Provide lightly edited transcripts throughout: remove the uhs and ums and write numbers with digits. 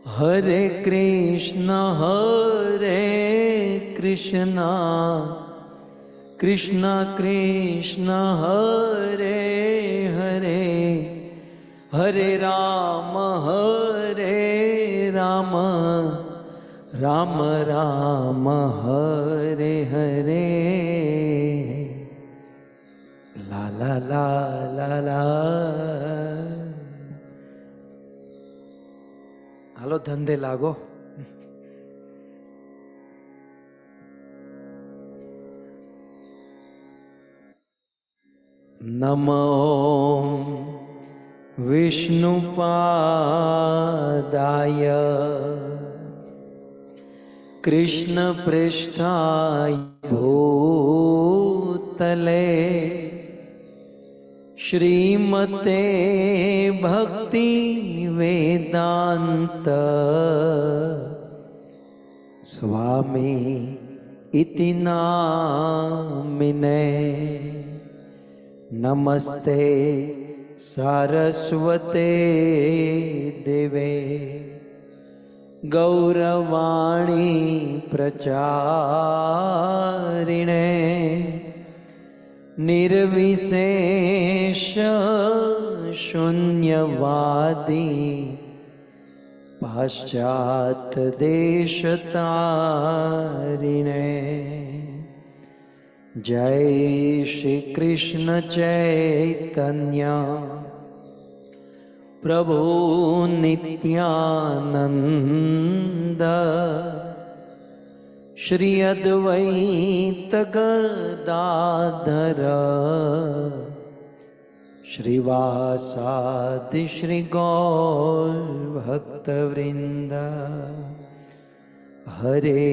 Hare Krishna, Krishna Krishna, Hare Hare, Hare Rama, Rama Rama, Hare Hare. La la la la la. હાલો ધંધે લાગો. નમો વિષ્ણુપાદાય કૃષ્ણ પૃષ્ઠાય ભૂતલે શ્રીમતે ભક્તિ વેદાંત સ્વામી ઇતિ નામિને. નમસ્તે સારસ્વતે દેવે ગૌરવાણી પ્રચારિણે निर्विशेष शून्यवादी पाश्चात देशतारिणे. जय श्री कृष्ण चैतन्य प्रभु नित्यानंद श्री अद्वैत गदाधर श्रीवासादि श्री गौर भक्तवृंद. हरे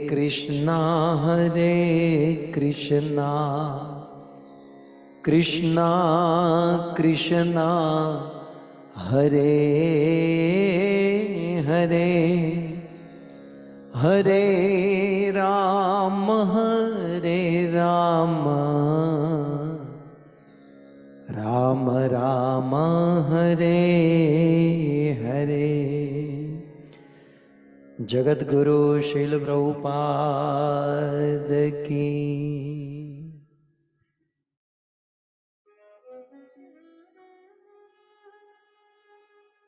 कृष्णा कृष्णा कृष्णा हरे हरे, हरे राम राम राम हरे हरे. जगत गुरु श्रील प्रभुपाद की.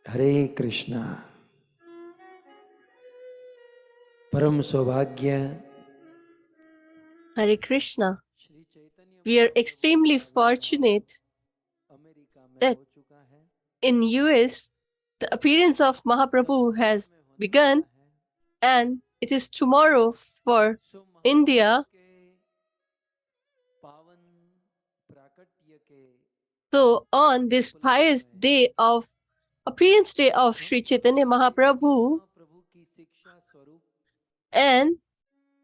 हरे कृष्णा. परम सौभाग्य. Hare Krishna. We are extremely fortunate that in US the appearance of Mahaprabhu has begun and it is tomorrow for India. So on this pious day of appearance day of Sri Chaitanya Mahaprabhu, and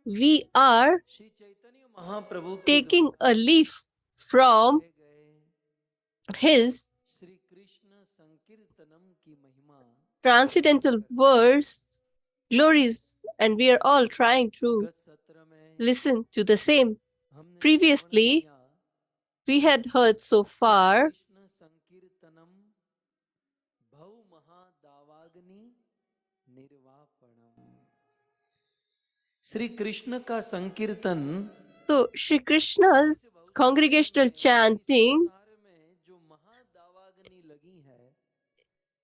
we are taking a leaf from his transcendental verse glories, and we are all trying to listen to the same. Previously, we had heard so far Shri Krishna का संकीर्तन. So Shri Krishna's congregational chanting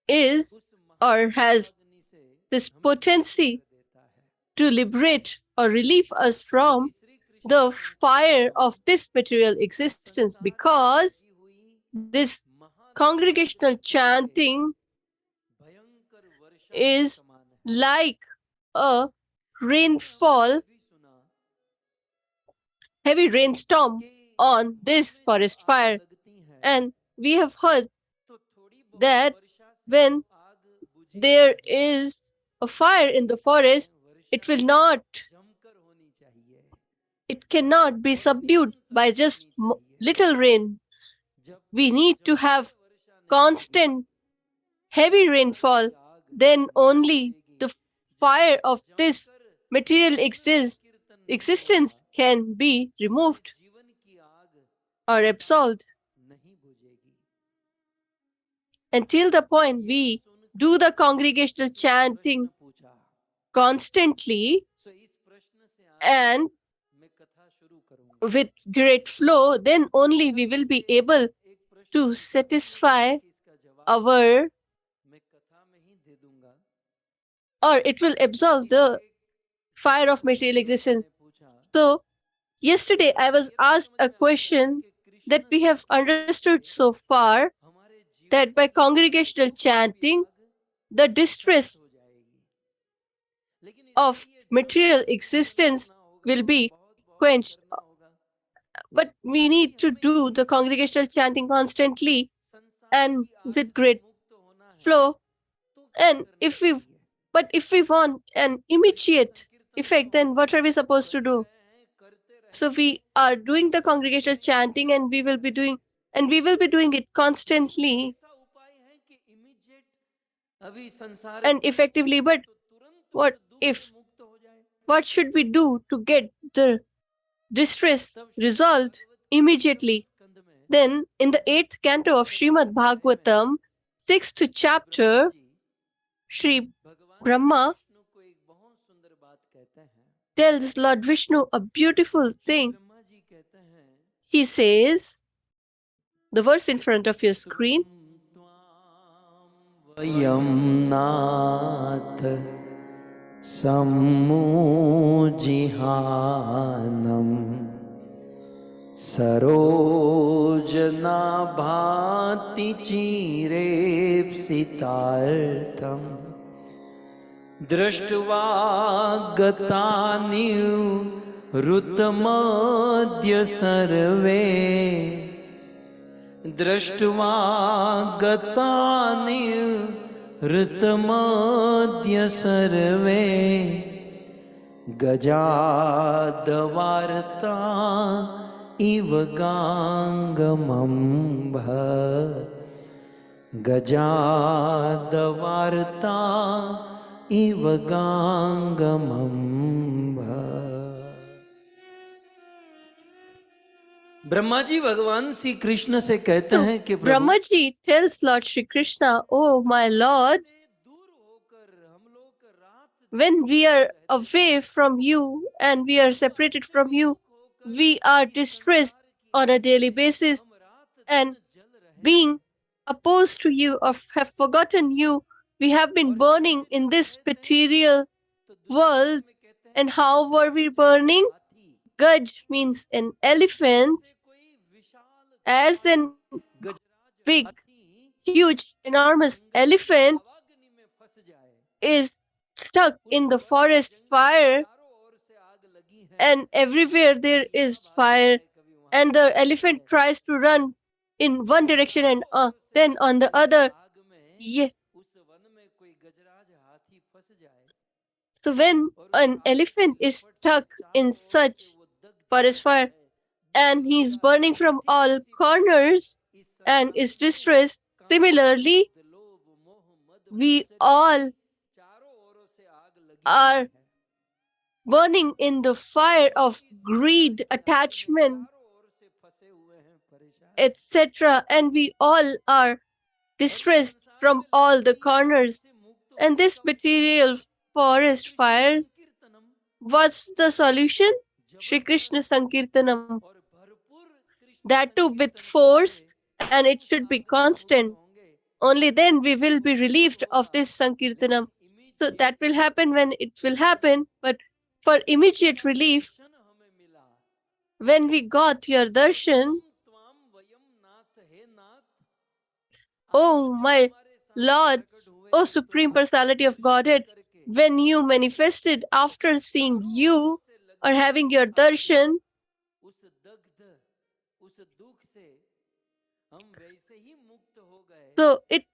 is or has this potency to liberate or relieve us from the fire of this material existence, because this congregational chanting is like a rainfall, heavy rainstorm on this forest fire. And we have heard that when there is a fire in the forest, it cannot be subdued by just little rain. We need to have constant heavy rainfall, then only the fire of this material existence can be removed or absolved. Until the point we do the congregational chanting constantly and with great flow, then only we will be able to satisfy our, or it will absolve the fire of material existence. So, yesterday I was asked a question that we have understood so far that by congregational chanting, the distress of material existence will be quenched. But we need to do the congregational chanting constantly and with great flow. And if we want an immediate effect, then what are we supposed to do? So we are doing the congregational chanting, and we will be doing it constantly and effectively. But what if, what should we do to get the distress resolved immediately? Then, in the 8th canto of Srimad Bhagavatam, 6th chapter, Sri Brahma tells Lord Vishnu a beautiful thing. He says, the verse in front of your screen, vayam nath sammujihanam sarojana bhati chirepsitartham दृष्ट्वा गतानि ऋतमद्य सर्वे दृष्ट्वा गतानि ऋतमद्य सर्वे गजादवार्ता इव गाङ्गमम्भ गजादवार्ता इव गांगमम्भ। ब्रह्मा जी भगवान श्री कृष्ण से कहते हैं कि Brahma ji tells Lord Shri Krishna, oh my Lord, when we are away from you and we are separated from you, we are distressed on a daily basis, and being opposed to you or have forgotten you, we have been burning in this material world. And how were we burning? Gaj means an elephant, as an big, huge, enormous elephant is stuck in the forest fire, and everywhere there is fire, and the elephant tries to run in one direction and then on the other. Yeah. So when an elephant is stuck in such forest fire and he's burning from all corners and is distressed, similarly, we all are burning in the fire of greed, attachment, etc. And we all are distressed from all the corners. And this material forest fires, what's the solution? Shri Krishna Sankirtanam. That too with force, and it should be constant. Only then we will be relieved of this Sankirtanam. So that will happen when it will happen, but for immediate relief, when we got your darshan, oh my Lords, O Supreme Personality of Godhead, when you manifested after seeing you or having your darshan, so it,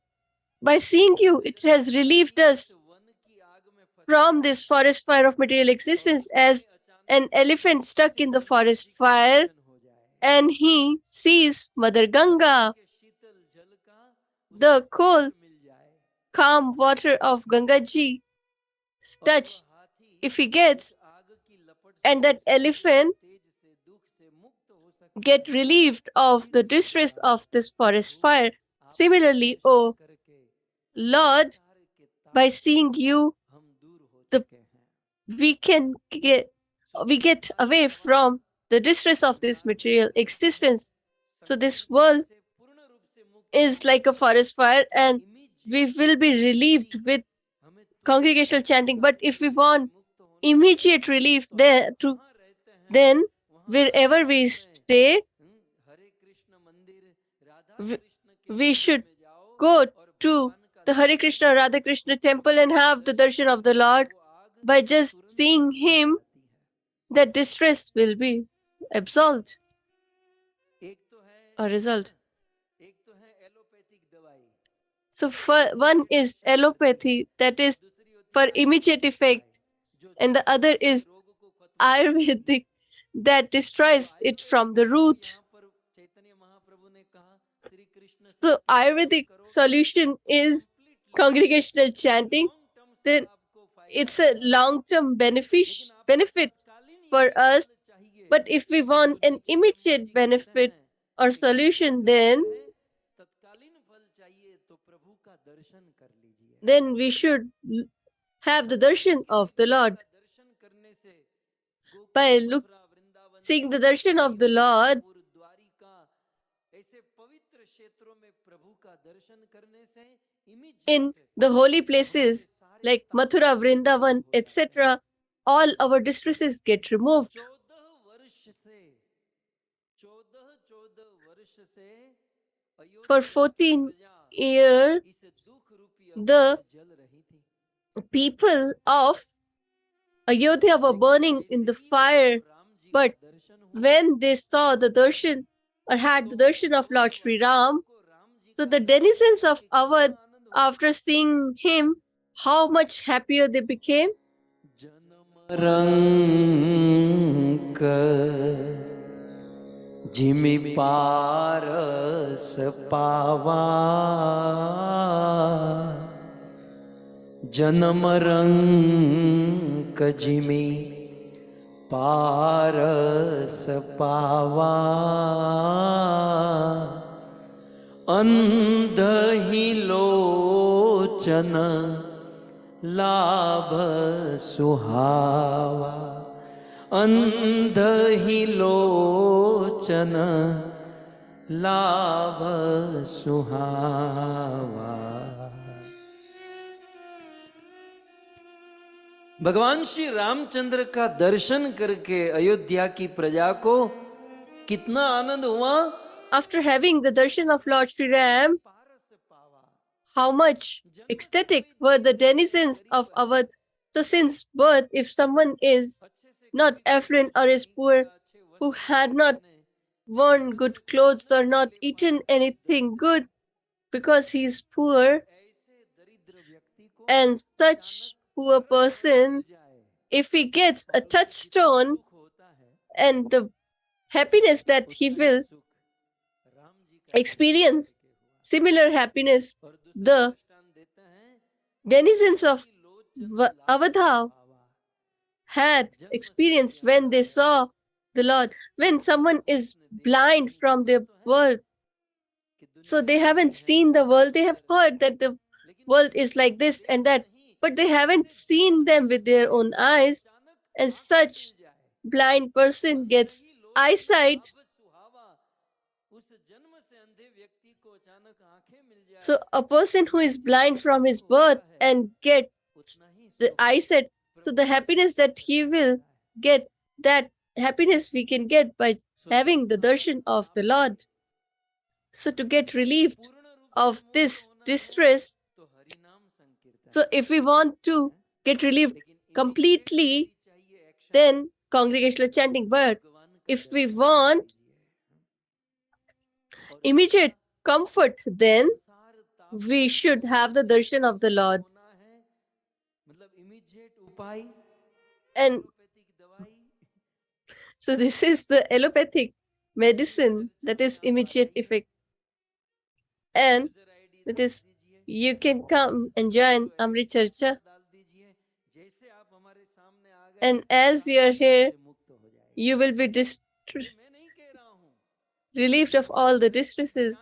by seeing you, it has relieved us from this forest fire of material existence, as an elephant stuck in the forest fire and he sees Mother Ganga, the cool, calm water of Ganga ji touch, if he gets, and that elephant get relieved of the distress of this forest fire. Similarly, O Lord, by seeing you, the we can get away from the distress of this material existence. So this world is like a forest fire, and we will be relieved with congregational chanting. But if we want immediate relief there to, then wherever we stay, we, we should go to the Hare Krishna Radha Krishna temple and have the darshan of the Lord. By just seeing him, that distress will be absolved or resolved. So one is allopathy, that is for immediate effect, and the other is Ayurvedic, that destroys it from the root. So Ayurvedic solution is congregational chanting. Then it's a long-term benefit for us. But if we want an immediate benefit or solution, then we should have the darshan of the Lord. By seeing the darshan of the Lord, in the holy places like Mathura, Vrindavan, etc., all our distresses get removed. For 14 years, the people of Ayodhya were burning in the fire, but when they saw the darshan or had the darshan of Lord Sri Ram, so the denizens of Awadh, after seeing him, how much happier they became. रंक जिमि पारस पावा जन्म रंक जिमि पारस पावा अंध ही लोचन लाभ सुहावा अंध ही लोचन लाभ सुहावा। भगवान श्री रामचंद्र का दर्शन करके अयोध्या की प्रजा को कितना आनंद हुआ। After having the darshan of Lord Sri Ram, how much ecstatic were the denizens of Awadh. So since birth, if someone is not affluent or is poor, who had not worn good clothes or not eaten anything good because he is poor, and such poor person, if he gets a touchstone, and the happiness that he will experience, similar happiness the denizens of Avadha had experienced when they saw the Lord. When someone is blind from their birth, so they haven't seen the world, they have heard that the world is like this and that, but they haven't seen them with their own eyes, and such blind person gets eyesight. So a person who is blind from his birth and gets the eyesight, so the happiness that he will get, that happiness we can get by having the darshan of the Lord. So to get relieved of this distress, so if we want to get relieved completely, then congregational chanting. But if we want immediate comfort, then we should have the darshan of the Lord. And so this is the allopathic medicine, that is immediate effect. And that is, you can come and join Amrit Charcha. And as you are here, you will be relieved of all the distresses.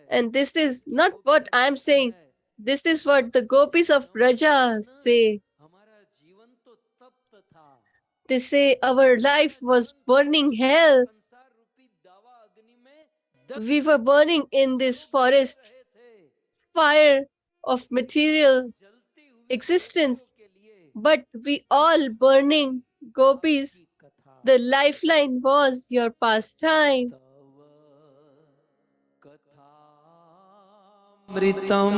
And this is not what I am saying. This is what the gopis of Raja say. They say our life was burning hell. We were burning in this forest fire of material existence, but we all burning gopis. The lifeline was your pastime. अमृतम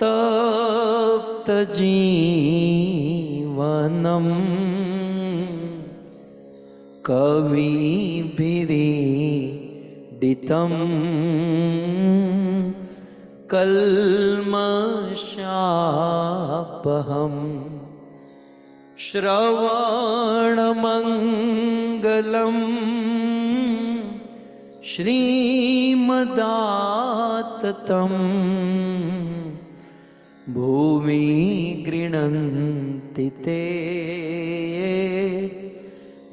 तप्त जीवनम कविभिरीडितम कल्मषापहम श्रवणमंगलम श्रीमदाततं भूमि गृह्णन्ति ते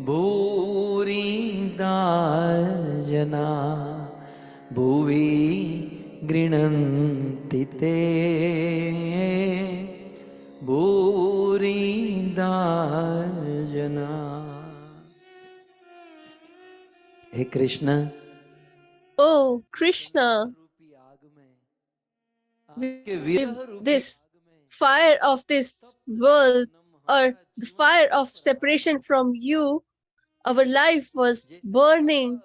भूरिदा जना भुवि गृह्णन्ति ते भूरिदा जना। हे Krishna, Oh Krishna, with this fire of this world or the fire of separation from you, our life was burning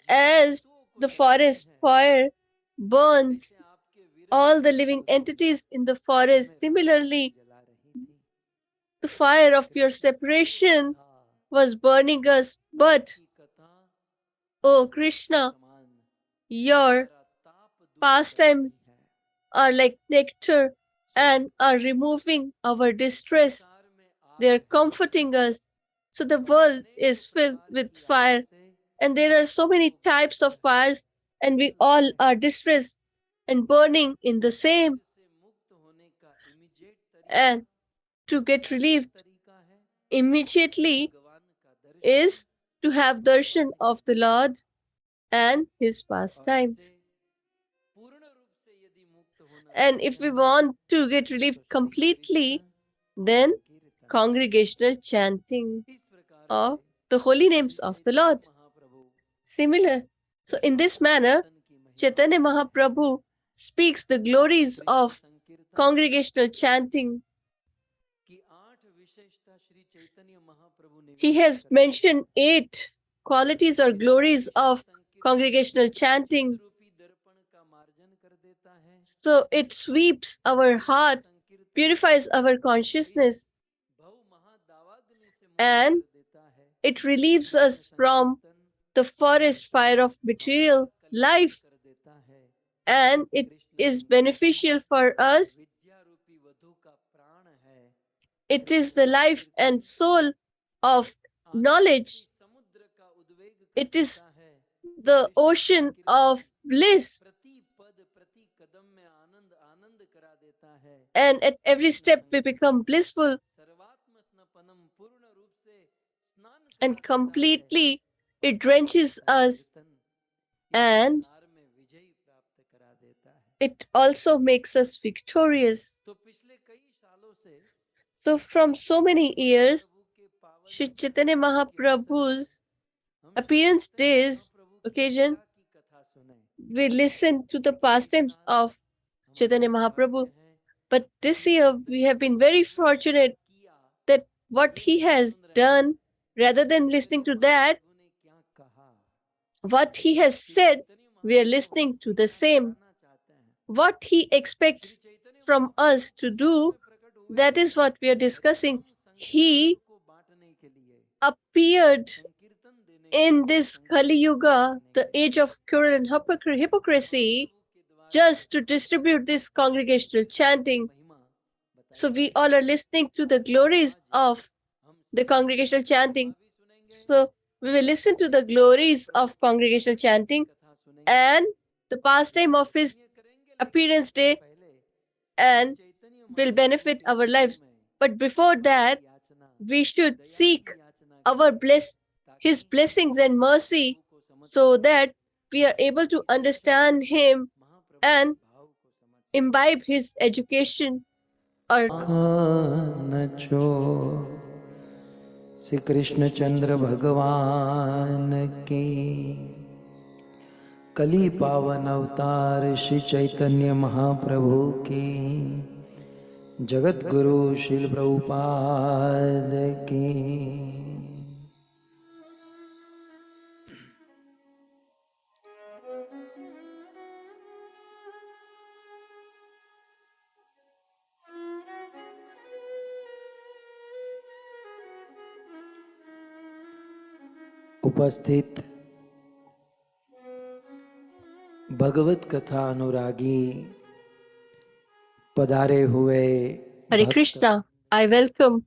as the forest fire burns all the living entities in the forest. Similarly, the fire of your separation was burning us, but oh Krishna, your pastimes are like nectar and are removing our distress. They are comforting us. So the world is filled with fire, and there are so many types of fires, and we all are distressed and burning in the same. And to get relieved immediately is to have darshan of the Lord and his pastimes. And if we want to get relief completely, then congregational chanting of the holy names of the Lord. Similar. So in this manner, Chaitanya Mahaprabhu speaks the glories of congregational chanting. He has mentioned 8 qualities or glories of congregational chanting. So it sweeps our heart, purifies our consciousness, and it relieves us from the forest fire of material life, and it is beneficial for us. It is the life and soul of knowledge. It is the ocean of bliss. And at every step we become blissful and completely it drenches us, and it also makes us victorious. So from so many years, Sri Chaitanya Mahaprabhu's appearance days occasion, we listen to the pastimes of Chaitanya Mahaprabhu. But this year we have been very fortunate that what he has done, rather than listening to that, what he has said, we are listening to the same. What he expects from us to do, that is what we are discussing. He appeared in this Kali Yuga, the age of cruel and hypocrisy, just to distribute this congregational chanting. So we all are listening to the glories of the congregational chanting. So we will listen to the glories of congregational chanting and the pastime of his appearance day, and will benefit our lives. But before that, we should seek his blessings and mercy, so that we are able to understand him and imbibe his education or नचो Shri Krishna चंद्र भगवान की कली पावन अवतार श्री चैतन्य महाप्रभु की जगत गुरु श्रील प्रभुपाद की। उपस्थित भगवत कथा अनुरागी पधारे हुए Hare भक्त Krishna. I welcome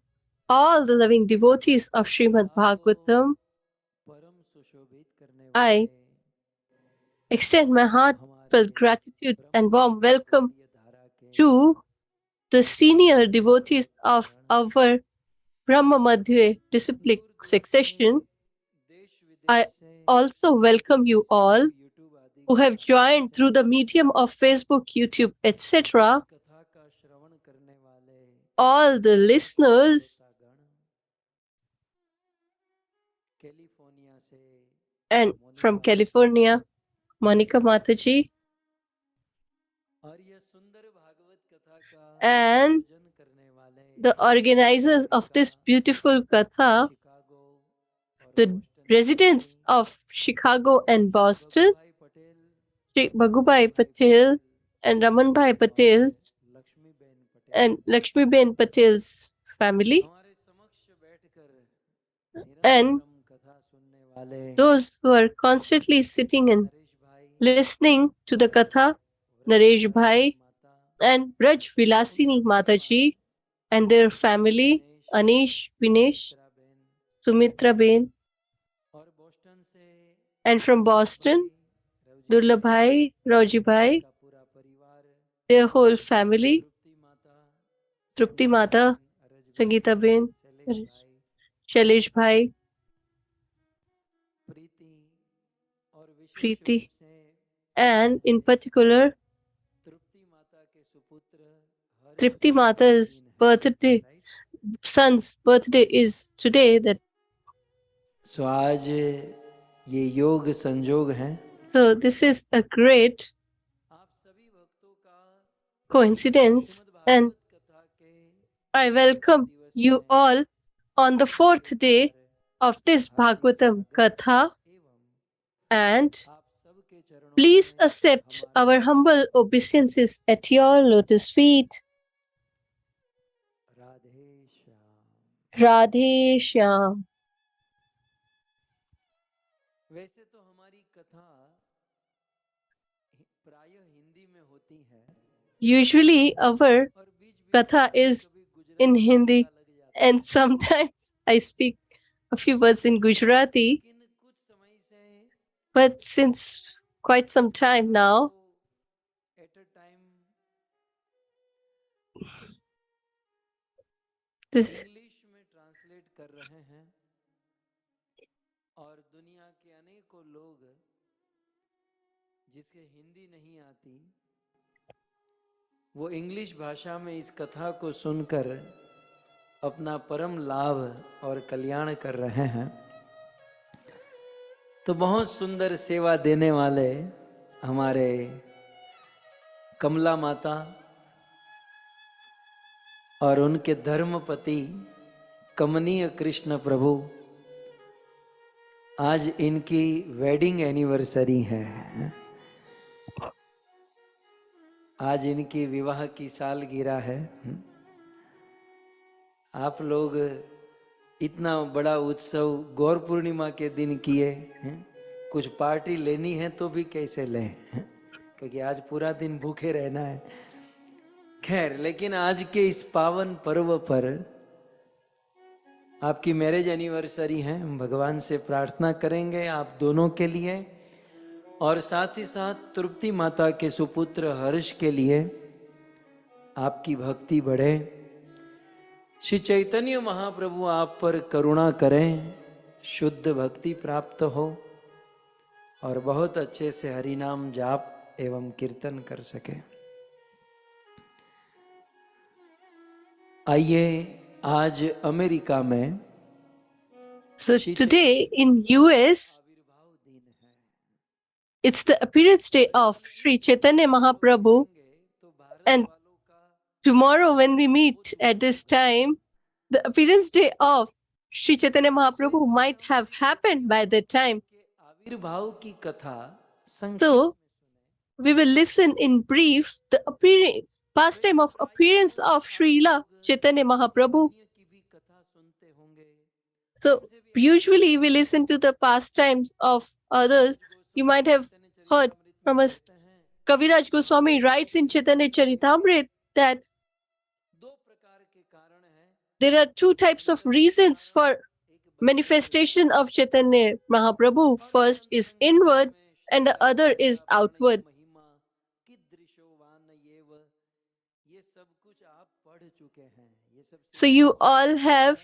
all the loving devotees of Srimad Bhagavatam. परम सुशोभित करने I वाले extend my heartfelt gratitude and warm welcome to the senior devotees of our Brahma Madhya disciplic succession. I also welcome you all who have joined through the medium of Facebook, YouTube, etc. कथा का श्रवण करने वाले All the listeners California से and from California, Monica Mataji, और ये सुंदर भागवत कथा का and आयोजन करने वाले the organizers of this beautiful Katha, Chicago और the Boston residents of Chicago and Boston, भाई Patel Shri Bhagubhai Patel and Ramanbhai Patel's Laxmiben Patel and Lakshmiben Patel's family, हमारे समक्ष बैठकर and निरंतरम कथा सुनने वाले those who are constantly sitting and Naresh भाई listening to the Katha, Naresh Bhai माता and Braj Vilasini Mataji and their family, Anish, Vinesh, Ben Sumitra Ben, और Boston से and from Boston, रवजी Durlabh Bhai, Roji Bhai, का पूरा परिवार their whole family, तृप्ति माता Trupti Mata, Sangeeta Ben, Shailesh Bhai, प्रीति और विशेष रूप Preeti, से and in particular, तृप्ति माता के सुपुत्र हर्ष Tripti का Mata's जन्मदिन है, birthday, right? son's birthday is today. That सो आज ये योग संजोग है so this is a great आप सभी भक्तों का coincidence, श्रीमद् and भागवत कथा के I welcome दिवस you में all on the fourth day of this Bhagavatam Katha, and आप सबके चरणों please में accept our humble obeisances at your lotus feet. Radhe Shyam. Radhe Shyam. वैसे तो हमारी कथा प्रायः हिंदी में होती है Usually our और बीच बीच Katha is in Hindi, and sometimes I speak a few words in Gujarati, लेकिन कुछ समय से but since quite some time now, at a time this, English में ट्रांसलेट कर रहे हैं और दुनिया के अनेकों लोग जिसके हिंदी नहीं आती वो इंग्लिश भाषा में इस कथा को सुनकर अपना परम लाभ और कल्याण कर रहे हैं। तो बहुत सुंदर सेवा देने वाले हमारे कमला माता और उनके धर्मपति कमनीय कृष्ण प्रभु, आज इनकी वेडिंग एनिवर्सरी है। आज इनकी विवाह की सालगिरह है। आप लोग इतना बड़ा उत्सव गौर पूर्णिमा के दिन किए हैं, कुछ पार्टी लेनी है तो भी कैसे लें, क्योंकि आज पूरा दिन भूखे रहना है। खैर, लेकिन आज के इस पावन पर्व पर आपकी मैरिज एनिवर्सरी है। हम भगवान से प्रार्थना करेंगे आप दोनों के लिए और साथ ही साथ तृप्ति माता के सुपुत्र हर्ष के लिए आपकी भक्ति बढ़े। श्री चैतन्य महाप्रभु आप पर करुणा करें, शुद्ध भक्ति प्राप्त हो और बहुत अच्छे से हरि नाम जाप एवं कीर्तन कर सके। आइए आज अमेरिका में So today in US, it's the appearance day of Sri Chaitanya Mahaprabhu, and tomorrow when we meet at this time, the appearance day of Sri Chaitanya Mahaprabhu might have happened by that time. आविर्भाव की कथा संक्षिप्त So we will listen in brief the pastime of appearance of Srila Chaitanya Mahaprabhu. की भी कथा सुनते होंगे। So usually we listen to the pastimes of others. You might have heard from us. Kaviraj Goswami writes in Chaitanya Charitamrita that दो प्रकार के कारण हैं। there are two types of reasons for manifestation of Chaitanya Mahaprabhu. First is inward and the other is outward. महिमा कीदृशोवान येव, ये सब कुछ आप पढ़ चुके हैं। ये सब So you all have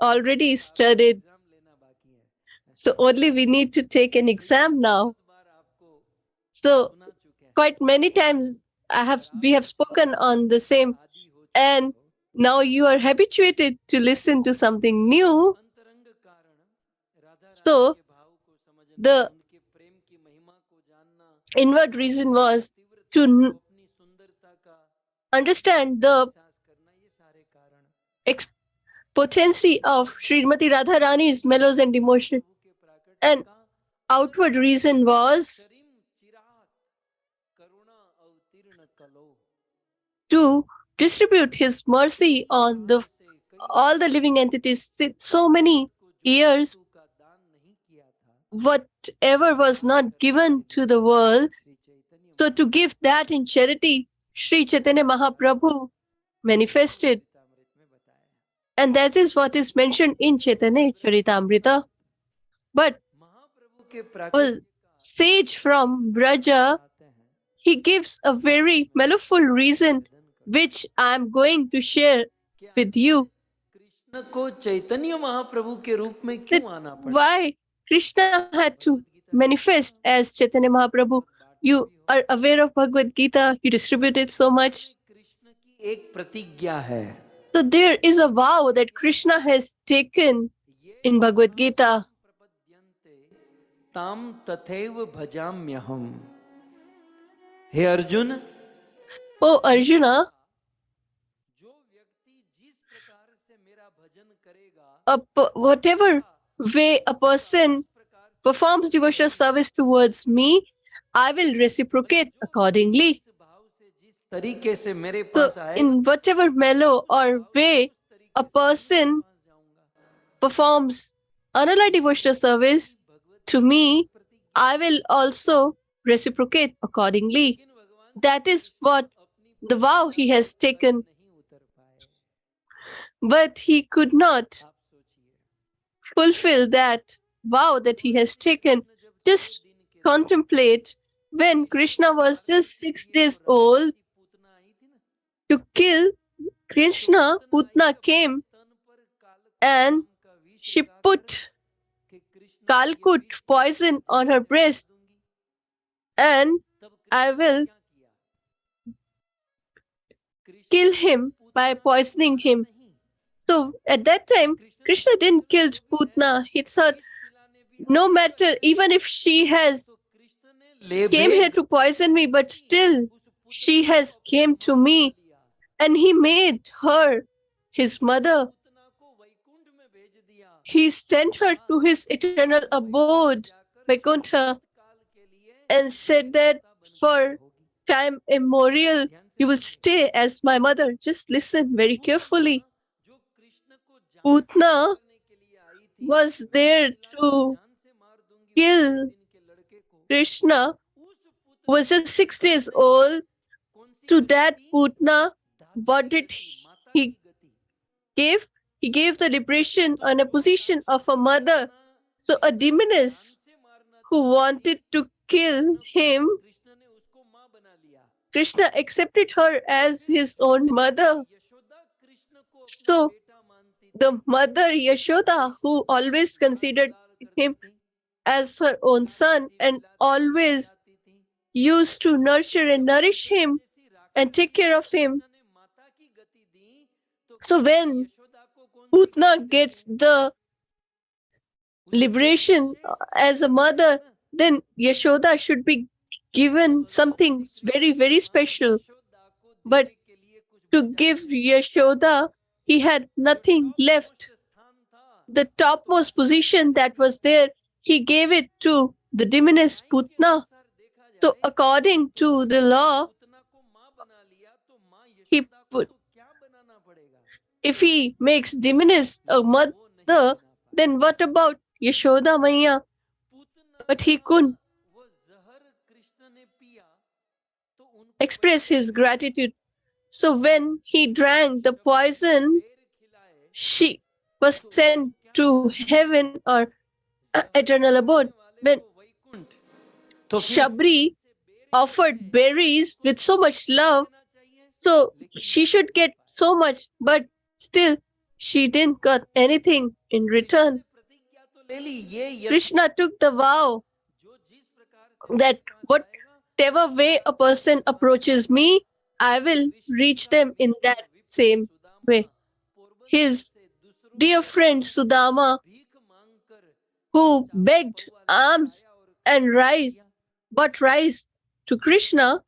already studied. Exam लेना बाकी है। So only we need to take an exam now. बहुत बार आपको So सुना चुके हैं। quite many times we have spoken on the same, आदि हो चुके and now you are habituated to listen to something new. अंतरंग कारण राधा रानी So के भाव को समझना, the उनके प्रेम की महिमा को जानना, inward reason was to अपनी सुंदरता का understand the एहसास करना, ये सारे कारण potency of Srimati Radharani's mellows and emotion. के प्राकट्य And का outward reason was करीम चिराग करुणा अवतीर्ण कलो to distribute his mercy on the all the living entities. So many years, का दान नहीं किया था। whatever was not given to the world, Shri Chaitanya so to give that in charity, Sri Chaitanya Mahaprabhu manifested. Charitamrita में बताया। And that is what is mentioned in Chaitanya Charitamrita. But महाप्रभु के a प्राकट्य sage from Braja, आते हैं। he gives a very mellowful reason which I am going to share with you. Krishna को चैतन्य महाप्रभु के रूप में That क्यों आना पड़ा? why Krishna had to manifest as Chaitanya Mahaprabhu. You are aware of Bhagavad Gita, you distributed so much. Krishna की एक प्रतिज्ञा है। So there is a vow that Krishna has taken in Bhagavad Gita. प्रपद्यन्ते ताम तथैव भजाम्यहम्। हे अर्जुन, Oh Arjuna, जो व्यक्ति जिस प्रकार से मेरा भजन करेगा, whatever way a person performs devotional service towards me, I will reciprocate accordingly. इस भाव से जिस तरीके से मेरे So पास आएगा, in whatever mellow or way a person performs unalloyed devotional service to me, I will also reciprocate accordingly. That is what the vow he has taken. नहीं उतर पाए। But he could not आप सोचिए, fulfill that vow that he has taken. Just contemplate when Krishna was just 6 days old Putana आई थी ना, to kill Krishna, Putna came तन पर काल and का विष she लगा put कि Krishna Kalkut poison on her breast, and तब I will क्या किया? Krishna kill him by poisoning him. So at that time, Krishna didn't kill Putna. He thought, no matter, even if she has Krishna ने came here to poison me, but still she has came to me, and he made her his mother. Putana को वैकुंठ में भेज दिया। He sent her to his eternal abode, Vaikuntha, काल के लिए and said that for time immemorial you will stay as my mother. Just listen very carefully. जो कृष्ण को जान Putna मारने के लिए आई थी, was there to जान से मार दूंगी kill दिन के लड़के को, Krishna, उस पुत्र who was just 6 days old. कौन सी To गति that थी? Putna, दाता what की did गति, माता he की गति। gave? He gave the liberation and a position of a mother. So a demoness से मारना who चाहती थी, wanted to kill him, Krishna ने उसको माँ बना लिया। Krishna accepted her as his own mother. Yashoda Krishna को अपना So बेटा मानती थी, the mother Yashoda, who always considered लाल करती him थी, as her own son and always used to nurture and nourish him and take care of him. So when Putna gets the liberation as a mother, then Yashoda should be given something very, very special. But to give Yashoda, he had nothing left. The topmost position that was there, he gave it to the diminished Putna. So according to the law, he put, if he makes diminished a mother, then what about Yashoda Maya? But he couldn't express his gratitude. So when he drank the poison, she was sent to heaven or eternal abode. When Shabri offered berries with so much love, so she should get so much, but still she didn't got anything in return. Krishna took the vow that whatever way a person approaches me, I will reach them in that same way. His dear friend Sudama, who begged alms and rice, bought rice to Krishna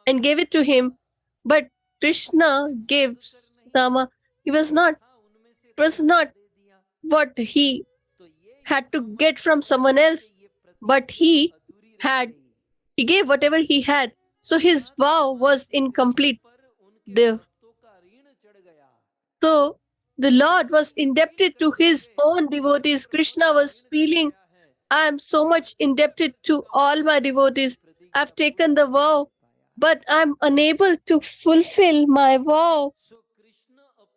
and gave it to him, but Krishna gave Sudama. It was not what he had to get from someone else, but he gave whatever he had. So his vow was incomplete. The, so the Lord was indebted to his own devotees. Krishna was feeling, I am so much indebted to all my devotees. I've taken the vow, but I'm unable to fulfill my vow.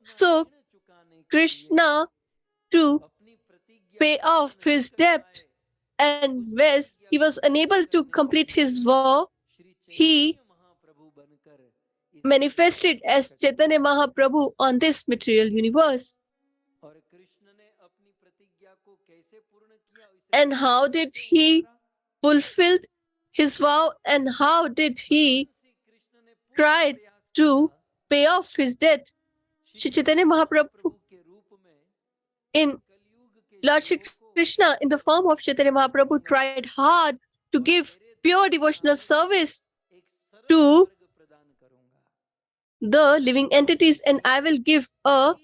So Krishna, to pay off his debt, and as he was unable to complete his vow, he manifested as Chaitanya Mahaprabhu on this material universe. And how did he fulfill his vow, and how did he try to pay off his debt? Shri Chaitanya Mahaprabhu in Lord Shri Krishna in the form of Chaitanya Mahaprabhu tried hard to give pure devotional service to the living entities, and I will give a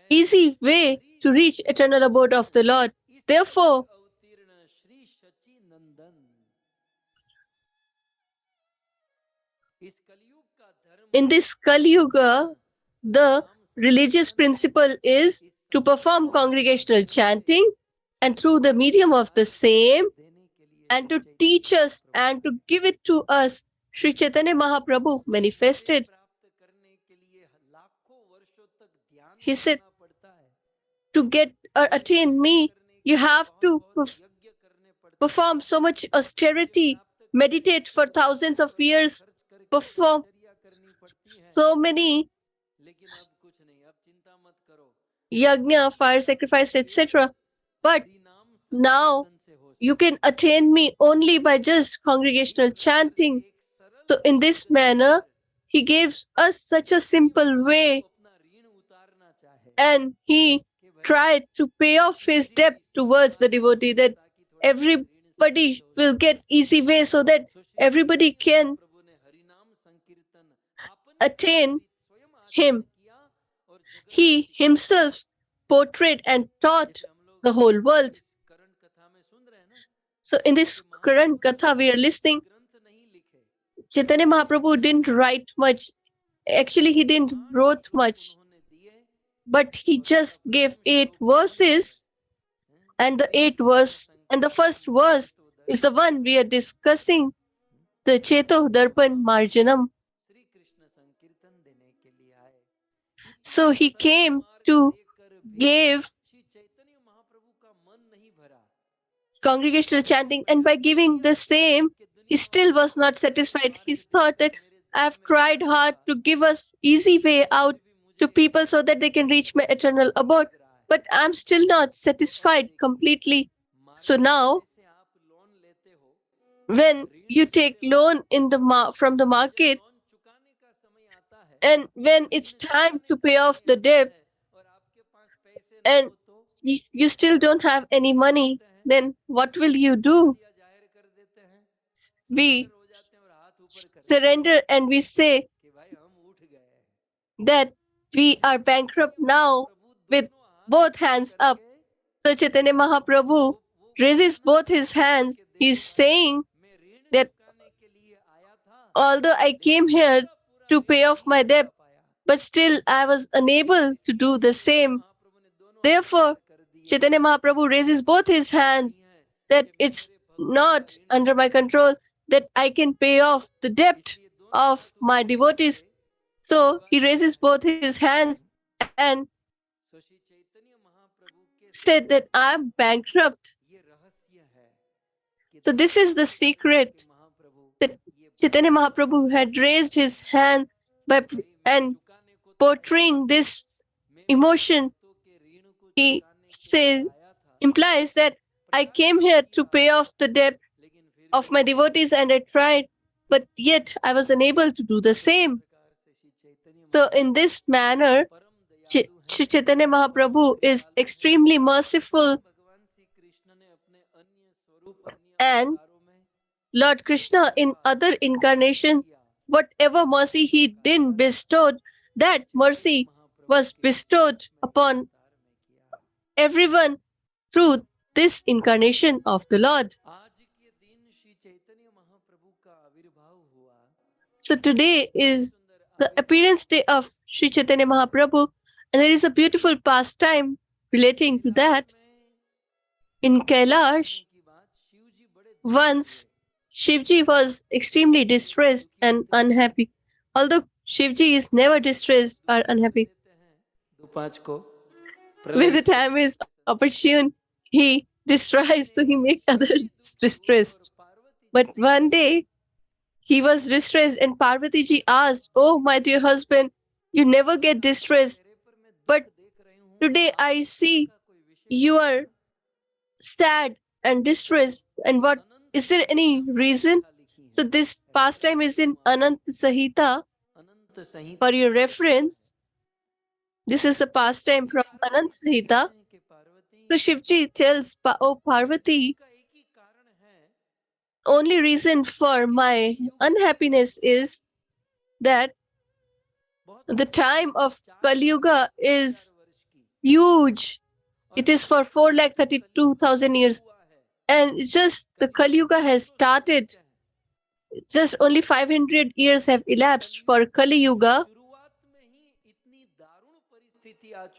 easy way to reach eternal abode of the Lord. Therefore, in this Kali Yuga, the religious principle is to perform congregational chanting, and through the medium of the same, and to teach us and to give it to us, Sri Chaitanya Mahaprabhu manifested. He said, to get or attain me, you have to perform so much austerity, meditate for thousands of years, perform so many yajna, fire sacrifice, etc. But now you can attain me only by just congregational chanting. So in this manner, he gives us such a simple way, and he tried to pay off his debt towards the devotee, that everybody will get easy way so that everybody can attain him. He himself portrayed and taught the whole world. So in this current Katha we are listening, Chaitanya Mahaprabhu didn't write much. Actually, he didn't wrote much, but he just gave 8 verses, and the first verse is the one we are discussing, the Cheto Darpan Marjanam. So he came to give congregational chanting, and by giving the same, he still was not satisfied. He thought that I have tried hard to give us easy way out to people so that they can reach my eternal abode. but I'm still not satisfied completely. So now, when you take loan in the from the market, and when it's time to pay off the debt, and you still don't have any money, then what will you do? We surrender and we say that we are bankrupt now with both hands up. So Chaitanya Mahaprabhu raises both his hands. He's saying that although I came here to pay off my debt, but still I was unable to do the same. Therefore, Chaitanya Mahaprabhu raises both his hands that it's not under my control, that I can pay off the debt of my devotees. So he raises both his hands and said that I'm bankrupt. So this is the secret that Chaitanya Mahaprabhu had raised his hand by and portraying this emotion. He says implies that I came here to pay off the debt of my devotees and I tried, but yet I was unable to do the same. So in this manner, Shri Chaitanya Mahaprabhu is extremely merciful, and Lord Krishna in other incarnations, whatever mercy he didn't bestow, that mercy was bestowed upon everyone through this incarnation of the Lord. So today is the appearance day of Sri Chaitanya Mahaprabhu, and there is a beautiful pastime relating to that. In Kailash, once Shivji was extremely distressed and unhappy. Although Shivji is never distressed or unhappy, when the time is opportune, he destroys, so he makes others distressed. But one day, he was distressed, and Parvati ji asked, "Oh, my dear husband, you never get distressed, but today I see you are sad and distressed. And what is there any reason?" So this pastime is in Anant Sahita. For your reference, this is a pastime from Anant Sahita. So Shivji tells, "Oh Parvati, only reason for my unhappiness is that the time of Kali Yuga is huge. It is for 4,32,000 years. And it's just the Kali Yuga has started. It's just only 500 years have elapsed for Kali Yuga.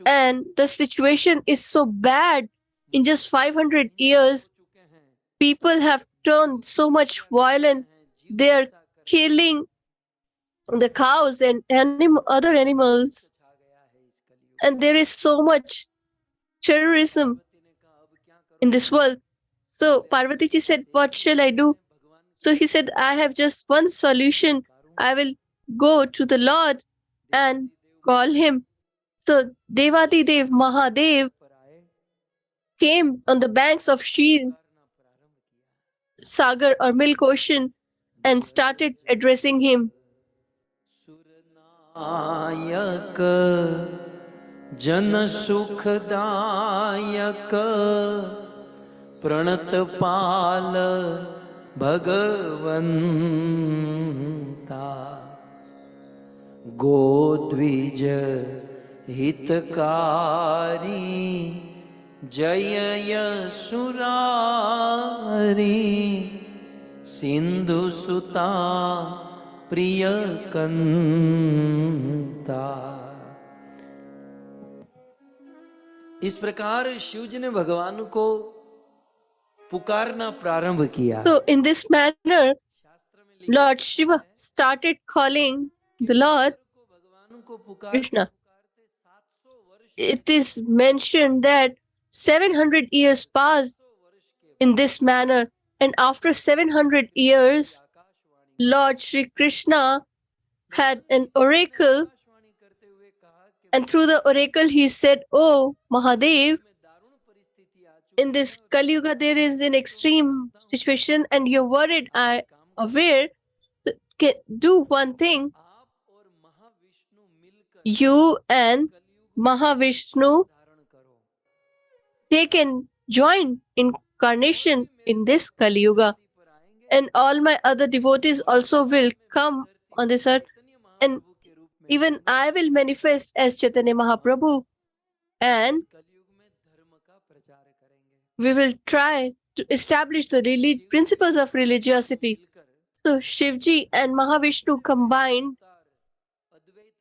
And the situation is so bad. In just 500 years, people have turned so much violent. They are killing the cows and other animals. And there is so much terrorism in this world. So Parvati ji said, "What shall I do?" So he said, "I have just one solution. I will go to the Lord and call him." So Devadi Dev Mahadev came on the banks of Shir Sagar or Milk Ocean and started addressing him. नायक जन सुखदायक प्रणत पाल भगवंता गोद्विज हितकारी जय यसुरारी सिंधु सुता प्रिय कंता। इस प्रकार शिव जी ने भगवान को पुकारना प्रारंभ किया। So in this manner, Lord Shiva started calling the Lord Krishna. It is mentioned that 700 years passed in this manner, and after 700 years, Lord Shri Krishna had an oracle And through the oracle, he said, "Oh, Mahadev, in this Kali Yuga, there is an extreme situation, and you're worried. I aware. So do one thing. You and Mahavishnu take and join incarnation in this Kali Yuga, and all my other devotees also will come on this earth, and even I will manifest as Chaitanya Mahaprabhu, and we will try to establish the principles of religiosity." So Shivji and Mahavishnu combined,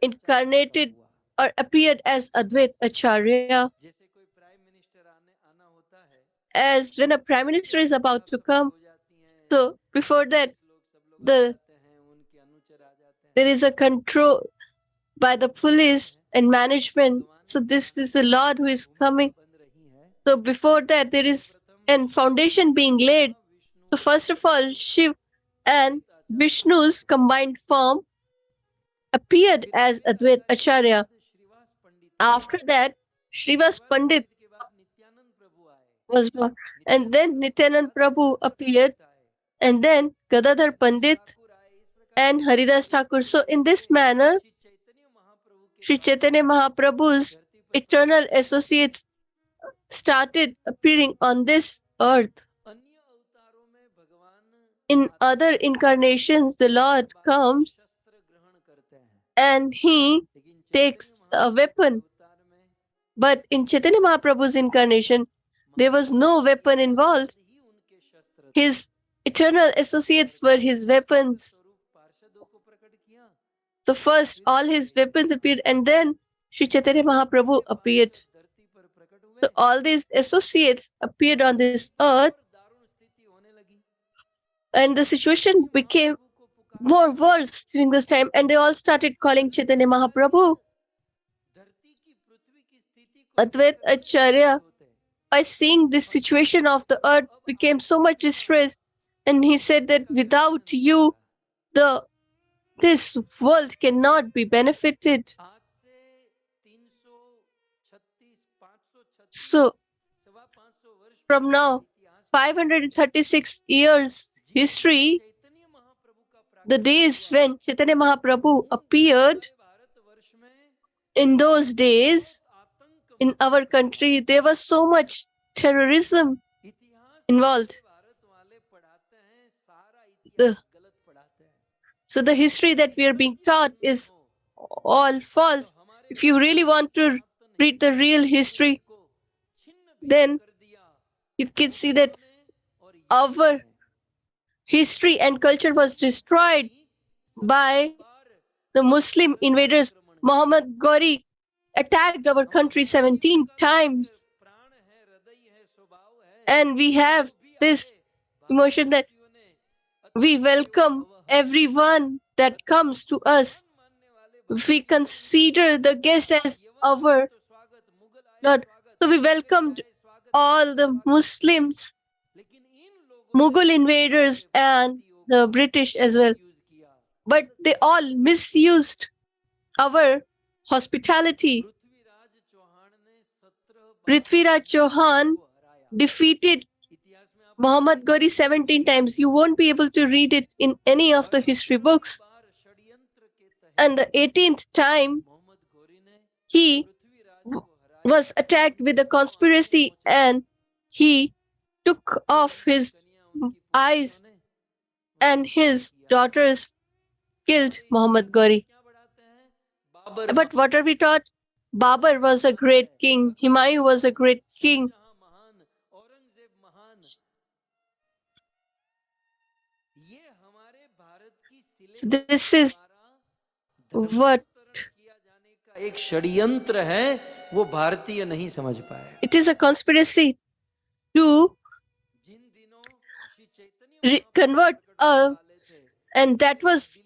incarnated or appeared as Advait Acharya. As when a prime minister is about to come, so before that, the there is a control by the police and management. So this is the Lord who is coming. So before that, there is an foundation being laid. So first of all, Shiv and Vishnu's combined form appeared as Advait Acharya. After that, Srivas Pandit was born, and then Nityanand Prabhu appeared, and then Gadadhar Pandit and Haridas Thakur. So in this manner, Sri Chaitanya Mahaprabhu's eternal associates started appearing on this earth. In other incarnations, the Lord comes and he takes a weapon. But in Chaitanya Mahaprabhu's incarnation, there was no weapon involved. His eternal associates were his weapons. So first, all his weapons appeared, and then Sri Chaitanya Mahaprabhu appeared. So all these associates appeared on this earth, and the situation became more worse during this time, and they all started calling Chaitanya Mahaprabhu Advait Acharya. By seeing this situation of the earth became so much distressed, and he said that without you, this world cannot be benefited. So from now, 536 years history, the days when Chaitanya Mahaprabhu appeared, in those days, in our country, there was so much terrorism involved. So the history that we are being taught is all false. If you really want to read the real history, then you can see that our history and culture was destroyed by the Muslim invaders. Muhammad Gauri attacked our country 17 times. And we have this emotion that we welcome everyone that comes to us. We consider the guest as our Lord. So we welcomed all the Muslims, Mughal invaders, and the British as well. But they all misused our hospitality. Prithviraj Chauhan defeated Muhammad Gauri 17 times. You won't be able to read it in any of the history books. And the 18th time, he was attacked with a conspiracy, and he took off his eyes, and his daughters killed Muhammad Gauri. But what are we taught? Babur was a great king. Humayun was a great king. So this is what एक षड्यंत्र है, वो भारतीय नहीं समझ पाए. It is a conspiracy to convert us, and that was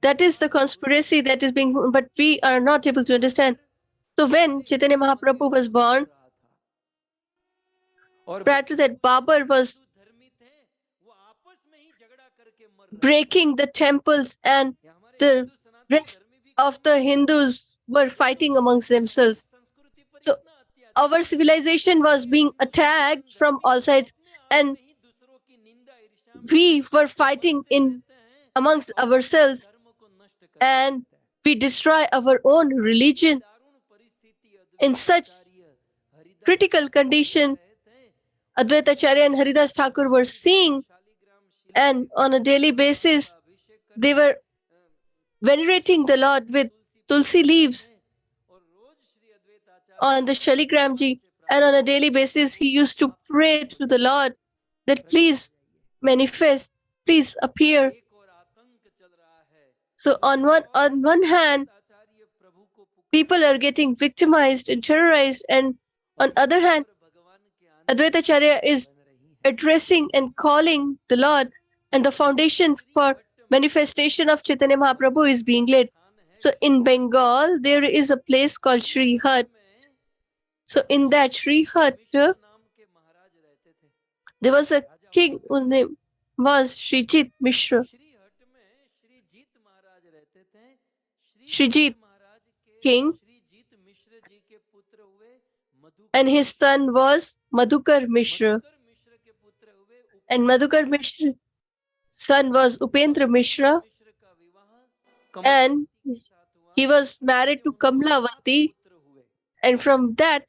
that is the conspiracy that is being, but we are not able to understand. So when Chaitanya Mahaprabhu was born, prior to that, Babur was breaking the temples, and the rest of the Hindus were fighting amongst themselves. So our civilization was being attacked from all sides, and we were fighting in amongst ourselves, and we destroy our own religion. In such critical condition, Advaita Acharya and Haridas Thakur were seeing, and on a daily basis, they were venerating the Lord with tulsi leaves on the Shaligramji, and on a daily basis, he used to pray to the Lord that please manifest, please appear. So on one hand, people are getting victimized and terrorized, and on other hand, Advaita Acharya is addressing and calling the Lord, and the foundation for manifestation of Chaitanya Mahaprabhu is being laid. So in Bengal, there is a place called Sri Hat. So in that Sri Hat, there was a king whose name was Srijit Mishra. Srijit king, and his son was Madhukar Mishra, and Madhukar Mishra's son was Upendra Mishra, and he was married to Kamlavati, and from that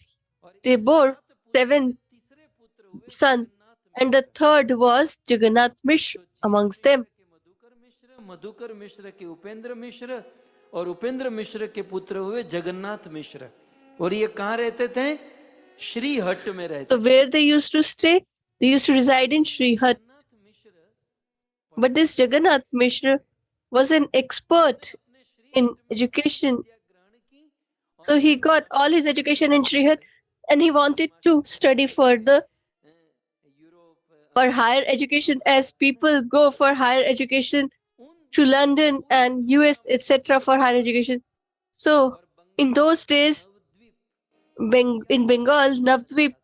they bore 7 sons, and the third was Jagannath Mishra amongst them. Madhukar मिश्र के उपेंद्र मिश्र और उपेंद्र मिश्र के पुत्र हुए जगन्नाथ मिश्र, और ये कहाँ रहते थे? श्री हट में रहते. So where they used to stay? They used to reside in Sri Hat. But this Jagannath Mishra was an expert in education. So he got all his education in Sri Hat, and he wanted to study further for higher education, as people go for higher education to London and US, etc. for higher education. So in those days, in Bengal, Navadvip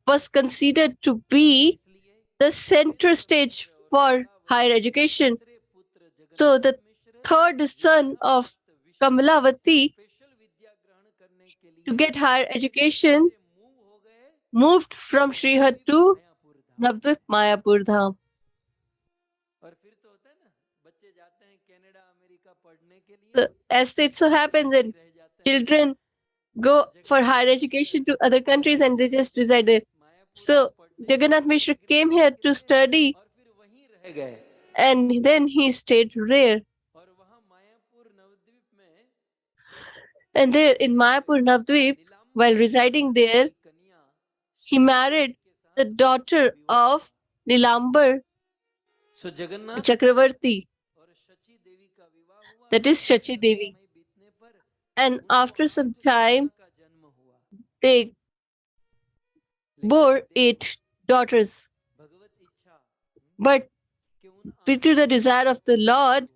was considered to be the center stage for higher education. So the third son of Kamalavati, to get higher education, moved from Srihat to Navadvip Mayapur Dham. So, as it so happens that children go for higher education to other countries and they just reside there. So Jagannath Mishra came here to study, and then he stayed there. And there in Mayapur Navadvip, while residing there, he married the daughter of Nilambar Chakravarti, that is Shachi Devi. And after some time, they bore 8 daughters. But due to the desire of the Lord,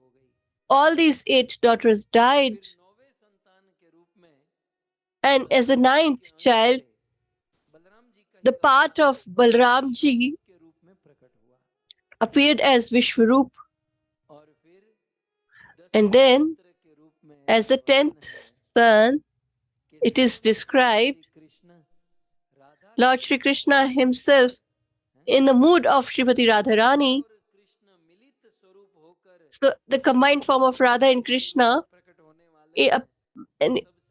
all these 8 daughters died. And as the 9th child, the part of Balramji appeared as Vishwarup. And then, as the 10th son, it is described, Lord Shri Krishna himself, in the mood of Srimati Radharani, so the combined form of Radha and Krishna,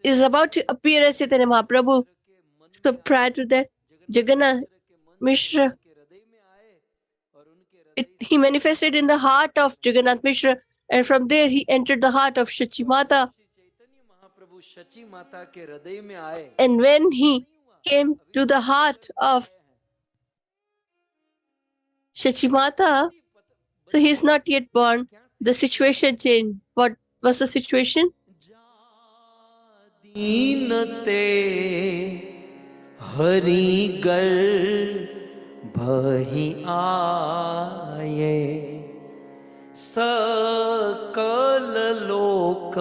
is about to appear as Chaitanya Mahaprabhu. So prior to that, Jagannath Mishra, he manifested in the heart of Jagannath Mishra, and from there he entered the heart of Shachi Mata. And when he came to the heart of Shachi Mata, so he is not yet born. The situation changed. What was the situation? Hari गर्भहि आये सकल लोक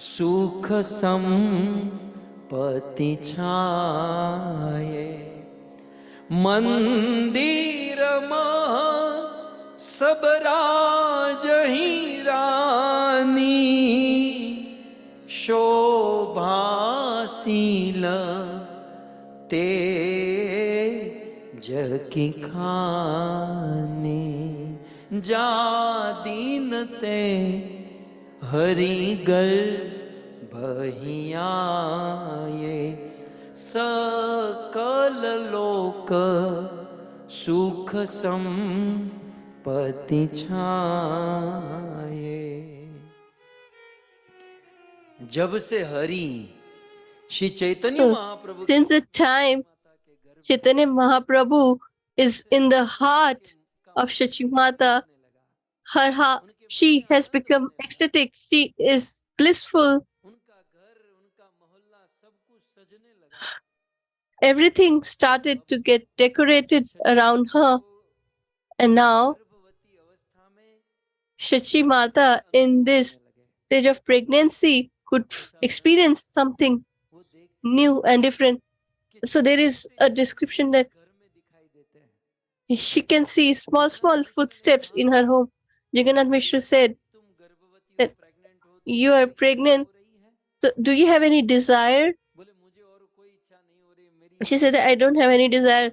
सुख संपत्ति छाये मंदिर सब राजहि रानी शोभाशील तेज की खाने, जा दीन ते हरि गर्भहियाए, सकल लोक सुख संपत्ति छाए। जब से Hari Shri Chaitanya Mahaprabhu since the time Chaitanya Mahaprabhu is in the heart of Shachimata, she has become ecstatic, she is blissful. Everything started to get decorated around her, and now Shachimata in this stage of pregnancy could experience something new and different. So there is a description that she can see small footsteps in her home. Jagannath Mishra said that you are pregnant. So do you have any desire? She said that I don't have any desire.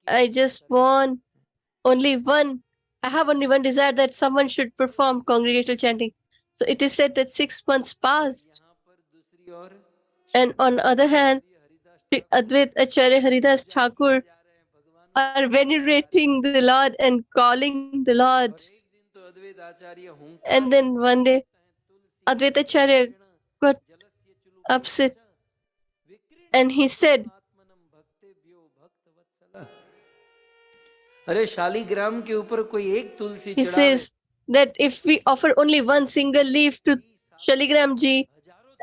I just want only one. I have only one desire, that someone should perform congregational chanting. So it is said that 6 months passed. And on the other hand, Sri Advait Acharya Haridas Thakur are venerating the Lord and calling the Lord. And then one day, Advait Acharya got upset and he said, अरे शालिग्राम के ऊपर कोई एक तुलसी he चढ़ावे, says that if we offer only one single leaf to Shaligram ji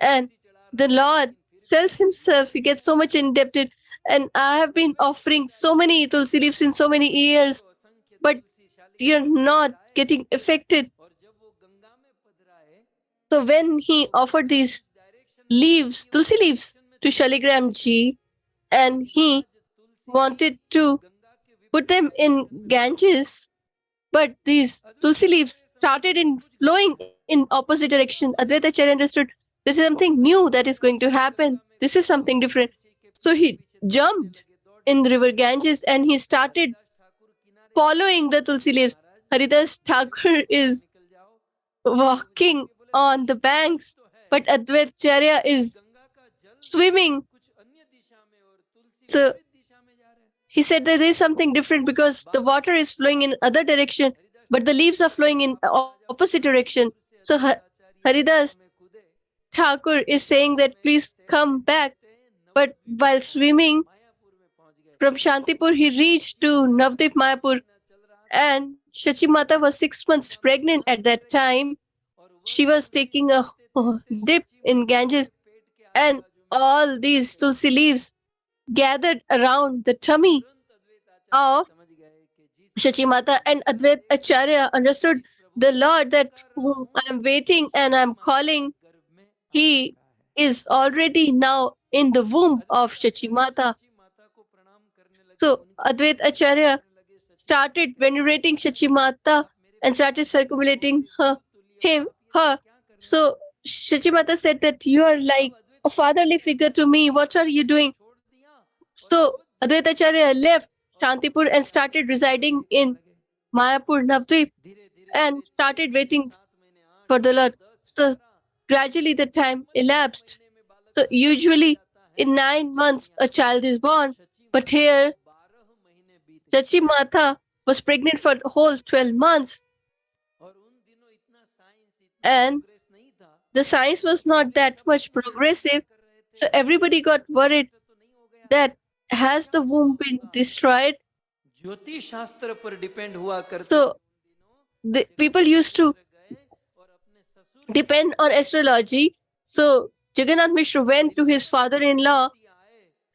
and the Lord sells himself, he gets so much indebted. And I have been offering so many tulsi leaves in so many years, but you're not getting affected. So when he offered these leaves, tulsi leaves, to Shaligram ji, and he wanted to put them in Ganges, but these tulsi leaves started in flowing in opposite direction. Advaita Acharya understood this is something new that is going to happen. This is something different. So he jumped in the river Ganges and he started following the tulsi leaves. Haridas Thakur is walking on the banks, but Advait Acharya is swimming. So he said that there is something different because the water is flowing in other direction, but the leaves are flowing in opposite direction. So Haridas Thakur is saying that please come back. But while swimming from Shantipur, he reached to Navdeep Mayapur, and Shachimata was 6 months pregnant at that time. She was taking a dip in Ganges, and all these tulsi leaves gathered around the tummy of Shachimata, and Advait Acharya understood the Lord that whom I am waiting and I am calling. He is already now in the womb of Shachimata. So Advait Acharya started venerating Shachimata and started circumulating her. So Shachimata said that you are like a fatherly figure to me. What are you doing? So Advaita Acharya left Shantipur and started residing in Mayapur, Navdvip, and started waiting for the Lord. So gradually the time elapsed. So usually in 9 months a child is born, but here Shachimata was pregnant for the whole 12 months. And the science was not that much progressive. So everybody got worried that has the womb been destroyed? ज्योतिष शास्त्र पर depend हुआ करते, So the people used to depend on astrology. So Jagannath Mishra went to his father-in-law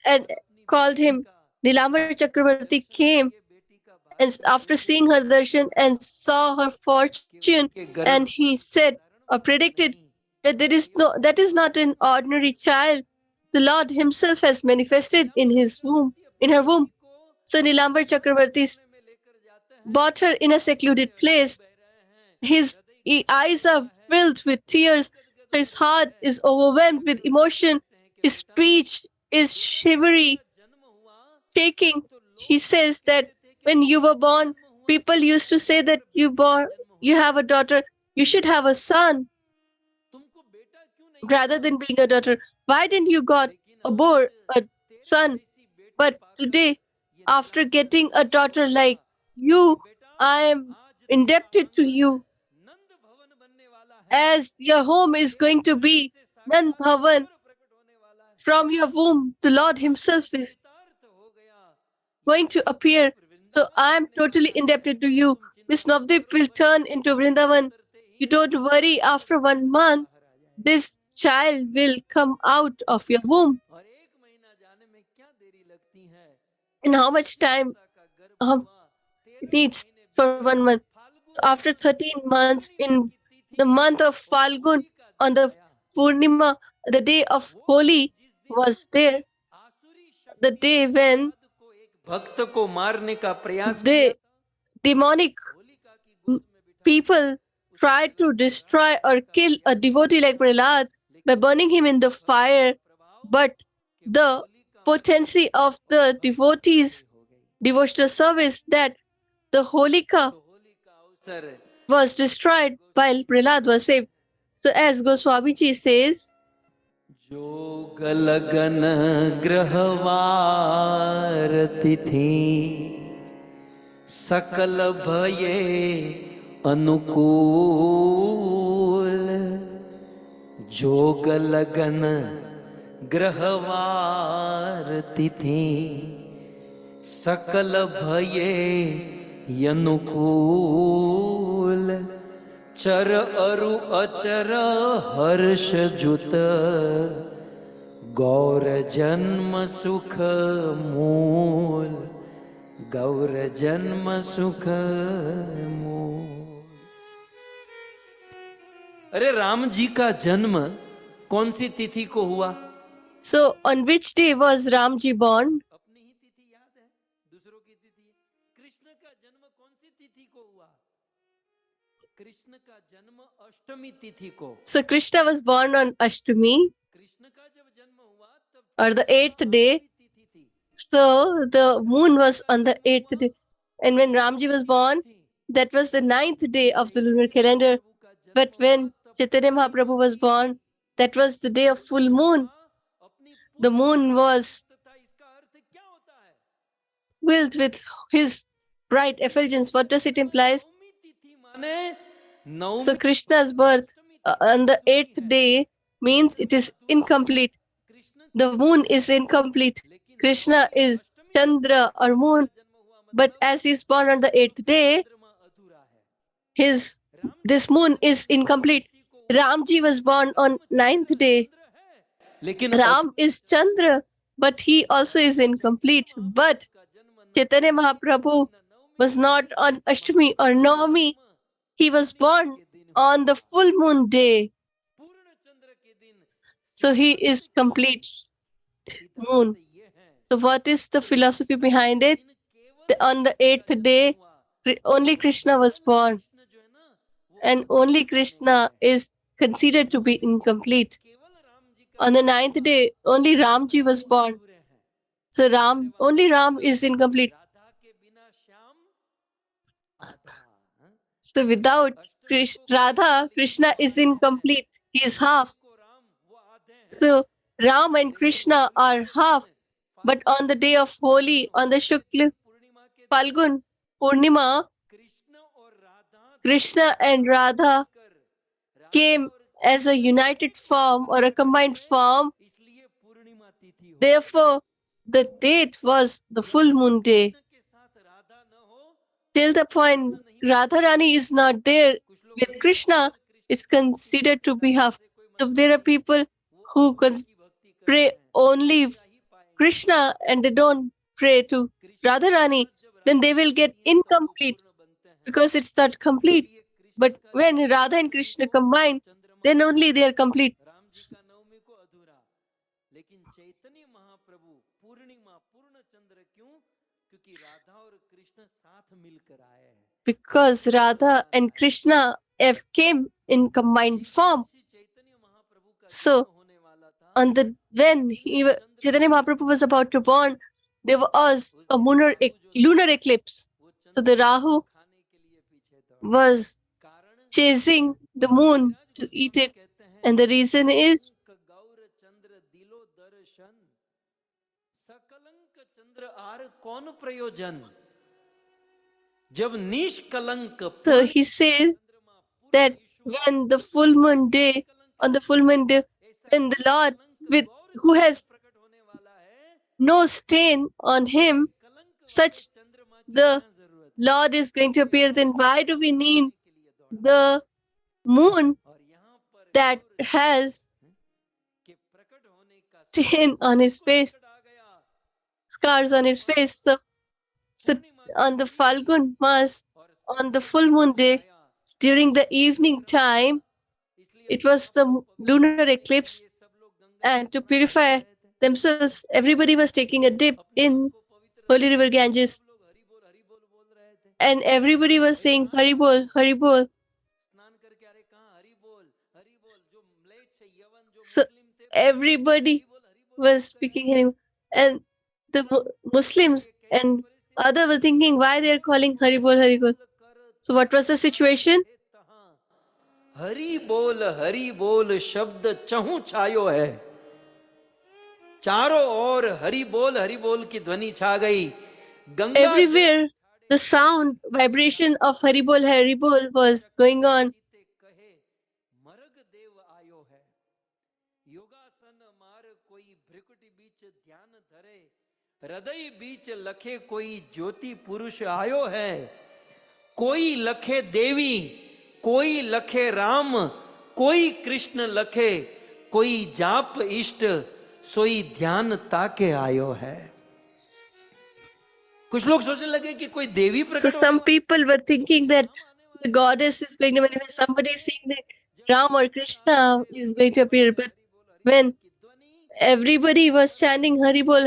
and called him. Nilambar Chakravarti came and after seeing her darshan and saw her fortune, and he said or predicted that that is not an ordinary child. The Lord himself has manifested in her womb. So Nilambar Chakravarti brought her in a secluded place. His eyes are filled with tears. His heart is overwhelmed with emotion. His speech is shivery, shaking. He says that when you were born, people used to say that you have a daughter, you should have a son rather than being a daughter. Why didn't you got a son? But today, after getting a daughter like you, I am indebted to you, as your home is going to be Nand Bhavan. From your womb, the Lord Himself is going to appear. So I am totally indebted to you. Miss Navdeep will turn into Vrindavan. You don't worry, after 1 month, this child will come out of your womb. And how much time it needs for 1 month? After 13 months, in the month of Falgun, on the Purnima, the day of Holi was there, the day when भक्त को मारने का प्रयास किया the demonic people tried to destroy or kill a devotee like Prahlad by burning him in the fire, but the potency of the devotees' devotional service, that the Holika was destroyed while Prahlad was saved. So as Goswamiji says, जोग लगन ग्रहवार तिथि सकल भये अनुकूल जोग लगन ग्रहवार तिथि सकल भये अनुकूल चर अरु अचर हर्ष जुत गौर जन्म सुख मूल गौर जन्म सुख मूल। अरे राम जी का जन्म कौन सी तिथि को हुआ? so on which day was Ramji born? अपनी ही तिथि याद है, दूसरों की तिथि। कृष्ण का जन्म कौन सी तिथि को हुआ? कृष्ण का जन्म अष्टमी तिथि को। So Krishna was born on Ashtami, Krishna का जब जन्म हुआ तब or the 8th day. तिथि थी। So the moon was on the 8th day. And when Ramji was born, that was the 9th day of the lunar calendar. But when Chaitanya Mahaprabhu was born, that was the day of full moon. The moon was filled with his bright effulgence. What does it imply? So Krishna's birth on the 8th day means it is incomplete. The moon is incomplete. Krishna is Chandra or moon. But as he is born on the 8th day, this moon is incomplete. Ramji was born on 9th day. Ram is Chandra, but he also is incomplete. But Chaitanya Mahaprabhu was not on Ashtami or Navami. He was born on the full moon day. So he is complete moon. So what is the philosophy behind it? On the 8th day, only Krishna was born. And only Krishna is considered to be incomplete. On the 9th day, only Ramji was born. So only Ram is incomplete. So without Radha, Krishna is incomplete. He is half. So Ram and Krishna are half. But on the day of Holi, on the Shukla Falgun Purnima, Krishna and Radha came as a united form or a combined form. Therefore, the date was the full moon day. Till the point Radharani is not there with Krishna, it's considered to be half. So there are people who pray only Krishna and they don't pray to Radharani, then they will get incomplete because it's not complete. But when Radha and Krishna combine, then only they are complete. Because Radha and Krishna have came in combined form. So on the when Chaitanya Mahaprabhu was about to born, there was a lunar eclipse. So the Rahu was chasing the moon to eat it, and the reason is गौर चंद्र दिलो दर्शन सकलंक चंद्र are कौन प्रयोजन जब निष्कलंक so he says that when the full moon day, on the full moon day, when the Lord with who has no stain on him, such the Lord is going to appear, then why do we need the moon that has stain on his face, scars on his face? So on the Falgun Mas, on the full moon day, during the evening time, it was the lunar eclipse, and to purify themselves, everybody was taking a dip in holy river Ganges, and everybody was saying Hari Bol, Hari Bol. So everybody was speaking Hari Bol, and the Muslims and other were thinking why they are calling Hari Bol, Hari Bol. So what was the situation? Hari बोल शब्द चहु छायो है चारों ओर हरि बोल की ध्वनि छा गई Ganga Everywhere the sound vibration of Hari Bol was going on. मरग देव आयो है योगासन मार कोई भ्रिकुटी बीच ध्यान धरे हृदय बीच लखे कोई ज्योति पुरुष आयो है कोई लखे देवी कोई लखे राम कोई कृष्ण लखे कोई जाप इष्ट सोई ध्यान ताके आयो है कुछ लोग सोचने लगे कि कोई देवी प्रकट So some people were thinking that the goddess is going to manifest. Somebody is saying that Ram or Krishna is going to appear. But when everybody was chanting Hari Bol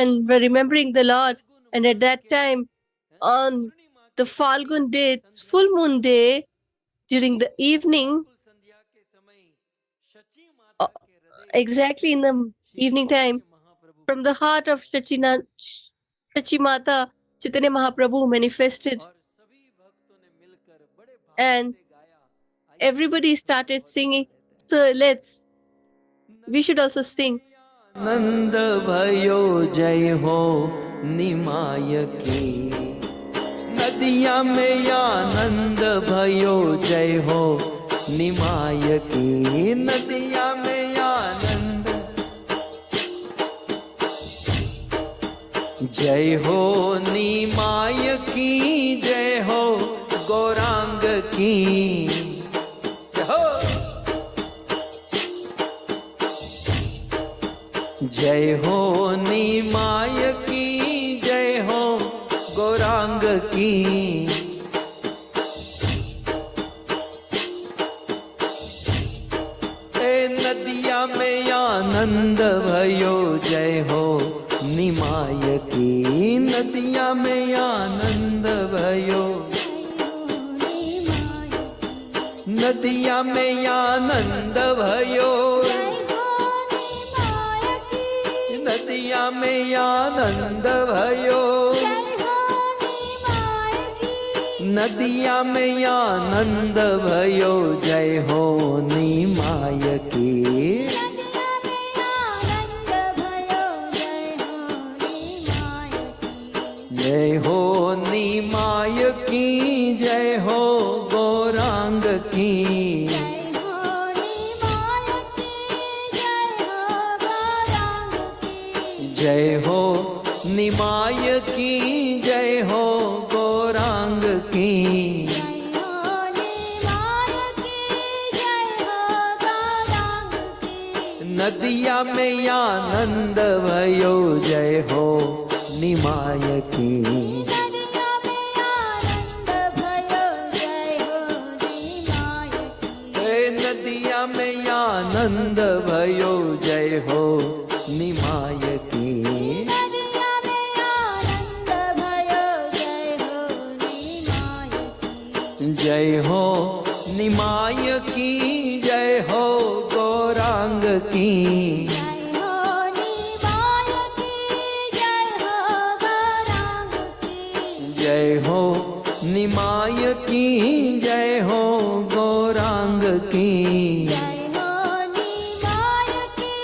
and were remembering the Lord, and at that time on the Falgun day, full moon day, during the evening, exactly in the evening time, from the heart of Shachi Mata, Chaitanya Mahaprabhu manifested, and everybody started singing. So we should also sing. नंद भयो जय हो निमाय की नदिया में आनंद भयो जय हो निमाय की नदिया में आनंद जय हो निमाय की जय हो गौरांग की जय हो निमाय की जय हो गौरांग की ए नदिया में आनंद भयो जय हो निमाय की नदिया में आनंद भयो नदिया में आनंद भयो नदिया में आनंद भयो नदिया में आनंद भयो जय हो निमाय की जय हो निमाय की जय हो गौरांग की जय हो निमाय की जय हो गौरांग की नदिया में आनंद भयो जय हो निमाय की नदिया में आनंद भयो जय हो निमाय की जय हो निमाय की जय हो गौरांग की, जय हो निमाय की, जय हो गौरांग की, जय हो निमाय की, जय हो गौरांग की। जय हो निमाय की,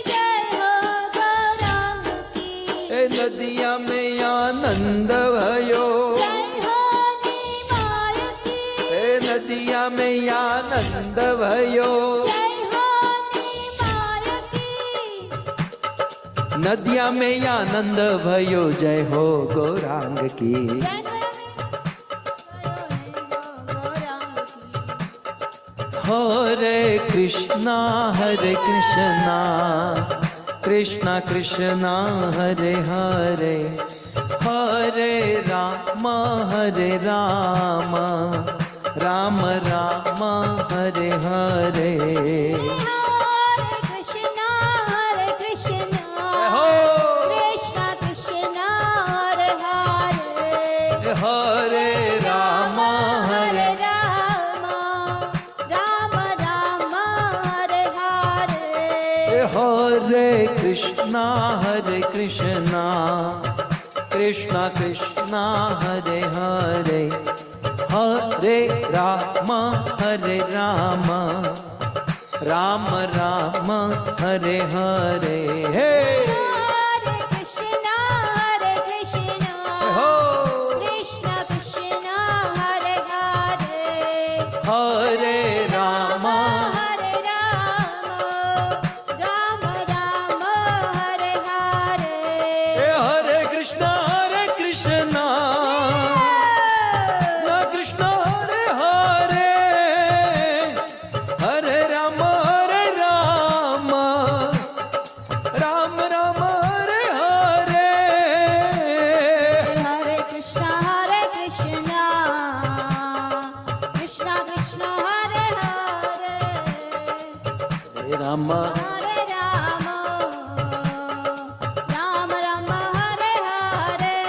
जय हो गौरांग की, ए नदिया में आनंद भयो, जय हो निमाय की, ए नदिया में आनंद भयो, जय हो निमाय की, नदिया में आनंद भयो, जय हो गौरांग की। जय हो गौरांग की। हरे कृष्णा कृष्णा कृष्णा हरे हरे, हरे राम राम राम हरे हरे। हरे कृष्णा हो कृष्णा कृष्णा हरे हरे, हरे राम हरे राम राम राम हरे हरे, हरे कृष्णा कृष्णा कृष्णा हरे हरे, हरे राम राम राम हरे हरे। हे हरे कृष्णा हो कृष्णा कृष्णा हरे हरे, हरे राम हरे राम राम राम हरे हरे, हरे कृष्णा कृष्णा हरे हरे, हरे राम राम राम हरे हरे। हरे कृष्णा कृष्णा कृष्णा हरे हरे, हरे राम हरे राम राम हरे हरे,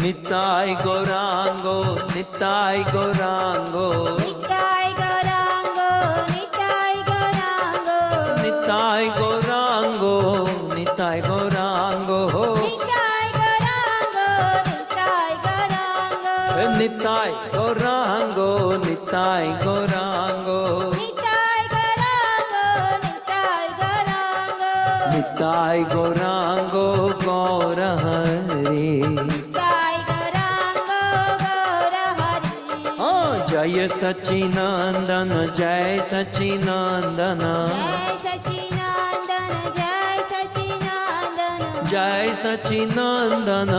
निताय गौरांगो निताय गौरांगो, निताय गौरांगो निताय गौरांगो, निताय गौरांगो निताय गौरांगो, निताय गौरांगो निताय गौरांगो, निताय गौरांगो निताय गौरांगो, निताय गौरांगो निताय गौरांगो, निताय गौरांगो गौर हरि। निताय गौरांगो गौर हरि, जय सच्चिनंदन जय सच्चिनंदन, जय सच्चिनंदन जय सच्चिनंदन, जय सच्चिनंदन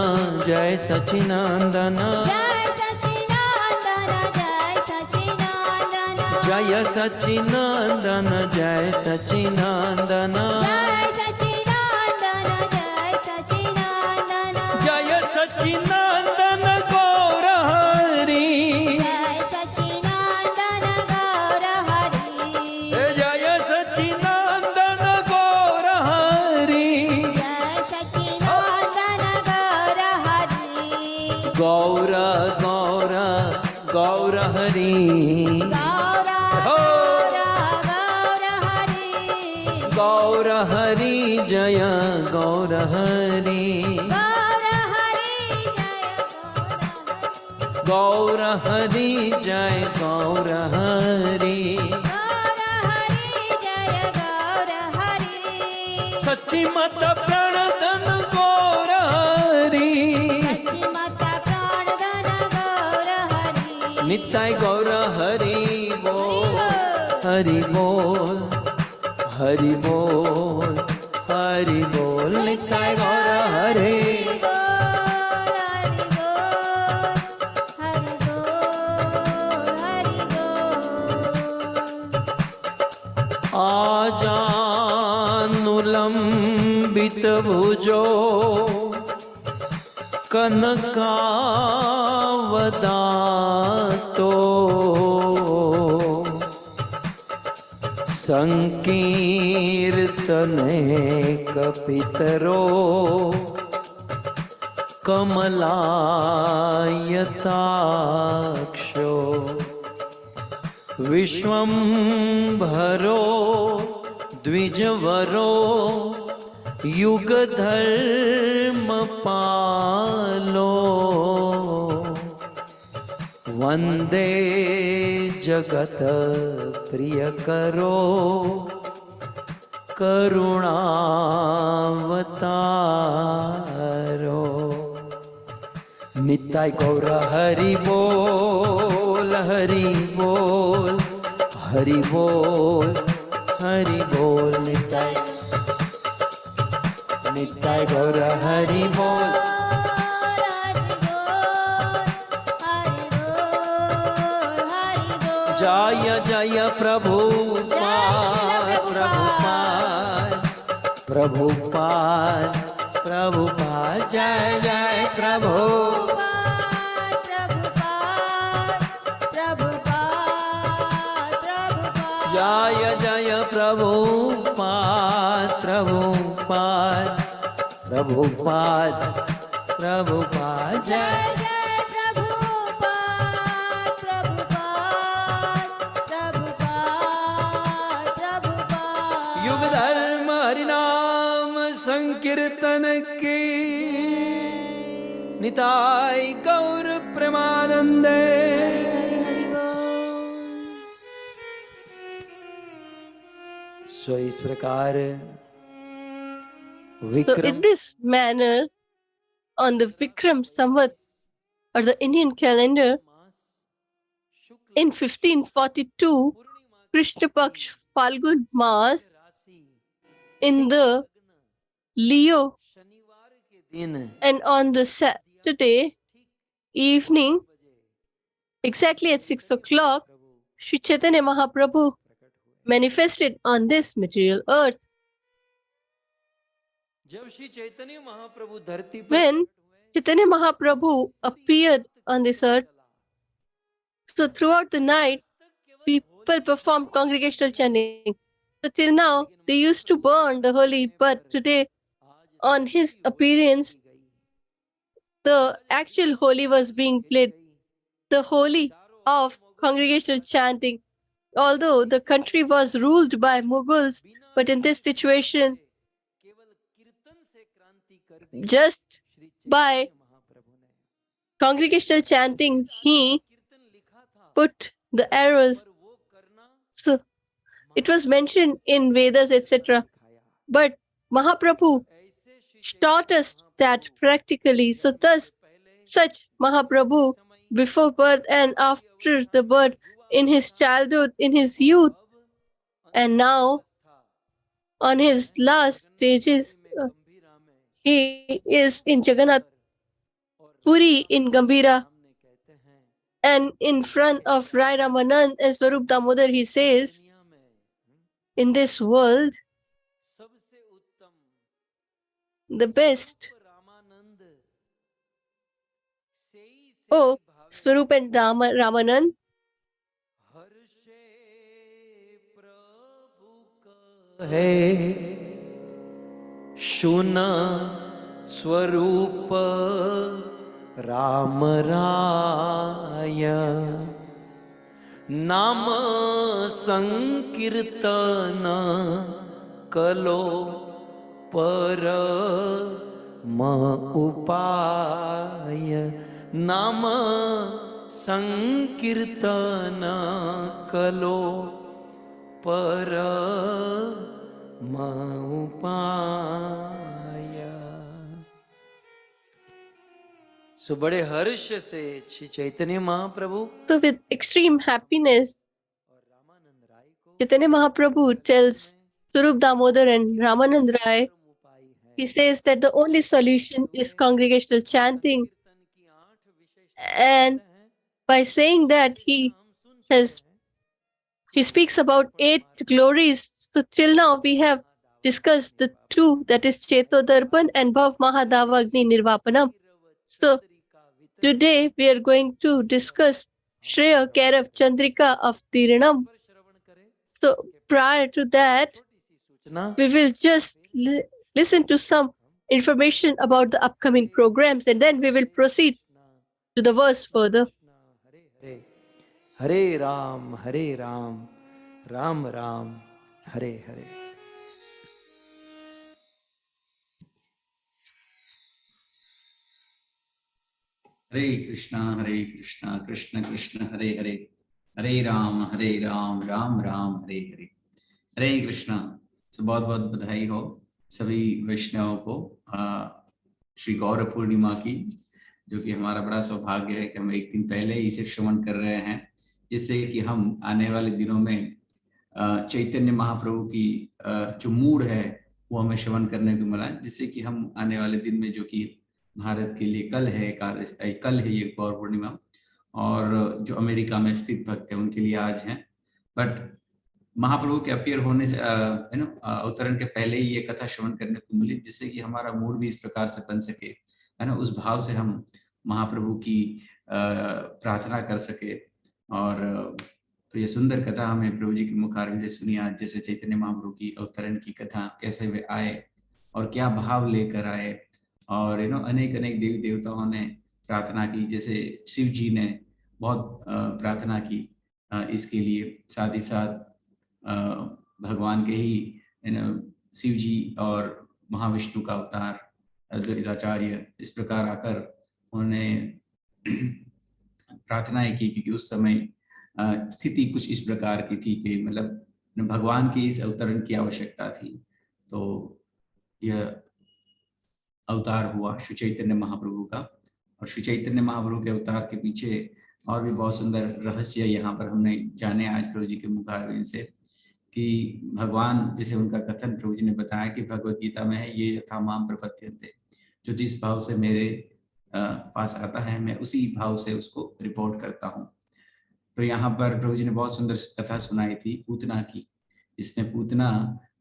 जय सच्चिनंदन, जय सच्चिनंदन जय सच्चिनंदन, जय सच्चिनंदन जय सच्चिनंदन, जय सच्चिनंदन जय सच्चिनंदन, जय सच्चिनंदन गौर हरि, जय सच्चिनंदन गौर हरि, जय सच्चिनंदन गौर हरि। जय सच्चिनंदन गौर हरि, गौर गौर गौर हरि, गौर हो गौर हरि, गौर हरि जय गौर हरि, गौर हरि जय गौर हरि जय गौर हरि। गौर हरि जय गौर हरि, सच्ची माता प्रणधन गौर हरि, सच्ची माता प्राणधन गौर हरि, निताय गौर हरि बोल, हरि बोल हरि बोल, हरि बोल निताय गौर हरि। हरि बोल हरि बोल, आजानुलंबित भुजो कनकावदातो, संकीर्तने कपितरो कमलायताक्षो, विश्वम्भरो द्विजवरो युगधर्मपालो वन्दे जगत प्रियकरो करुणावतारो। निताय गौर हरि बोल, हरि बोल, हरि बोल, हरि बोल। निताय निताय गौर हरि बोल। जय जय प्रभुपाद, प्रभुपाद, प्रभुपाद, प्रभुपाद। जय जय प्रभु। जय जय प्रभुपाद, प्रभुपाद, प्रभुपाद, प्रभुपाद। जय युग धर्म हरिनाम संकीर्तन की। निताय गौर प्रेमानंदे। सो इस प्रकार So Vikram in this manner, on the Vikram Samvat or the Indian calendar, in 1542, Krishna Paksh Falgun Maas, in the Leo, दिन and on the Saturday evening, exactly at 6 o'clock, Sri Chaitanya Mahaprabhu manifested on this material earth. जब श्री चैतन्य महाप्रभु धरती पर When Chaitanya Mahaprabhu appeared on this earth, so throughout the night, people performed congregational chanting. So till now, they used to burn the holy, but today, on his appearance, the actual holy was being played, the holy of congregational chanting. Although the country was ruled by Mughals, but in this situation, just by congregational chanting, he put the arrows. So it was mentioned in Vedas, etc. But Mahaprabhu taught us that practically. So thus, such Mahaprabhu, before birth and after the birth, in his childhood, in his youth, and now on his last stages, he is in Jagannath Puri in Gambhira, and in front of Rai Ramanand and Swarup Damodar, he says, in this world, the best, oh, Swarup and Ramanand, है शुन स्वरूप राम राय नाम संकीर्तन कलो पर म उपाय नाम संकीर्तन कलो पर म उपाय। सो बड़े हर्ष से Shri Chaitanya Mahaprabhu so with extreme happiness, Chaitanya Mahaprabhu tells Swarup Damodar and Ramanand Rai, he says that the only solution is congregational chanting. And by saying that, he speaks about 8 glories. So till now we have discussed the 2, that is Cheto Darpan and Bhav Mahadavagni Nirvapanam. So today we are going to discuss Shreya Kairav Chandrika of Tiranam. So prior to that, we will just listen to some information about the upcoming programs, and then we will proceed to the verse further. हरे राम राम राम हरे हरे। हरे कृष्णा कृष्ण कृष्ण हरे हरे, हरे राम राम राम हरे हरे। हरे कृष्णा। तो बहुत बहुत बधाई हो सभी वैष्णवों को श्री गौर पूर्णिमा की, जो कि हमारा बड़ा सौभाग्य है कि हम एक दिन पहले ही इसे श्रवण कर रहे हैं, जिससे कि हम आने वाले दिनों में चैतन्य महाप्रभु की जो मूड है वो हमें श्रवण करने को मिला, जिससे कि हम आने वाले दिन में, जो कि भारत के लिए कल है ये गौर पूर्णिमा, और जो अमेरिका में स्थित भक्त है उनके लिए आज है, बट महाप्रभु के अपीयर होने से अवतरण के पहले ही ये कथा श्रवण करने को मिली, जिससे कि हमारा मूड भी इस प्रकार से बन सके, है ना, उस भाव से हम महाप्रभु की प्रार्थना कर सके। और तो ये सुंदर कथा हमें प्रभु जी की मुखारविंद से सुनी आज, जैसे चैतन्य महाप्रभु की अवतरण की कथा, कैसे वे आए और क्या भाव लेकर आए, और अनेक अनेक देवी देवताओं ने प्रार्थना की, जैसे शिव जी ने बहुत प्रार्थना की इसके लिए, साथ ही साथ भगवान के ही शिव जी और महाविष्णु का अवतार द्वैताचार्य इस प्रकार आकर उन्होंने प्रार्थनाएं की, क्योंकि उस समय स्थिति कुछ इस प्रकार की थी कि मतलब भगवान की इस अवतरण की आवश्यकता थी। तो यह अवतार हुआ श्री चैतन्य महाप्रभु का, और श्री चैतन्य महाप्रभु के अवतार के पीछे और भी बहुत सुंदर रहस्य यहाँ पर हमने जाने आज प्रभु जी के मुखारविंद से, कि भगवान, जैसे उनका कथन प्रभु जी ने बताया कि भगवत गीता में है, ये यथा माम प्रपद्यन्ते, जो जिस भाव से मेरे पास आता है मैं उसी भाव से उसको रिपोर्ट करता हूँ। तो यहाँ पर प्रभु जी ने बहुत सुंदर कथा सुनाई थी पूतना की, जिसमें पूतना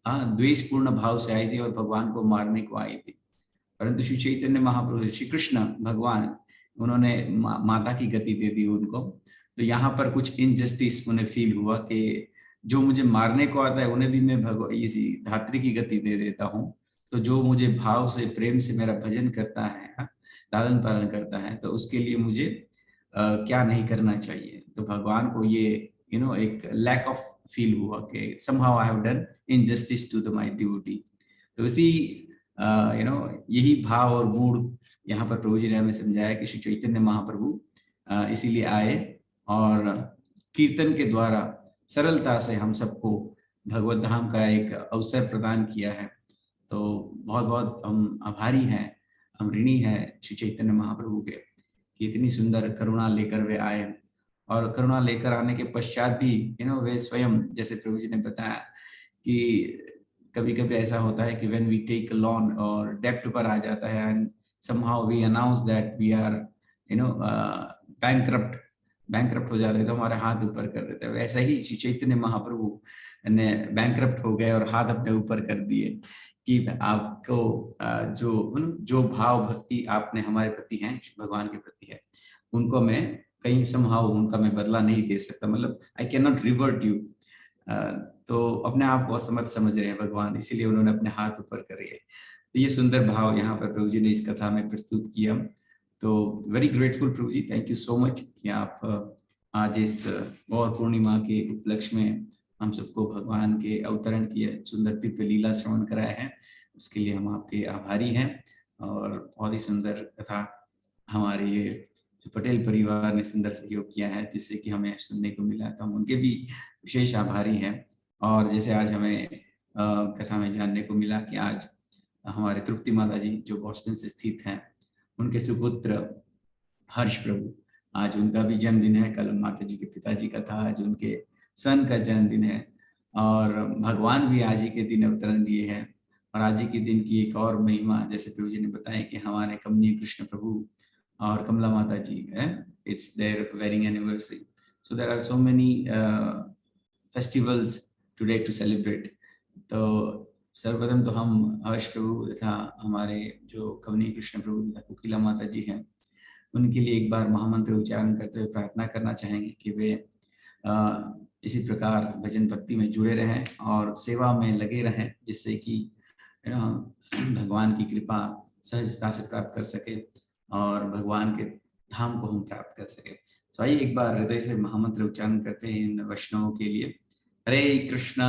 द्वेषपूर्ण भाव से आई थी और भगवान को मारने को आई थी, परंतु श्री चैतन्य महाप्रभु श्री कृष्ण भगवान उन्होंने माता की गति दे दी उनको। तो यहाँ पर कुछ इनजस्टिस उन्हें फील हुआ कि जो मुझे मारने को आता है उन्हें भी मैं इसी धात्री की गति दे देता हूँ, तो जो मुझे भाव से प्रेम से मेरा भजन करता है, लालन पालन करता है, तो उसके लिए मुझे क्या नहीं करना चाहिए। तो भगवान को ये एक लैक ऑफ फील हुआ कि somehow I have done injustice to my devotee। तो इसी यही भाव और मूड यहाँ पर प्रभु जी ने हमें समझाया कि श्री चैतन्य महाप्रभु इसीलिए आए और कीर्तन के द्वारा सरलता से हम सबको भगवत धाम का एक अवसर प्रदान किया है। तो बहुत बहुत हम आभारी हैं, हम ऋणी हैं श्री चैतन्य महाप्रभु के, कि इतनी सुंदर करुणा लेकर वे आए, और करुणा लेकर आने के पश्चात भी वे स्वयं, जैसे प्रभु जी ने बताया कि कभी कभी ऐसा होता है कि when we take a loan और डेप्ट पर आ जाता है, and somehow we announce that we are bankrupt हो जाते हैं, तो हमारे हाथ ऊपर कर देते हैं। वैसा ही श्री चैतन्य महाप्रभु ने बैंकरप्ट हो गए और हाथ अपने ऊपर कर दिए कि आपको जो भाव भक्ति आपने हमारे प्रति है, भगवान के प्रति है, उनको मैं कहीं समहाउ उनका मैं बदला नहीं दे सकता, मतलब I can not revert you. तो अपने आप को असमर्थ समझ रहे हैं भगवान, इसीलिए उन्होंने अपने हाथ ऊपर करे। तो ये सुंदर भाव यहाँ पर प्रभु जी ने इस कथा में प्रस्तुत किया। तो very grateful Prabhu ji, thank you so much कि आप आज इस गौर पूर्णिमा के उपलक्ष्य में हम सबको भगवान के अवतरण की सुंदर दिव्य लीला श्रवण कराए हैं, उसके लिए हम आपके आभारी हैं। और बहुत ही सुंदर कथा हमारे ये जो पटेल परिवार ने सुंदर सहयोग किया है, जिससे कि हमें सुनने को मिला, तो हम उनके भी विशेष आभारी हैं। और जैसे आज हमें कथा में जानने को मिला कि आज हमारे तृप्ति माता जी जो बॉस्टन से स्थित हैं, उनके सुपुत्र हर्ष प्रभु, आज उनका भी जन्मदिन है। कल माता जी के पिताजी का था, आज उनके सन का जन्मदिन है, और भगवान भी आज ही के दिन अवतरण लिए हैं। और आज ही के दिन की एक और महिमा, जैसे प्रभु जी ने बताया कि हमारे कमनीय कृष्ण प्रभु और कमला माता जी है, it's their wedding anniversary, so there are so many festivals today to celebrate. तो सर्वप्रथम तो हम हर्ष प्रभु तथा हमारे जो कमनीय कृष्ण प्रभु तथा कोकिला माता जी हैं, उनके लिए एक बार महामंत्र उच्चारण करते हुए प्रार्थना करना चाहेंगे कि वे इसी प्रकार भजन भक्ति में जुड़े रहें और सेवा में लगे रहें, जिससे कि भगवान की कृपा सहजता से प्राप्त कर सके और भगवान के धाम को हम प्राप्त कर सके। तो आइए एक बार हृदय से महामंत्र उच्चारण करते हैं इन वैष्णवों के लिए। हरे कृष्ण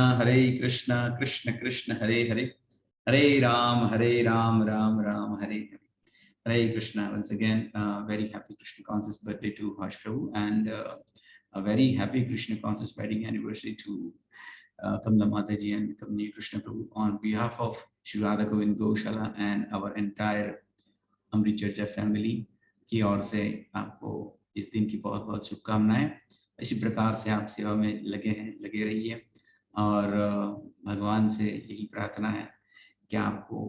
कृष्ण कृष्ण हरे हरे, हरे Ram Ram Ram Hare Hare. Hare Krishna. Once again, very happy Krishna conscious birthday to Harsh Prabhu, and a very happy Krishna conscious wedding anniversary to Kamla Mataji and Kamli Krishna Prabhu. On behalf of Shri Radha Govind Goshala and our entire Amrit Charcha family की ओर से आपको इस दिन की बहुत बहुत शुभकामनाएं। इसी प्रकार से आप सेवा में लगे रहिए, और भगवान से यही प्रार्थना है कि आपको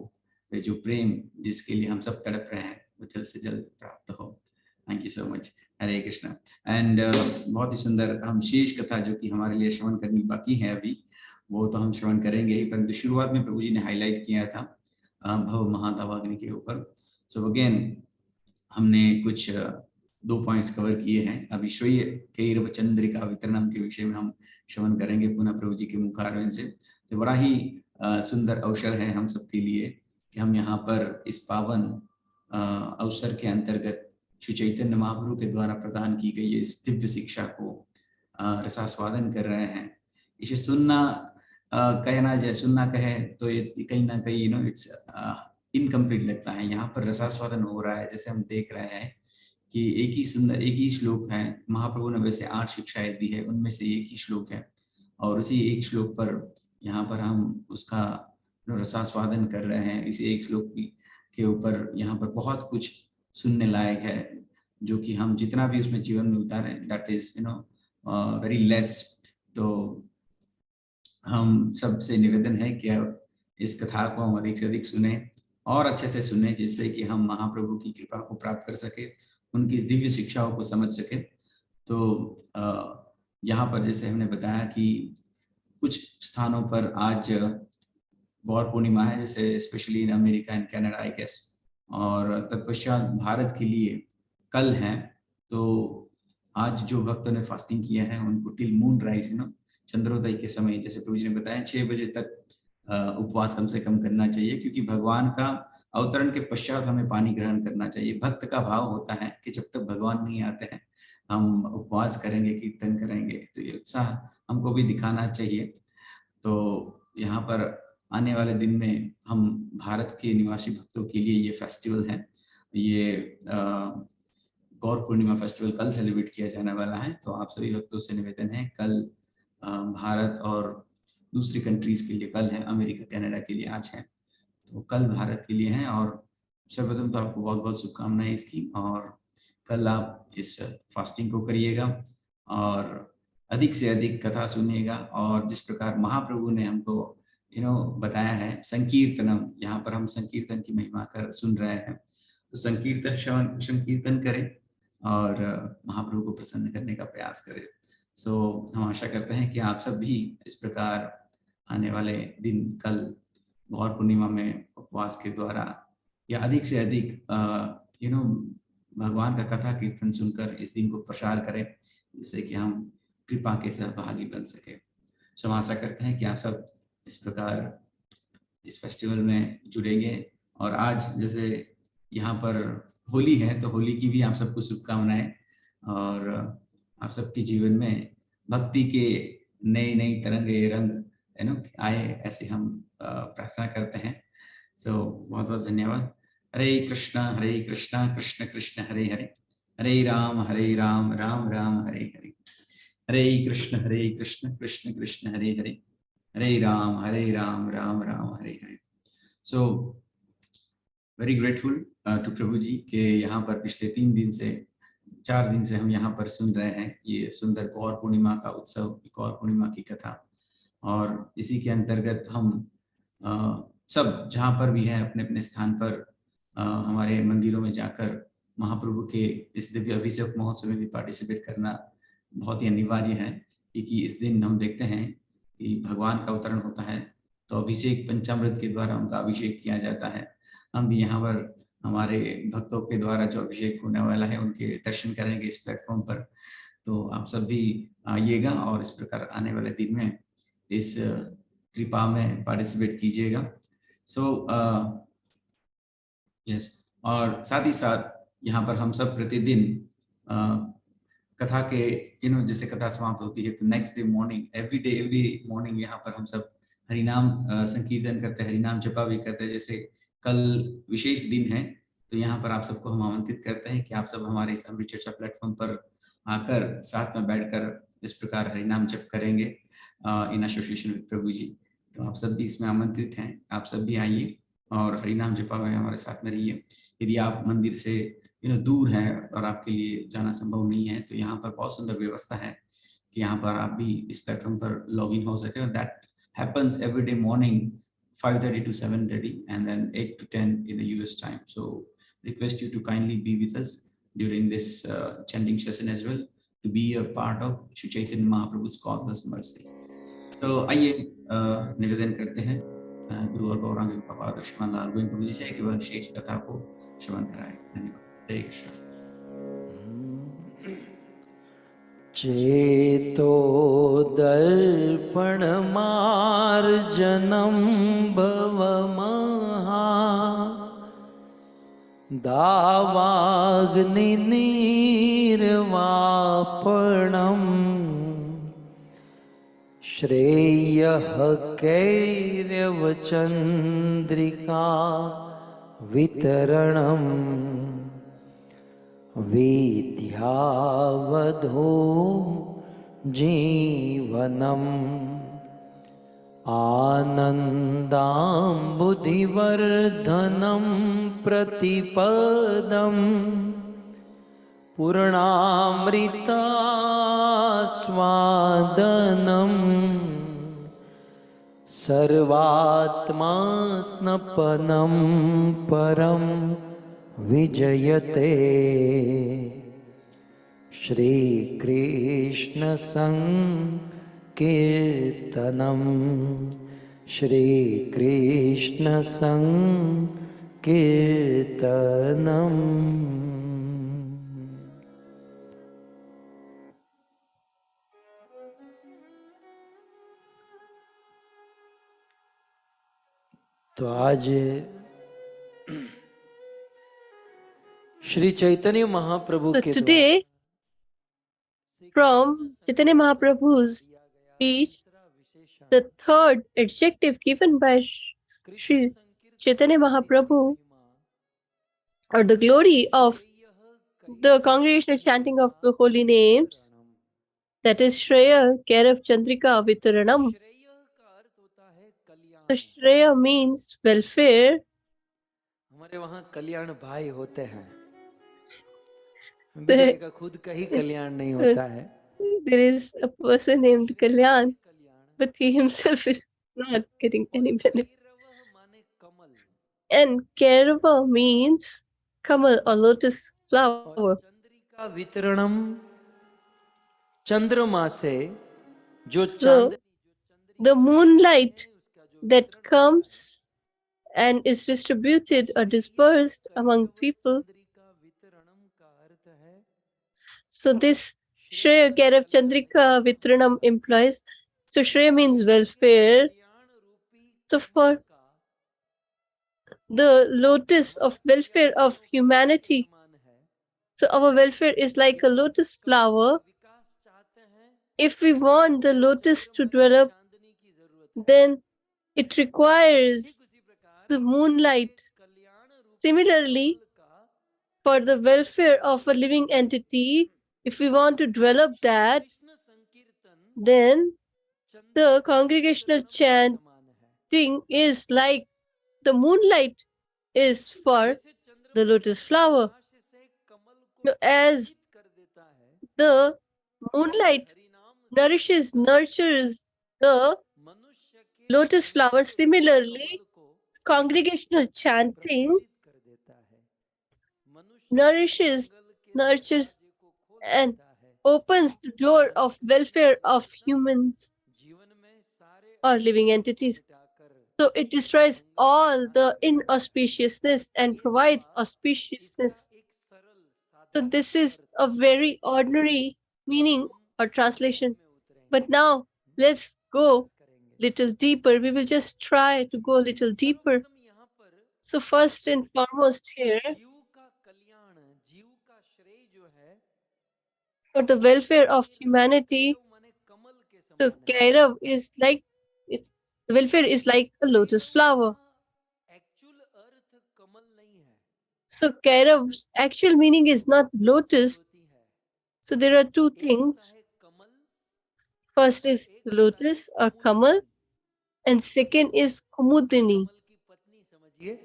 जो प्रेम जिसके लिए हम सब तड़प रहे हैं वो जल्द से जल्द प्राप्त हो। Thank you so much. Hare Krishna. And बहुत ही सुंदर हम शेष कथा जो कि हमारे लिए श्रवण करनी बाकी है अभी, वो तो हम श्रवण करेंगे ही, परंतु शुरुआत में प्रभु जी ने हाईलाइट किया था भव महादावाग्नि के ऊपर। सो अगेन हमने कुछ 2 पॉइंट्स कवर किए हैं। अभी श्रेय कैरव चंद्रिका वितरणम के विषय में हम श्रवण करेंगे पुनः प्रभु जी के मुखारविंद से। तो बड़ा ही सुंदर अवसर है हम सबके लिए कि हम यहाँ पर इस पावन अवसर के अंतर्गत श्री चैतन्य महाप्रभु के द्वारा प्रदान की गई इस दिव्य शिक्षा को रसास्वादन कर रहे हैं। इसे सुनना कहना जाए, सुनना कहे तो ये कहीं ना कहीं इट्स इनकम्प्लीट लगता है। यहाँ पर रसास्वादन हो रहा है, जैसे हम देख रहे हैं कि एक ही श्लोक है। महाप्रभु ने वैसे 8 शिक्षाएं दी है, उनमें से एक ही श्लोक है, और उसी एक श्लोक पर यहाँ पर हम उसका रसास्वादन कर रहे हैं। इस एक श्लोक के ऊपर यहाँ पर बहुत कुछ सुनने लायक है, जो कि हम जितना भी उसमें जीवन में उतारें दैट इज वेरी लेस। तो हम सबसे निवेदन है कि इस कथा को हम अधिक से अधिक सुने और अच्छे से सुने, जिससे कि हम महाप्रभु की कृपा को प्राप्त कर सके, उनकी इस दिव्य शिक्षाओं को समझ सके। तो यहाँ पर जैसे हमने बताया कि कुछ स्थानों पर आज गौर पूर्णिमा है, जैसे specially in America and Canada I guess, और तत्पश्चात भारत के लिए कल है। तो आज जो भक्तों ने फास्टिंग किया है उनको टिल मून राइज चंद्रोदय के समय, जैसे प्रभु जी ने बताया 6 बजे तक उपवास कम से कम करना चाहिए, क्योंकि भगवान का अवतरण के पश्चात हमें पानी ग्रहण करना चाहिए। भक्त का भाव होता है कि जब तक भगवान नहीं आते हैं हम उपवास करेंगे, कीर्तन करेंगे, तो ये उत्साह हमको भी दिखाना चाहिए। तो यहाँ पर आने वाले दिन में हम भारत के निवासी भक्तों के लिए ये फेस्टिवल है, ये गौर पूर्णिमा फेस्टिवल कल सेलिब्रेट किया जाने वाला है। तो आप सभी भक्तों से निवेदन है, कल भारत और दूसरी कंट्रीज के लिए कल है, अमेरिका कनाडा के लिए आज है, तो कल भारत के लिए है। और सर्वप्रथम तो आपको बहुत बहुत शुभकामनाएं इसकी, और कल आप इस फास्टिंग को करिएगा और अधिक से अधिक कथा सुनिएगा। और जिस प्रकार महाप्रभु ने हमको बताया है संकीर्तनम, यहाँ पर हम संकीर्तन की महिमा कर सुन रहे हैं, तो संकीर्तन करें और महाप्रभु को प्रसन्न करने का प्रयास करें। सो हम आशा करते हैं कि आप सब भी इस प्रकार आने वाले दिन कल गौर पूर्णिमा में उपवास के द्वारा या अधिक से अधिक भगवान का कथा कीर्तन सुनकर इस दिन को प्रसार करें, जिससे कि हम कृपा के सहभागी बन सके। सो हम आशा करते हैं कि आप सब इस प्रकार इस फेस्टिवल में जुड़ेंगे। और आज जैसे यहाँ पर होली है, तो होली की भी आप सबको शुभकामनाएं, और आप सबके जीवन में भक्ति के नई तरंगे रंग आए, ऐसे हम प्रार्थना करते हैं। सो बहुत बहुत धन्यवाद। हरे कृष्णा कृष्ण कृष्ण हरे हरे, हरे राम राम राम हरे हरे, हरे कृष्ण कृष्ण कृष्ण हरे हरे, हरे Ram Ram Ram Hare Hare. So very grateful to प्रभु जी के यहाँ पर पिछले 4 दिन से हम यहाँ पर सुन रहे हैं ये सुंदर गौर पूर्णिमा का उत्सव, गौर पूर्णिमा की कथा। और इसी के अंतर्गत हम सब जहाँ पर भी हैं अपने अपने स्थान पर हमारे मंदिरों में जाकर महाप्रभु के इस दिव्य अभिषेक महोत्सव में भी पार्टिसिपेट करना बहुत ही अनिवार्य है, क्योंकि इस दिन हम देखते हैं कि भगवान का अवतरण होता है, तो अभिषेक पंचामृत के द्वारा उनका अभिषेक किया जाता है। हम भी यहाँ पर हमारे भक्तों के द्वारा जो अभिषेक होने वाला है उनके दर्शन करेंगे इस प्लेटफॉर्म पर। तो आप सब भी आइएगा और इस प्रकार आने वाले दिन में इस कृपा में पार्टिसिपेट कीजिएगा। सो यस, और साथ ही साथ यहाँ पर हम सब प्रतिदिन कथा के जैसे कथा समाप्त होती है तो next day morning every morning यहाँ पर हम सब हरिनाम संकीर्तन करते हैं, हरिनाम जपा भी करते हैं। जैसे कल विशेष दिन है तो यहाँ पर आप सबको हम आमंत्रित करते हैं कि आप सब हमारे इस अमृत चर्चा प्लेटफॉर्म पर आकर साथ में बैठकर इस प्रकार हरिनाम जप करेंगे इन एसोसिएशन विद प्रभु जी। तो आप सब भी इसमें आमंत्रित हैं, आप सब भी आइए और हरिनाम जपा में हमारे साथ में रहिए। यदि आप मंदिर से दूर हैं और आपके लिए जाना संभव नहीं है तो यहाँ पर बहुत सुंदर व्यवस्था है कि यहाँ पर आप भी इस प्लेटफॉर्म पर लॉग इन हो सके। और that happens every day morning 5:30 to 7:30 and then 8 to 10 in the US time. So request you to kindly be with us during this chanting session as well, to be a part of Shri Chaitanya Mahaprabhu's causeless mercy. तो आइए निवेदन करते हैं गुरु और गौरांग पाद श्रीमान लाल गोविंद प्रभु जी से कि वह शेष कथा को श्रवण कराए। धन्यवाद। हरे कृष्ण। चेतो दर्पण मार्जनम भवमहा दावाग्नि निर्वापणम श्रेयः कैर्यवचन्द्रिका वितरणम विद्यावधो जीवनम् आनन्दाम्बुधिवर्धनं प्रतिपदम् पूर्णामृतास्वादनम् सर्वात्मा स्नपनं परं विजयते श्रीकृष्ण संकीर्तनम श्रीकृष्ण संकीर्तनम। तो आज श्री चैतन्य महाप्रभु So के today, from Chaitanya Mahaprabhu's speech, the third adjective given by Sri Chaitanya Mahaprabhu, or the glory of the congregational chanting of the holy names, that is Shreya Kairav Chandrika Vitaranam. So Shreya means welfare. हमारे वहाँ कल्याण भाई होते हैं, बेचारे का खुद का ही कल्याण नहीं होता है। There is a person named Kalyan, but he himself is not getting any benefit. And Kairava means kamal or lotus flower. Chandrika वितरणम, चंद्रमा से जो So the moonlight that comes and is distributed or dispersed among people. So this Shreya Kairav Chandrika Vitranam implies, so Shreya means welfare. So for the lotus of welfare of humanity, so our welfare is like a lotus flower. If we want the lotus to develop, then it requires the moonlight. Similarly, for the welfare of a living entity, if we want to develop that, then the congregational chanting is like the moonlight is for the lotus flower. As the moonlight nurtures the lotus flower, similarly, congregational chanting nurtures and opens the door of welfare of humans or living entities. So it destroys all the inauspiciousness and provides auspiciousness. So this is a very ordinary meaning or translation. But now let's go little deeper. We will just try to go a little deeper. So first and foremost here, जीव का कल्याण, जीव का श्रेय जो है for the welfare of humanity. Kairav माने कमल के So समान है। Kairav is like, its welfare is like a lotus flower. Actual अर्थ कमल नहीं है, So Kairav's actual meaning is not दो चीज lotus. होती है, So there are two एक होता things. है कमल First और is एक होता है lotus or kamal, Kumudini. and second is kumudini. कमल की पत्नी समझिए,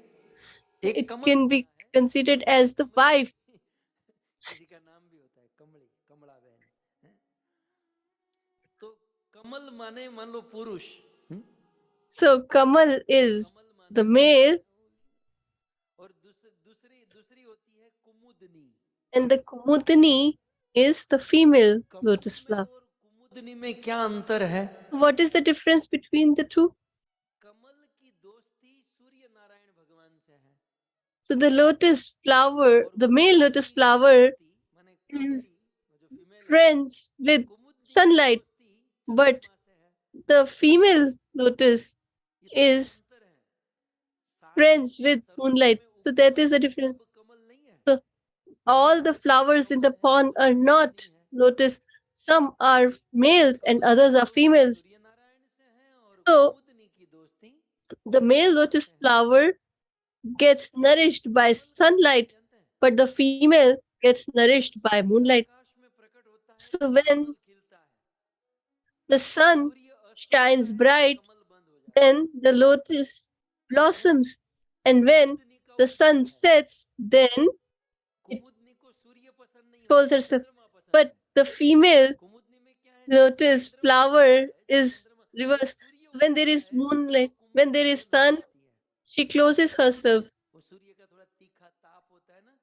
So एक it कमल can होता be है, considered as the Kamli wife. किसी का नाम भी होता है कमली, कमला बहन है? तो कमल माने मान लो पुरुष, So Kamal is कमल माने the male, और दूसरी दूसरी होती है कुमुदनी। and the kumudini is the female Kamal lotus में flower. और कुमुदनी में क्या अंतर है? What is the difference between the two? कमल की दोस्ती सूर्य नारायण भगवान से है, So the lotus flower, और the male lotus कुमुदनी की flower, दोस्ती माने is कमली जो फीमेल है, friends with कुमुदनी की sunlight, दोस्ती but चंद्रमा से है। the female lotus ये थोड़ा सा is अंतर है। सारे friends with सरोवर moonlight. में So उगने that is the वाले difference. सब कमल नहीं है, So all the कुछ flowers in the कमल हैं pond कुछ are कमल not नहीं है। lotus. Some are males and Kamal others की are दोस्ती females. सूर्य नारायण से है और So कुमुदनी की दोस्ती the male चंद्रमा lotus से है। flower gets nourished by कमल कैसे sunlight, जानते हैं? but the female gets nourished by Surya moonlight. आकाश में प्रकट होता है So तब when कमल खिलता है, the sun सूर्य अस्त होता shines है bright, कमल बंद हो जाता है। then the lotus blossoms, and when कुमुदनी का the उल्टा sun है, sets, then it कुमुदनी को सूर्य पसंद नहीं folds होता, herself. चंद्रमा पसंद But है। the female कुमुदनी में क्या है, lotus चंद्रमा flower उगता है जब is चंद्रमा जब reversed. सूर्य When there उगता is है तो moonlight, when there कुमुदनी is बंद हो sun, जाती है। she closes herself. वो सूर्य का थोड़ा तीखा ताप होता है ना,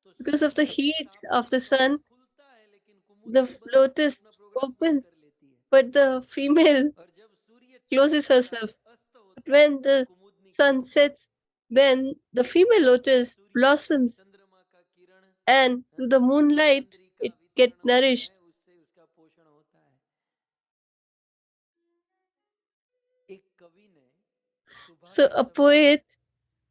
तो Because of the सूर्य के heat ताप of से the कमल sun, खुलता है लेकिन the कुमुदनी बंद lotus अपना प्रोग्राम बंद opens, कर लेती है। but the female और जब सूर्य closes चमकता है, herself. अस्त But होता है, when तब the कुमुदनी sun खिलती है। sets, then the female lotus Surya blossoms, चंद्रमा का किरण, and through the moonlight चंद्री का it gets वितरण होता nourished. है, उससे उसका पोषण होता है। एक कवि ने So a Subhashitam poet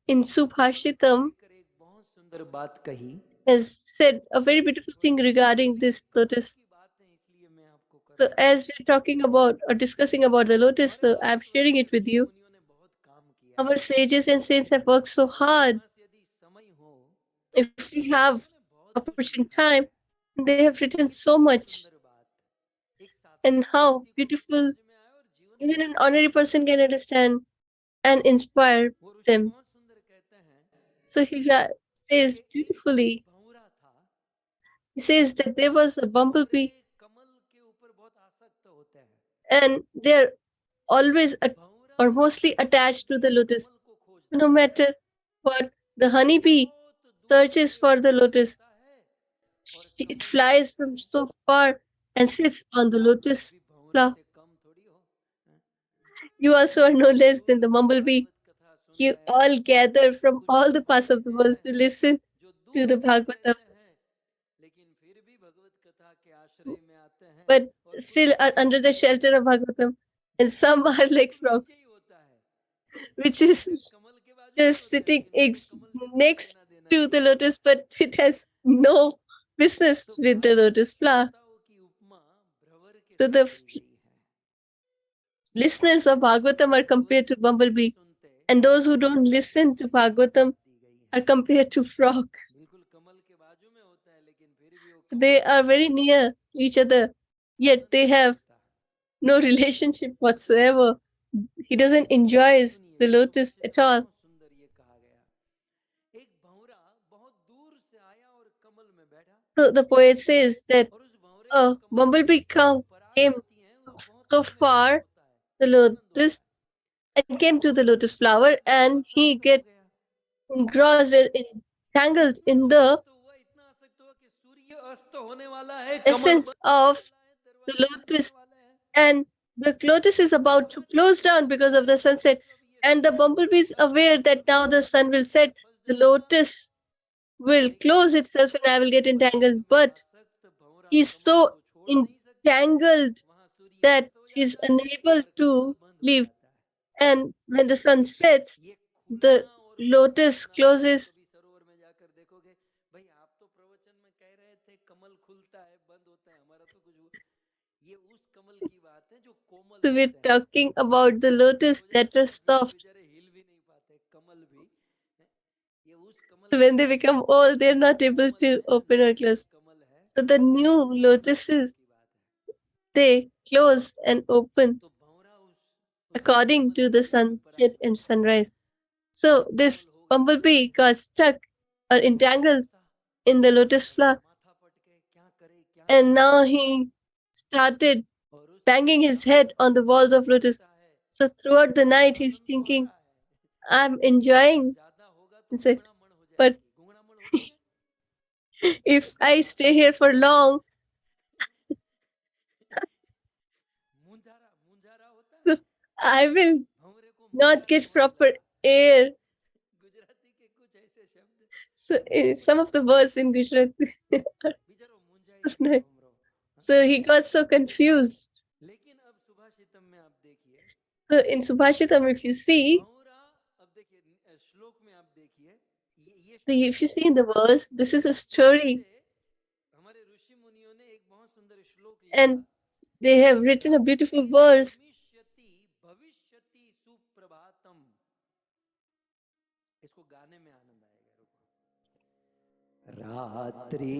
in Subhashitam लेकर एक बहुत सुंदर बात कही। has said a very beautiful thing regarding this lotus. की बात है इसलिए मैं आपको कर So रहा हूँ। as we're talking about or discussing about the lotus, so I'm sharing it with you. मुनियों ने बहुत काम किया है। Our sages and saints have worked so hard. पास यदि समय हो If we have opportune time, they have written so much. सुंदर बात, एक And साधारण how व्यक्ति को भी beautiful समझ में आए और जीवन में even an ordinary person can understand and inspire वो ऋषि them. बहुत सुंदर कहते हैं So he says कि एक beautifully, भंवरा था, he says that there was a bumblebee भंवरे कमल के ऊपर बहुत आसक्त होते हैं। and they're always Bhanwara or mostly कहीं attached से to भी the lotus. कमल को खोजता No है, matter what, the honeybee बहुत दूर searches से for the उड़ lotus. जाता है और It कमल पे flies बैठता from है। so far and sits on the आप lotus भी भंवरे flower. से कम थोड़ी हो। You also are no less than the दूर से bumblebee. भागवत कथा सुन You रहे all हैं, gather from कुछ all लोग the parts of हमारे the world जैसे to हैं listen जो to दूर the दूर Bhagavatam, रहते हैं, लेकिन फिर भी भगवत कथा के आश्रय में आते हैं, but और कुछ still are लोग under the हैं shelter of Bhagavatam. And some are like बिल्कुल नीचे frogs, ही होता है, which is सीधे कमल के बाजू में just होते हैं, sitting लेकिन उसे कमल से कोई next लेना देना to नहीं the है। lotus, but it has no business तो with the Bhagavat lotus flower. श्रोताओं की उपमा भ्रमर के So साथ the दी गई है। listeners of Bhagavatam are compared to bumblebee, and those who don't listen to Bhagavatam are compared to frog. बिल्कुल कमल के बाजू में होता है, लेकिन फिर भी वो So they are very near each other, yet they have no relationship whatsoever. He doesn't enjoy the lotus at all. बहुत सुंदर ये कहा गया, एक भंवरा बहुत दूर से आया और कमल में बैठा, So the poet says that और उस भंवरे a को कमल की bumblebee जो पराग came आती है वो बहुत so उसमें रस far होता है, the आनंद होता lotus है, and came to the lotus flower, and he आसक्त हो get गया। engrossed and entangled in इतना the आसक्त हुआ कि सूर्य अस्त होने वाला है, कमल essence बंद of होने the वाला है, दरवाजे बंद lotus, होने वाले हैं, and the lotus is about to close down because of the sunset, and the bumblebee is aware that now the sun will set, the lotus will close itself and I will get entangled, but he's so entangled that he's unable to leave. And when the sun sets, the lotus closes. सरोवर में जाकर देखोगे, भाई आप तो प्रवचन में कह रहे थे कमल खुलता है बंद होता है, So we're talking about the lotus that are soft. So when they become old, they're not able to open or close. So the new lotuses, they close and open according to the sunset and sunrise. So this bumblebee got stuck or entangled in the lotus flower, and now he started banging his head on the walls of lotus. So throughout the night, he's thinking, I'm enjoying inside, but if I stay here for long, so I will not get proper air. So some of the words in Gujarati are so nice. So he got so confused. So in Subhashitam, if you see, so if you see in the verse, this is a story, and they have written a beautiful verse. रात्रिर्गमिष्यति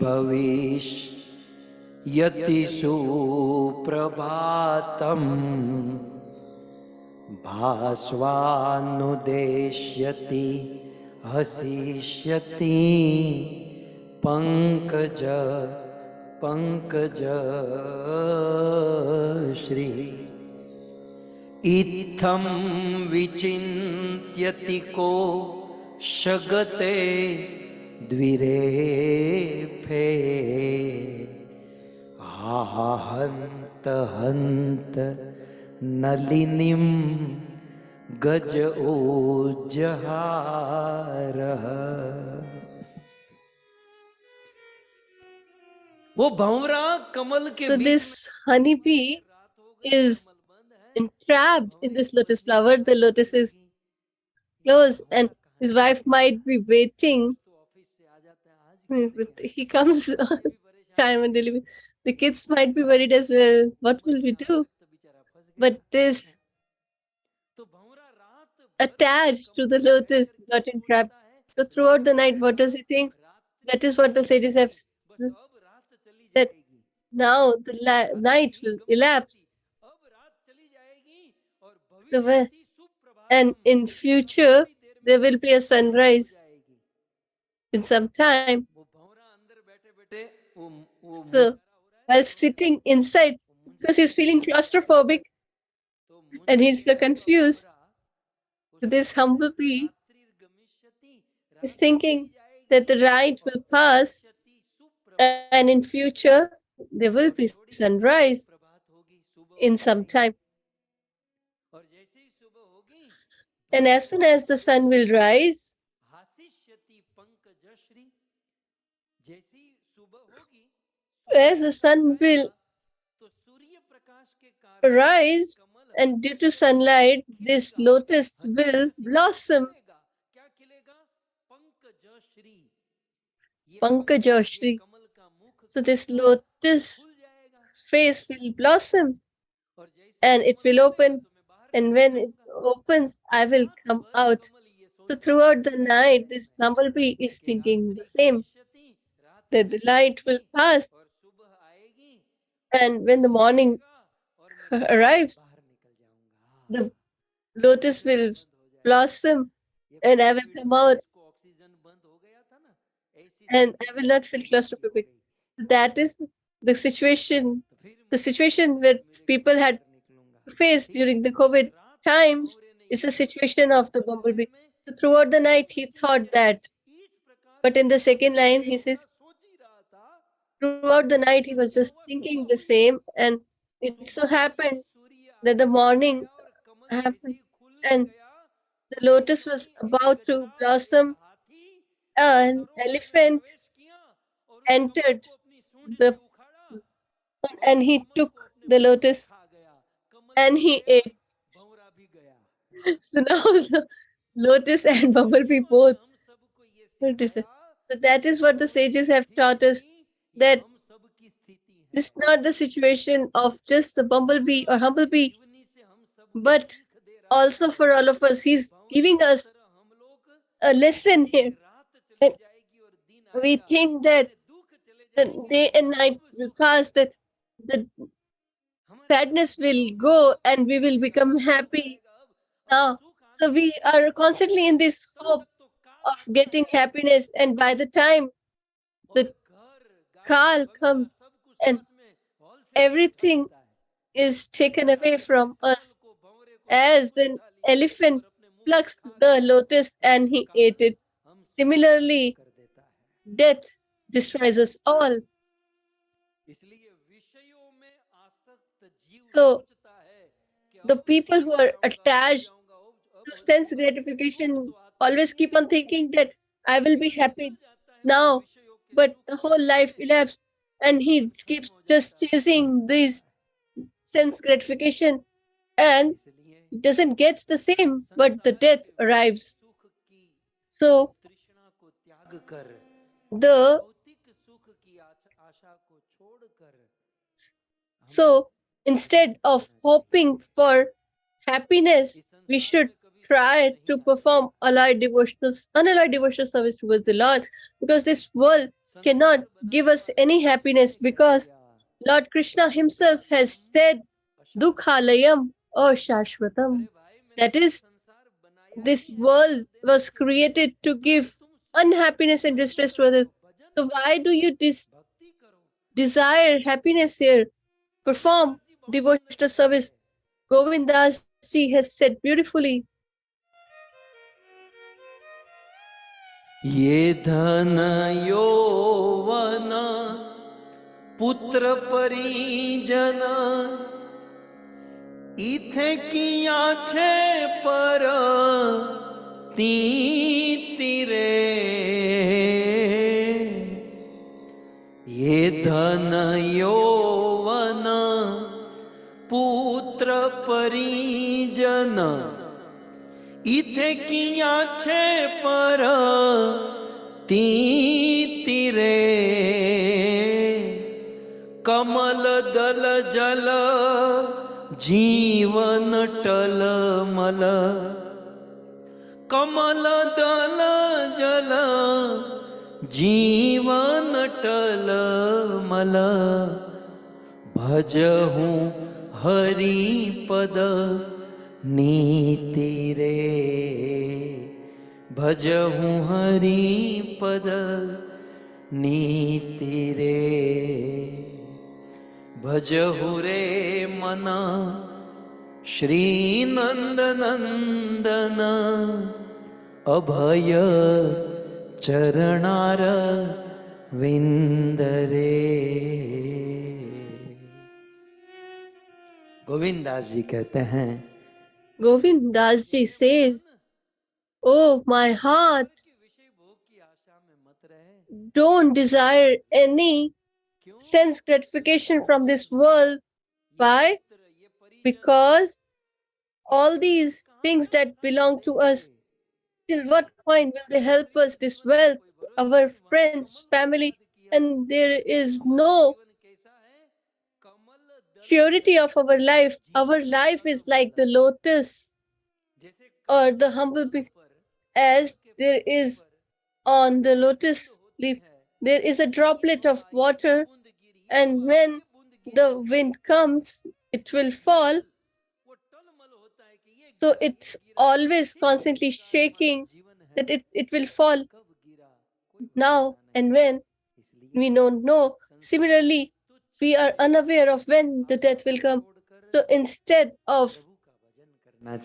भविष्यति सुप्रभातम् भास्वानुदेश्यति हसिष्यति पंकज पंकज श्री इत्थं विचिन्त्यति को शगते द्विरेफे हन्त हन्त नलिनीं गज ओजहारः। वो भंवरा कमल के So this honeybee is entrapped in this lotus flower. The lotus is closed, and his wife might be waiting. He comes on time and delivery. The kids might be worried as well. What will we do? But this attached to the lotus got entrapped. So throughout the night, what does he think? That is what the sages have said, that now the night will elapse. So and in future, there will be a sunrise in some time. So while sitting inside, because he's feeling claustrophobic and he's so confused, this humble bee is thinking that the night will pass and in future there will be sunrise in some time. And as soon as the sun will rise, as the sun will rise, and due to sunlight, this lotus will blossom. Pankajashri. So this lotus face will blossom and it will open. And when it opens, I will come out. So throughout the night, this bumblebee is thinking the same, that the light will pass. And when the morning arrives, the lotus will blossom and I will come out and I will not feel claustrophobic. That is the situation where people had faced during the COVID times is a situation of the bumblebee. So throughout the night, he thought that. But in the second line, he says, throughout the night, he was just thinking the same. And it so happened that the morning happened and the lotus was about to blossom. An elephant entered the and he took the lotus and he ate. So now the lotus and bumblebee both. So that is what the sages have taught us, that This is not the situation of just the bumblebee or humblebee, but also for all of us. He's giving us a lesson here. And we think that the day and night will pass, that the sadness will go and we will become happy now. So we are constantly in this hope of getting happiness, and by the time the call comes and everything is taken away from us, as an elephant plucks the lotus and he ate it. Similarly, death destroys us all. So the people who are attached to sense gratification always keep on thinking that I will be happy now, but the whole life elapsed and he keeps just chasing this sense gratification, and it doesn't get the same, but the death arrives. So the so instead of hoping for happiness, we should try to perform unalloyed devotional service towards the Lord, because this world cannot give us any happiness, because Lord Krishna himself has said, Dukhalayam ashashvatam. That is, this world was created to give unhappiness and distress to others. So why do you desire happiness here? Perform devotional service. Govind Das ji has said beautifully. ये धन यौवन पुत्र परिजन इथे किया छे पर तीरे ये धन यौवन पुत्र परिजन इथे किया छे पर तीरे कमल दल जल जीवन टलमल कमल दल जल जीवन टलमल भजहूँ हरि पद नीति रे भजहूँ हरि पद नीति रे भजहु रे मना श्री नंद नंदन अभय चरणार विंदरे। गोविंद दास जी कहते हैं, Govind Das ji says, Oh my heart, don't desire any sense gratification from this world. Why? Because all these things that belong to us, till what point will they help us? This wealth, our friends, family, and there is no purity of our life. Our life is like the lotus or the humble bee, as there is on the lotus leaf, there is a droplet of water, and when the wind comes, it will fall. So it's always constantly shaking that it will fall now and when. We don't know. Similarly, we are unaware of when the death will come. So instead of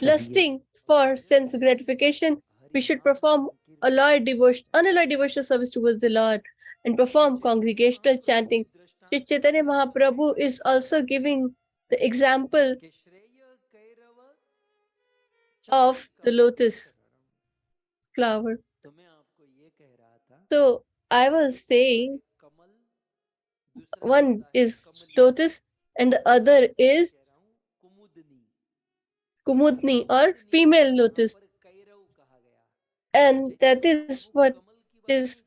lusting for sense gratification, we should perform unalloyed devotional service towards the Lord and perform congregational chanting. Shri Chaitanya Mahaprabhu is also giving the example of the lotus flower. So I was saying, one is lotus and the other is kumudni or female lotus, and that is what is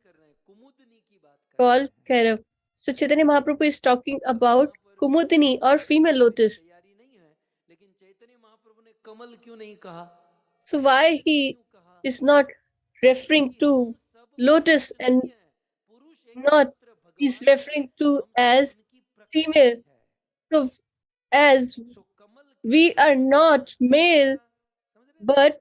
called Kairav. So Chaitanya Mahaprabhu is talking about Kumudini or female lotus. तैयारी नहीं है, लेकिन चैतन्य महाप्रभु ने कमल क्यों नहीं कहा? So why he is not referring to lotus and not is referring to as female? So as we are not male, but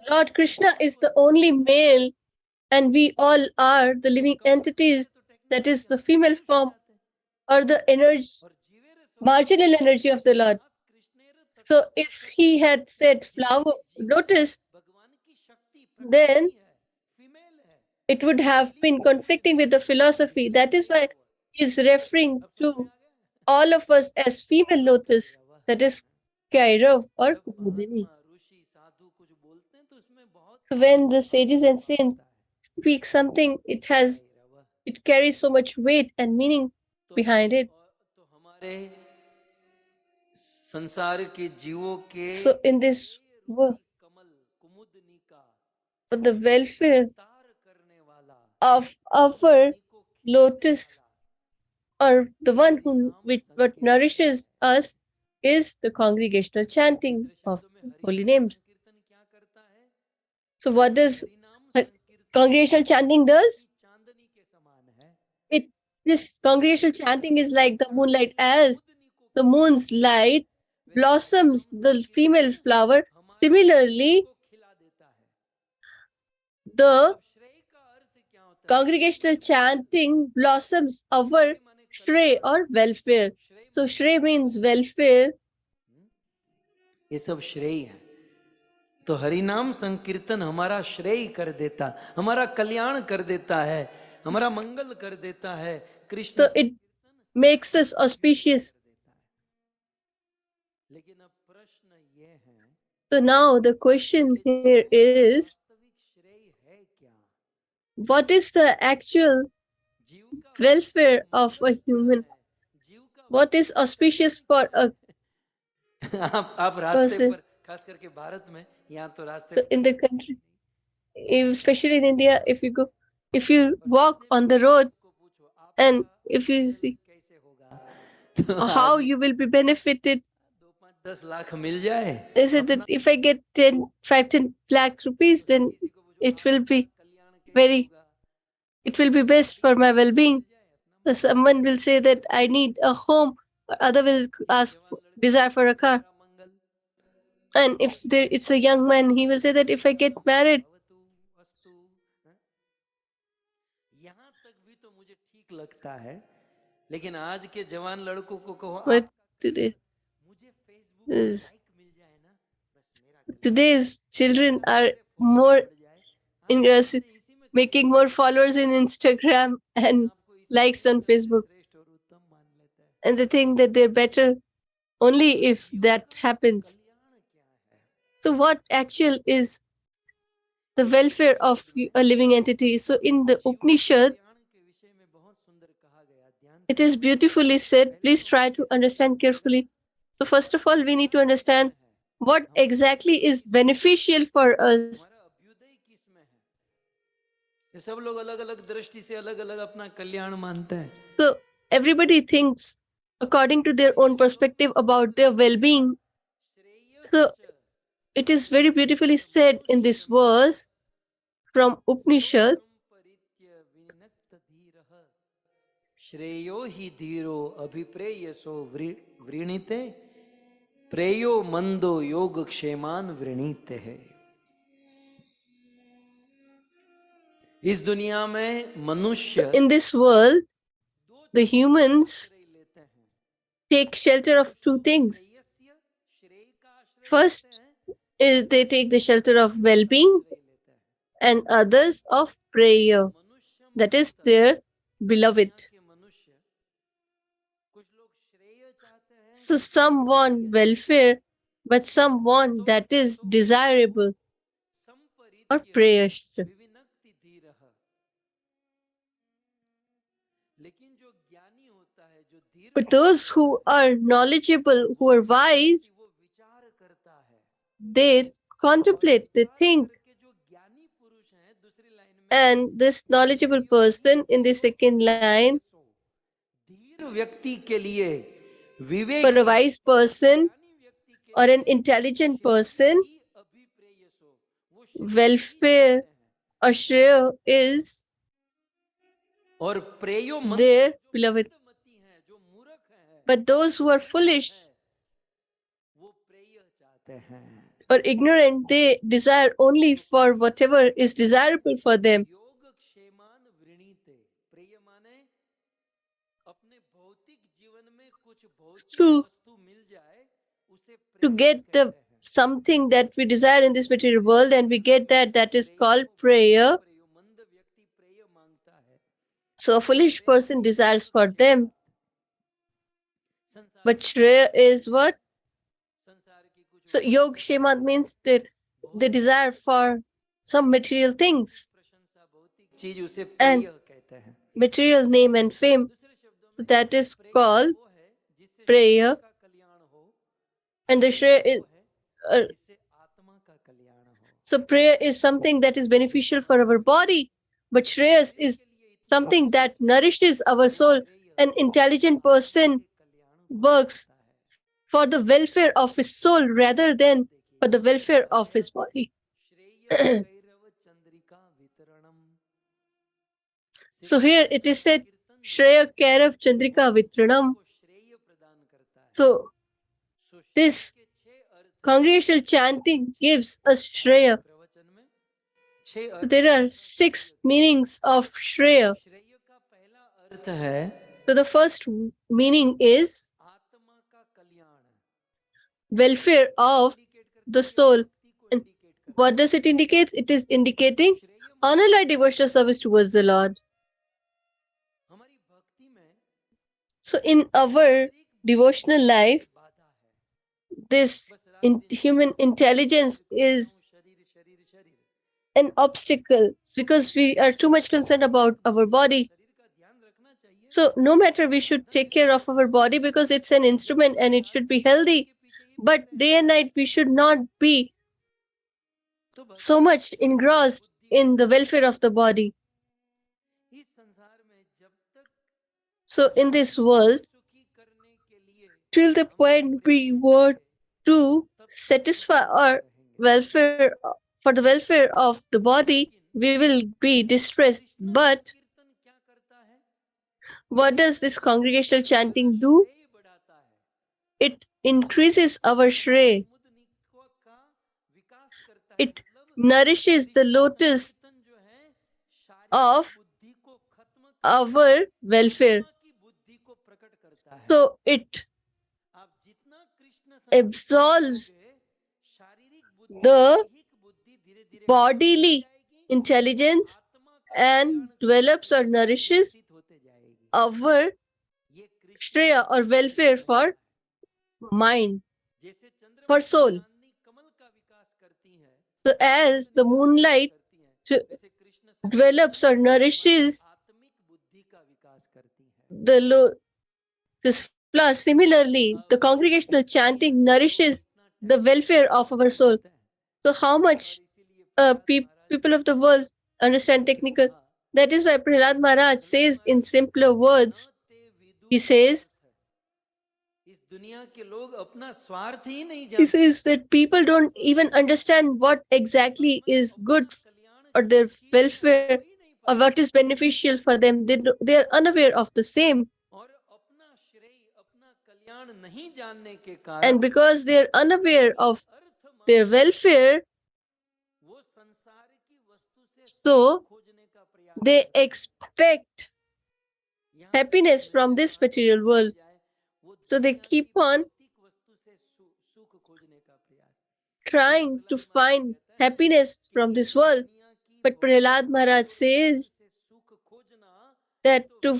Lord Krishna is the only male and we all are the living entities, that is the female form or the energy, marginal energy of the Lord. So if he had said flower lotus, then it would have been conflicting with the philosophy. That is why he's referring to all of us as female lotus, that is Kairav or Kumudini. So when the sages and saints speak something, it carries so much weight and meaning behind it. तो हमारे संसार के जीवों के So in this world, कमल कुमुदनी का for the welfare तार करने वाला of our lotus, or the one who which what nourishes us, is the congregational chanting of holy names. संकीर्तन क्या करता है? So what does हरिनाम संकीर्तन congregational chanting does? चांदनी के समान है. This congregational chanting is like the moonlight. As the moon's light blossoms the female flower, similarly the congregational chanting blossoms our Shray or welfare. So Shray means welfare. ये सब श्रेय है. तो हरिनाम संकीर्तन हमारा श्रेय कर देता, हमारा कल्याण कर देता है, हमारा मंगल कर देता है. Krishna So it makes us auspicious. लेकिन अब प्रश्न ये है, So now the question here is, वास्तविक श्रेय है क्या? what is the actual जीव का welfare of a human? जीव का What is auspicious for a आप रास्ते person? पर, खास करके भारत में, यहाँ तो रास्ते So in the country, especially in India, if you walk on the road and if you see कैसे होगा? how you will be benefited, 2-5-10 lakh मिल जाए, is it that if I get 10 lakh rupees, then it will be it will be best for my well-being. So someone will say that I need a home, or other will desire for a car. And if it's a young man, he will say that if I get married, यहाँ तक भी तो मुझे ठीक लगता है, लेकिन आज के जवान लड़कों को कहो but today मुझे फेसबुक is लाइक मिल जाए ना, बस मेरा today's children are more interested making more followers in Instagram and likes on Facebook, श्रेष्ठ और उत्तम मान लेता है. and they think that they're better only if that happens. कल्याण क्या है? So what actual is the welfare of a living entity? So in the Upanishad, कल्याण के विषय में बहुत सुंदर कहा गया, ध्यान से it is beautifully said. Please try to understand carefully. So first of all, we need to understand what exactly is beneficial for us. हमारा अभ्युदय किसमें है? ये सब लोग अलग-अलग दृष्टि से अलग-अलग अपना कल्याण मानते हैं. So everybody thinks according to their own perspective about their well-being. So it is very beautifully said in this verse from Upanishad. श्रेयो हि धीरो अभिप्रेयसो वृणीते प्रेयो मंदो योग क्षेमान वृणीते है. इस दुनिया में मनुष्य In this world, the humans take shelter of two things. First is they take the shelter of well-being, and others of prayer, that is their beloved. So some want welfare, but some want that is desirable or prayer. But those who are knowledgeable, who are wise, they contemplate, they think. And this knowledgeable person in the second line, धीर व्यक्ति के लिए विवेक for a wise person or an intelligent person, welfare or Shreya is और प्रेयो their beloved. मंदमती हैं जो मूर्ख हैं But those who are foolish वो प्रेय चाहते हैं or ignorant, they desire only for whatever is desirable for them. योग क्षेमान वृणीते प्रेय माने अपने भौतिक जीवन में कुछ भौतिक So, वस्तु मिल जाए उसे to प्रेय get कहते the हैं something that we desire in this material world and we get that, that is called prayer. प्रेयोमंद व्यक्ति प्रेय मांगता है So a foolish person desires for them. संसार But Shreya is what? संसार की कुछ So Yog Shemat means that they desire for some material things, प्रशंसा भौतिक चीज उसे And प्रेय कहते हैं material name and fame. दूसरे शब्दों So में that is प्रेय called वो है जिससे prayer. शरीर का कल्याण हो And the Shreya is, वो है जिससे आत्मा का कल्याण हो so prayer is something that is beneficial for our body. But Shreyas is something that nourishes our soul. An intelligent person works for the welfare of his soul rather than for the welfare of his body. So here it is said, Shreya Kairav Chandrika Vitranam. So this congregational chanting gives us Shreya. So there are 6 meanings of Shreya. श्रेय का पहला अर्थ है So the first meaning is आत्मा का कल्याण welfare of the soul. And what does it indicate? It is indicating honor-like devotional service towards the Lord. हमारी भक्ति में So in our devotional life, बाधा है this human intelligence is शरीर शरीर शरीर an obstacle because we are too much concerned about our body. शरीर का ध्यान रखना चाहिए So no matter, we should take care of our body because it's an instrument and it should be healthy. But day and night, we should not be तो बस so much engrossed in the welfare of the body. इस संसार में जब तक So in this world, सुखी करने के लिए till the point we want to satisfy our welfare, for the welfare of the body, we will be distressed. But कीर्तन क्या करता है what does this congregational chanting do? श्रेय बढ़ाता है It increases our Shreya. मुद का विकास करता है It nourishes the lotus कीर्तन जो है शारीरिक of बुद्धि को खत्म our welfare. की बुद्धि को प्रकट करता है So it आप जितना कृष्ण absolves शारीरिक बुद्धि the दैहिक बुद्धि धीरे धीरे bodily intelligence and develops or nourishes होते जाएगी our ये Krishna Shreya or welfare for mind, जैसे चंद्रमा for soul. चांदनी कमल का विकास करती है So as the moonlight वैसे कृष्ण develops or nourishes आत्मिक बुद्धि का विकास करती है this flower, similarly, the congregational chanting nourishes the welfare of our soul. So how much people of the world understand technical? That is why Prahlad Maharaj says in simpler words, he says, इस दुनिया के लोग अपना स्वार्थ ही नहीं he जानते says that people don't even understand what exactly is good or their welfare or what is beneficial for them. They are unaware of the same. और अपना श्रेय अपना कल्याण नहीं जानने के कारण And because they are unaware of their welfare, वो संसार की वस्तु से so खोजने का प्रयास they expect यहाँ happiness from this material world. जाए वो So they दुनिया keep की on भौतिक वस्तु से सुख खोजने का प्रयास trying to find happiness from this world. But Prahlad Maharaj says से सुख खोजना that to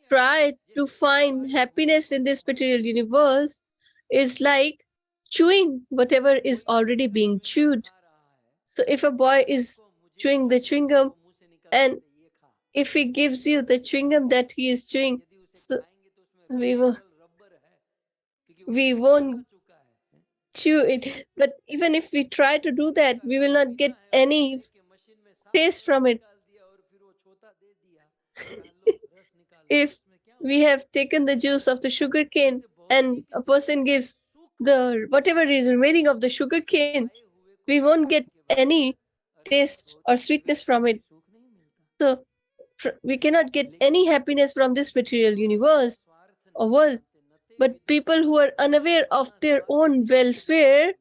try to find happiness in this material universe is like chewing whatever is already being chewed. So if a boy is chewing the chewing gum and if he gives you the chewing gum that he is chewing, so we won't chew it. But even if we try to do that, we will not get any taste from it. If we have taken the juice of the sugar cane and a person gives the whatever is remaining of the sugar cane, we won't get any taste or sweetness from it. So we cannot get any happiness from this material universe or world. But people who are unaware of their own welfare,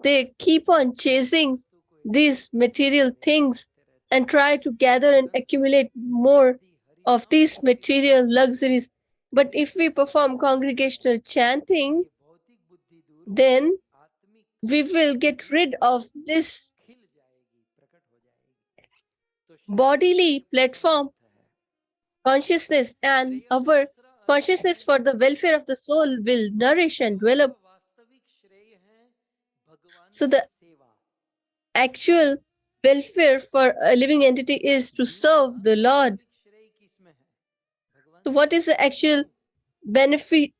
they keep on chasing these material things and try to gather and accumulate more of these material luxuries. But if we perform congregational chanting, then we will get rid of this bodily platform consciousness, and our consciousness for the welfare of the soul will nourish and develop. So the actual welfare for a living entity is to serve the Lord. So what is the actual benefit,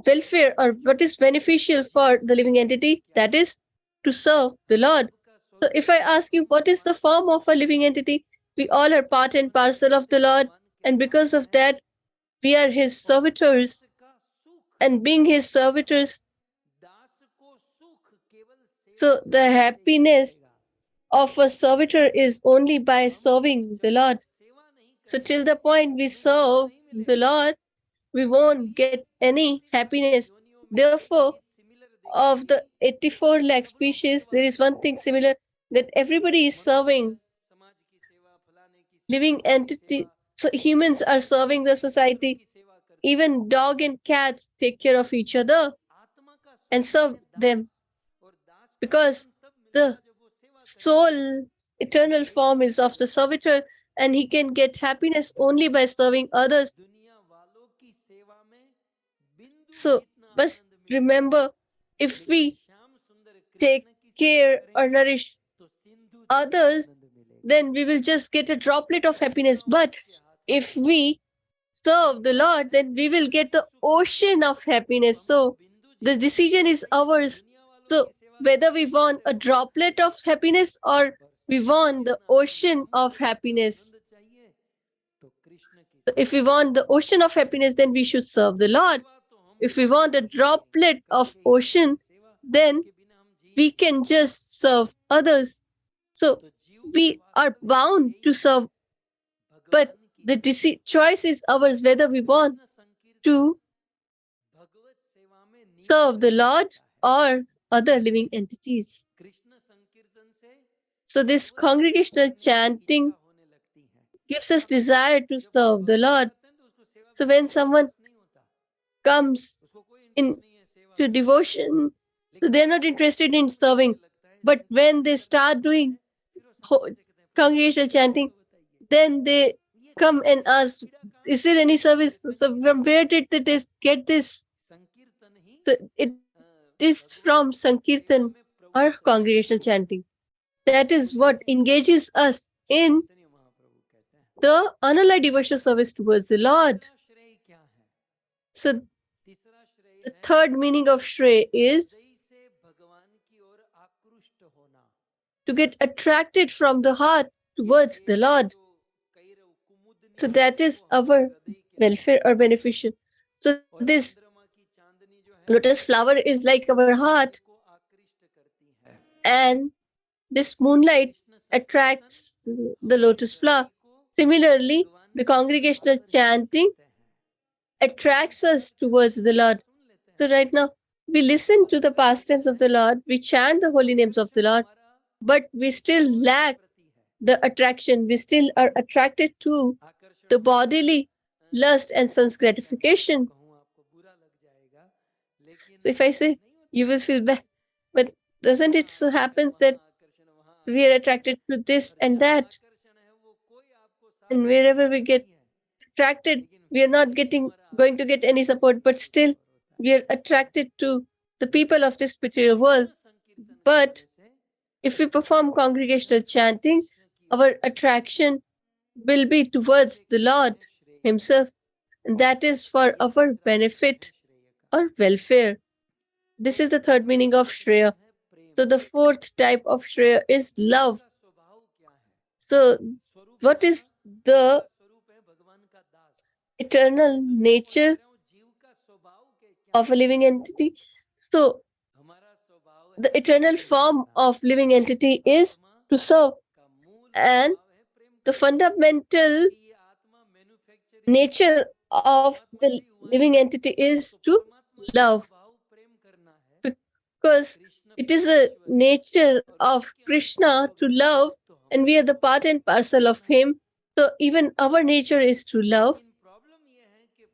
welfare, or what is beneficial for the living entity? That is to serve the Lord. So if I ask you what is the form of a living entity, we all are part and parcel of the Lord, and because of that, we are his servitors. And being his servitors, so the happiness of a servitor is only by serving the Lord. So till the point we serve the Lord, we won't get any happiness. Therefore, of the 84 lakh species, there is one thing similar, that everybody is serving living entity. So humans are serving the society. Even dog and cats take care of each other and serve them, because the soul eternal form is of the servitor, and he can get happiness only by serving others. So but remember, if we take care or nourish others, then we will just get a droplet of happiness. But if we serve the Lord, then we will get the ocean of happiness. So the decision is ours. So whether we want a droplet of happiness or we want the ocean of happiness. So if we want the ocean of happiness, then we should serve the Lord. If we want a droplet of ocean, then we can just serve others. So we are bound to serve, but the choice is ours whether we want to serve the Lord or other living entities. So this congregational chanting gives us desire to serve the Lord. So when someone comes into devotion, so they're not interested in serving. But when they start doing congregational chanting, then they come and ask, is there any service? So from where did they get this? So it is from Sankirtan or congregational chanting. That is what engages us in the unallied devotional service towards the Lord. So the third meaning of Shray is to get attracted from the heart towards the Lord. So that is our welfare or beneficial. So this lotus flower is like our heart, and this moonlight attracts the lotus flower. Similarly, the congregational chanting attracts us towards the Lord. So right now, we listen to the pastimes of the Lord, we chant the holy names of the Lord, but we still lack the attraction. We still are attracted to the bodily lust and sense gratification. So if I say, you will feel bad, but doesn't it so happens that we are attracted to this and that? And wherever we get attracted, we are not going to get any support, but still we are attracted to the people of this material world. But if we perform congregational chanting, our attraction will be towards the Lord himself, and that is for our benefit or welfare. This is the third meaning of Shreya. So the fourth type of Shreya is love. So what is the eternal nature of a living entity? So the eternal form of living entity is to serve, and the fundamental nature of the living entity is to love, because it is a nature of Krishna to love, and we are the part and parcel of him. So even our nature is to love,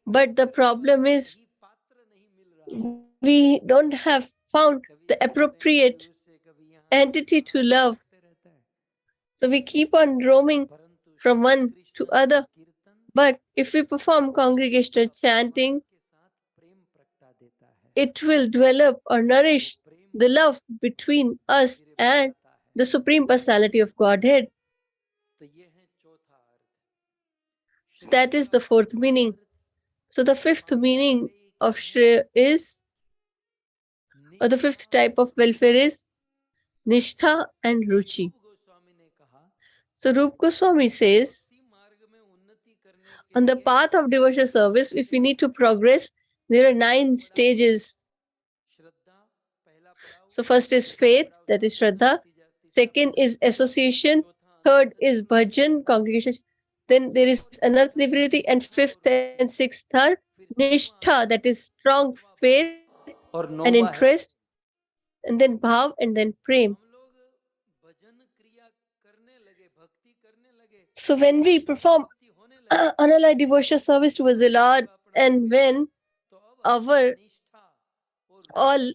but the problem is we don't have found the appropriate entity to love. So we keep on roaming from one to other. But if we perform congregational chanting, it will develop or nourish the love between us and the Supreme Personality of Godhead. So that is the fourth meaning. So the fifth meaning of Shreya is, or the fifth type of welfare is Nishtha and Ruchi. So Rup Goswami says, on the path of devotional service, if we need to progress, there are 9 stages. So first is faith, that is Shraddha. Second is association. Third is bhajan, congregation. Then there is anartha-nivritti, and fifth and sixth are nishtha, that is strong faith और and नौवा है interest, and then bhav, and then prem. So when we perform unallied devotional service towards the Lord, and when our all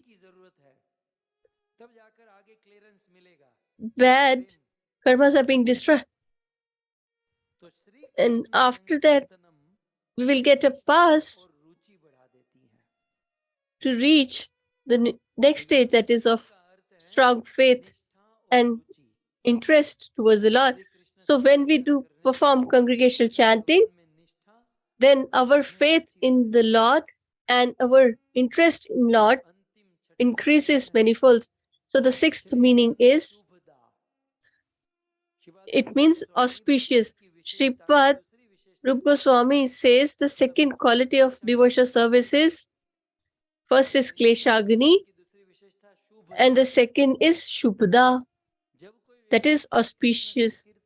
bad karmas are being destroyed, and after that we will get a pass to reach the next stage, that is of strong faith and interest towards the Lord. So when we do perform congregational chanting, then our faith in the Lord and our interest in Lord increases manifold. So the sixth meaning is, it means auspicious. Shripad Rup Goswami says the second quality of devotional service is, first is Kleshagni, and the second is Shubhda, that is auspicious.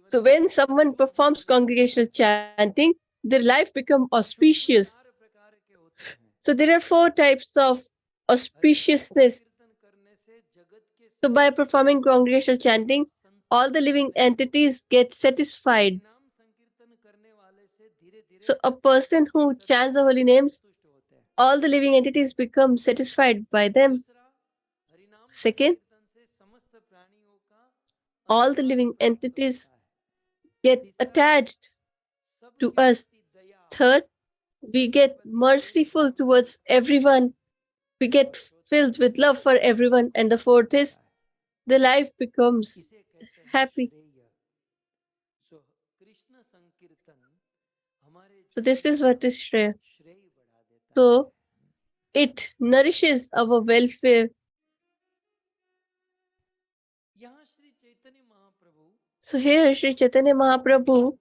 So when someone performs congregational chanting, their life becomes auspicious. So there are 4 types of auspiciousness. So by performing congregational chanting, all the living entities get satisfied. So a person who chants the holy names, all the living entities become satisfied by them. Second, all the living entities get attached to us. Third, we get merciful towards everyone. We get filled with love for everyone. And the fourth is, the life becomes happy. So this is what is Shreya. So it nourishes our welfare. So here Sri Chaitanya Mahaprabhu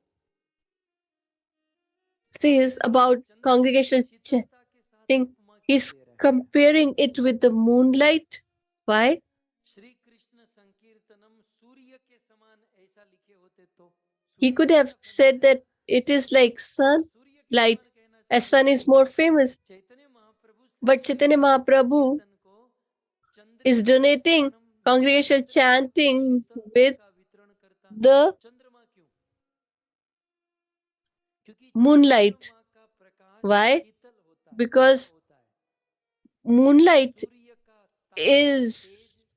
says about congregational chanting, he's comparing it with the moonlight. Why? He could have said that it is like sunlight, as sun is more famous. But Chaitanya Mahaprabhu is donating congregational chanting with the moonlight. Why? Because moonlight is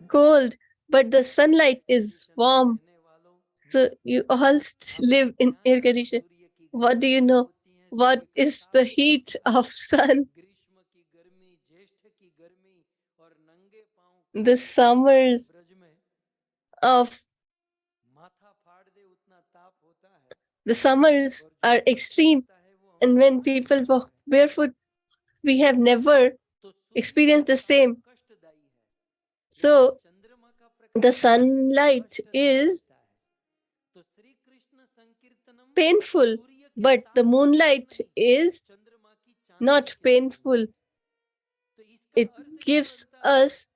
cold, but the sunlight is warm. So you all live in air condition. What do you know? What is the heat of sun? The summers of the summers are extreme, and when people walk barefoot, we have never experience the same. So the sunlight is painful, but the moonlight is not painful. It gives us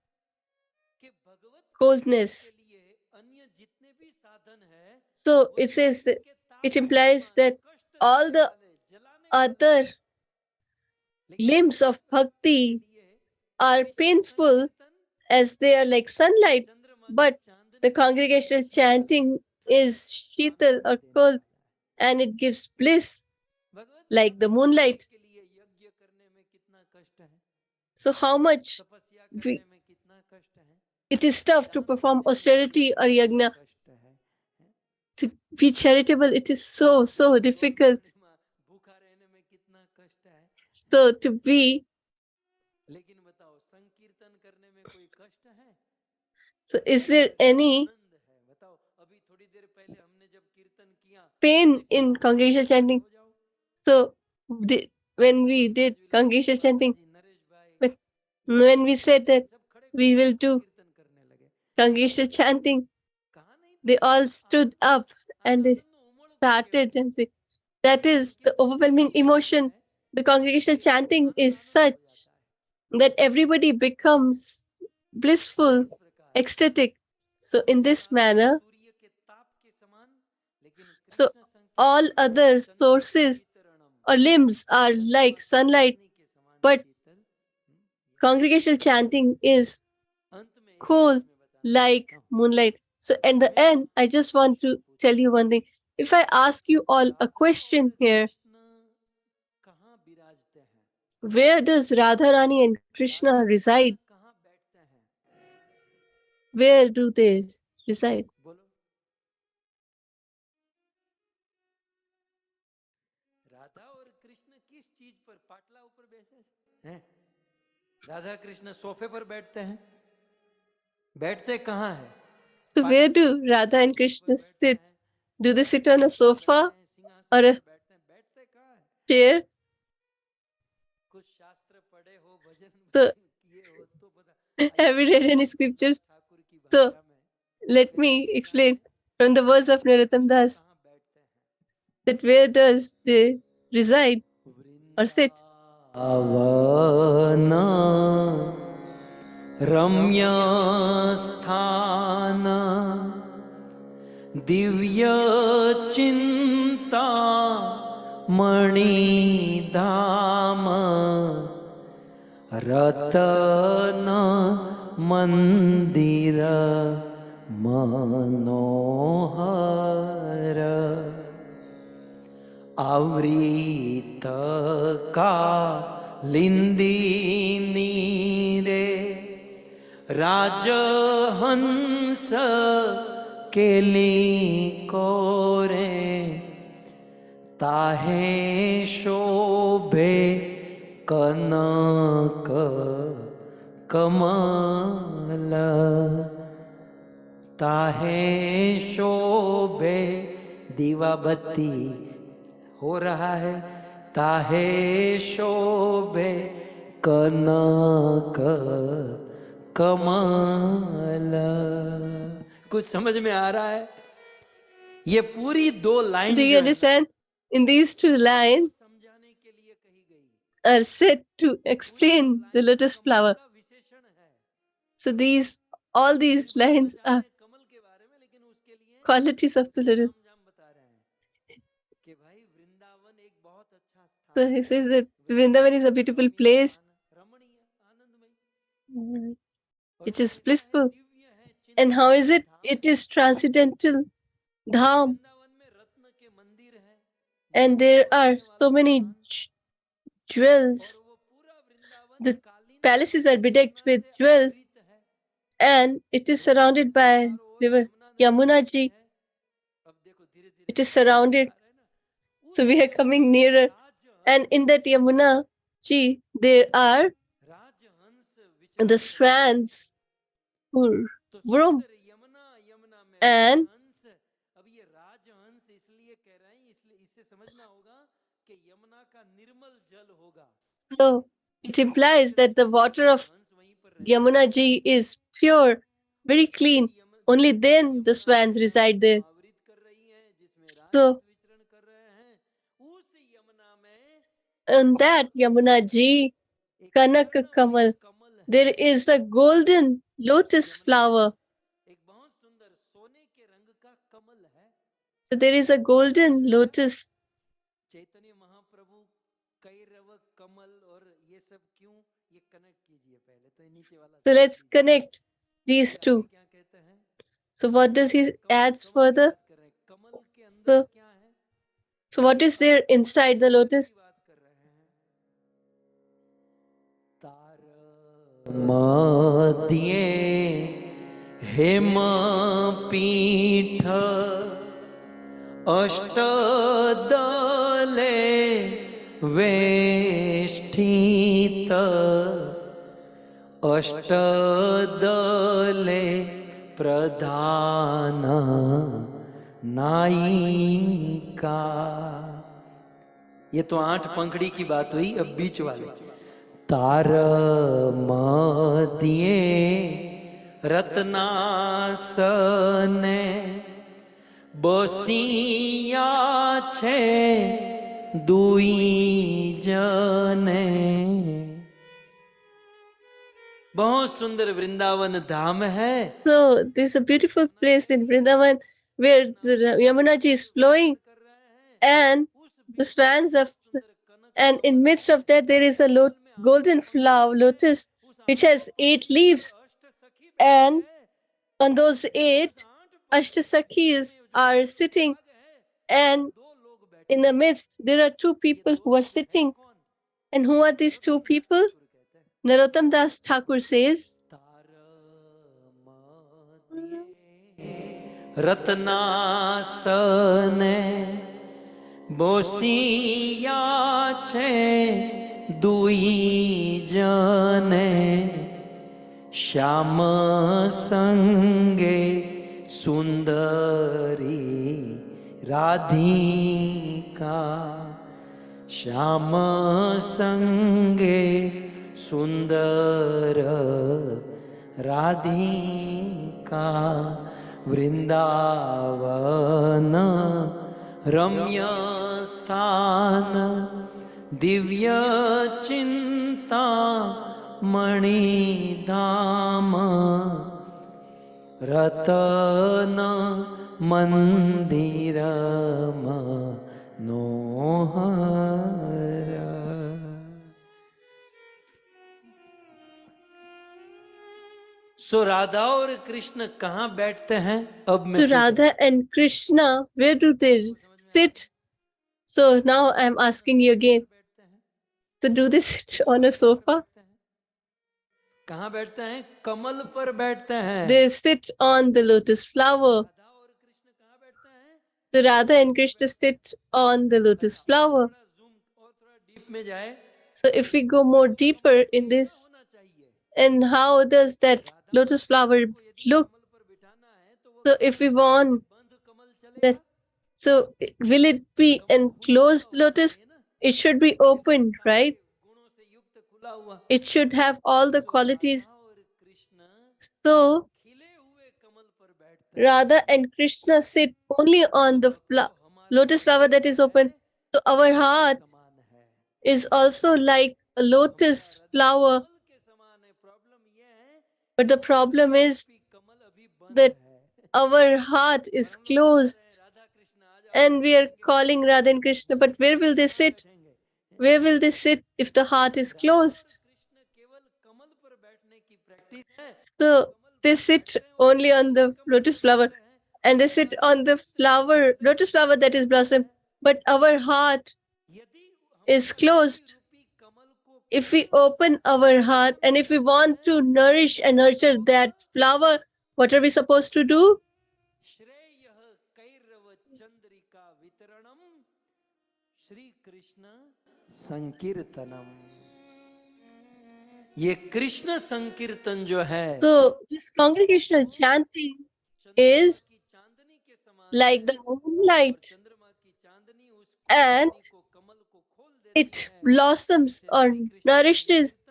coldness. So it says that it implies that all the other limbs of bhakti are painful as they are like sunlight, but the congregational chanting is sheetal or cold, and it gives bliss like the moonlight. So how much it is tough to perform austerity or yajna. To be charitable, it is so difficult. So to be, so is there any pain in congregational chanting? So when we did congregational chanting, when we said that we will do congregational chanting, they all stood up and they started and said, that is the overwhelming emotion. The congregational chanting is such that everybody becomes blissful, ecstatic. So in this manner, so all other sources or limbs are like sunlight, but congregational chanting is cool like moonlight. So at the end, I just want to tell you one thing. If I ask you all a question here, where does Radharani and Krishna reside? Where do they reside? Radha Krishna सोफे पर बैठते हैं, बैठते कहाँ हैं? So where do Radha and Krishna sit? Do they sit on a sofa or a chair? So have you read any scriptures? So let me explain from the words of Narottam Das that where does they reside or sit? avana रम्यस्थान दिव्यचिन्ता मणिधाम रतन मंदिर मनोहर आवृत कालिंदी रे राजहंस केली कोरे ताहे शोभे कनक कमल ताहे शोभे दीवा बत्ती हो रहा है ताहे शोभे कनक कमल। कुछ समझ में आ रहा है? ये पूरी दो line Do you understand? In these two lines are said to explain the lotus flower. So all these lines are qualities of the lotus. So he says that Vrindavan is a beautiful place. It is blissful. And how is it? It is transcendental dham. And there are so many jewels. The palaces are bedecked with jewels. And it is surrounded by river Yamuna ji. It is surrounded. So we are coming nearer. And in that Yamuna ji, there are the swans who roam. And so it implies that the water of Yamuna ji is pure, very clean. Only then the swans reside there. So, in that Yamuna ji, Kanak Kamal, there is a golden lotus flower. So there is a golden lotus. Chaitanya Mahaprabhu Kairav कमल और ये सब क्यों, ये connect कीजिए पहले तो, ये नीचे वाला So let's connect these two. क्या कहते हैं, So what does he adds further? कमल के अंदर So, क्या है, so what is there inside the lotus? बात कर रहे हैं, तार मदिये हेम पीठ अष्टदले वेष्ठित अष्टदले प्रधान नायिका। ये तो 8 पंखड़ी की बात हुई, अब बीच वाले तार मदिये रत्नासने बसिया छे दुई जने। बहुत सुंदर वृंदावन धाम है। So this is a beautiful place in Vrindavan where the Yamuna ji is flowing and the swans are, and in midst of that there is a golden flower lotus which has 8 leaves, and on those 8 Ashtasakhis are sitting, and in the midst there are 2 people who are sitting. And who are these 2 people? Narottam Das Thakur says, रत्नासने boccia छे दुई जने श्याम संगे सुंदरी राधिका। श्याम संगे सुंदर राधिका। वृंदावन रम्य स्थान दिव्य चिंता मणिधाम रतन मंदिर मनोहर। सो राधा और कृष्ण कहाँ बैठते हैं? अब मैं so Radha and Krishna, where do they sit? So now I'm asking you again. So do they sit on a sofa? कहाँ बैठते हैं? कमल पर बैठते हैं। They sit on the lotus flower. So Radha and Krishna sit on the lotus flower. So if we go more deeper in this, and how does that lotus flower look? So if we want that, so will it be enclosed lotus? It should be opened, right? It should have all the qualities. So Radha and Krishna sit only on the lotus flower that is open. So our heart is also like a lotus flower. But the problem is that our heart is closed and we are calling Radha and Krishna, but where will they sit? Where will they sit if the heart is closed? So they sit only on the lotus flower, and they sit on the lotus flower that is blossom, but our heart is closed. If we open our heart and if we want to nourish and nurture that flower, what are we supposed to do? संकीर्तनम। ये कृष्ण संकीर्तन जो है, So this congregational chanting is like the moonlight, and it blossoms or nourishes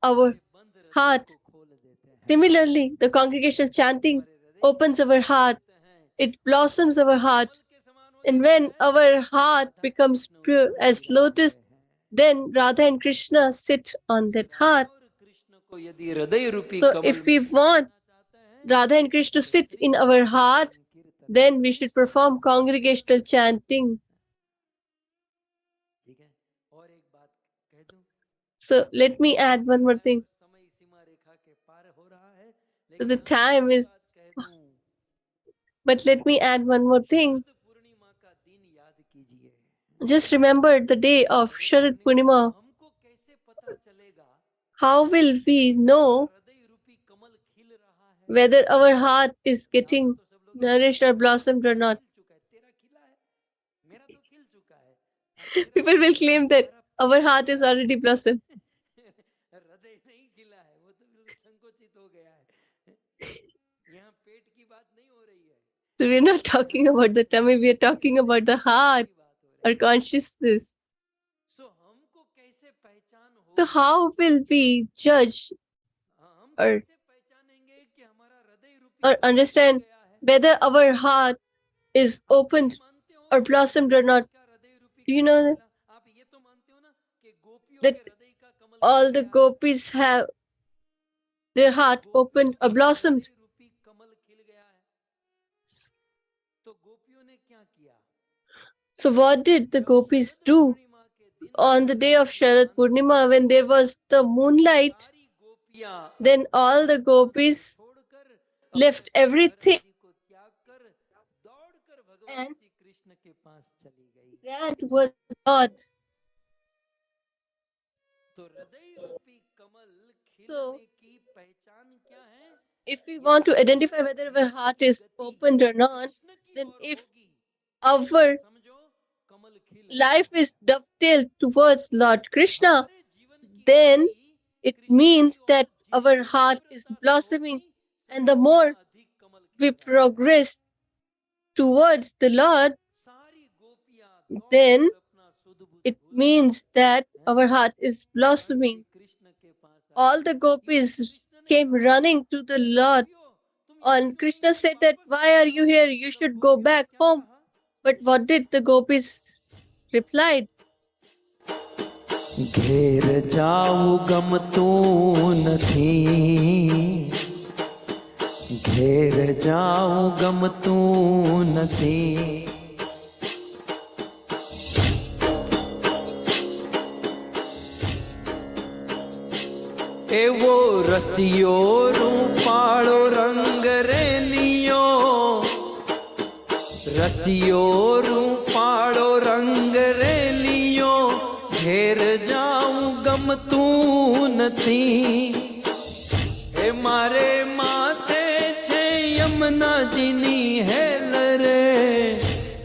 our heart. Similarly, the congregational chanting opens our heart, it blossoms our heart. And when our heart becomes pure as lotus, then Radha and Krishna sit on that heart. So if we want Radha and Krishna to sit in our heart, then we should perform congregational chanting. So let me add one more thing. So the time is, but let me add one more thing. Just remember the day of Sharad Purnima. How will we know whether our heart is getting nourished or blossomed or not? People will claim that our heart is already blossomed. So we're not talking about the tummy, we are talking about the heart, our consciousness. So how will we judge or understand whether our heart is opened or blossomed or not? Do you know that all the gopis have their heart opened or blossomed? So what did the gopis do on the day of Sharad Purnima when there was the moonlight? Then all the gopis left everything and ran towards God. So if we want to identify whether our heart is opened or not, then if our life is dovetailed towards Lord Krishna, then it means that our heart is blossoming, and the more we progress towards the Lord, then it means that our heart is blossoming. All the gopis came running to the Lord, and Krishna said that, "Why are you here? You should go back home." But what did the gopis replied? ઘેર જાવું ગમતું નથી, ઘેર જાવું ગમતું નથી. એવો રસિયો રૂપાળો રંગ રેલિયો, રસિયો રૂપાળો રંગ રેલિયો, ઘેર જાઉં ગમતું નથી. એ મારે માથે છે યમુનાજીની હેલ રે,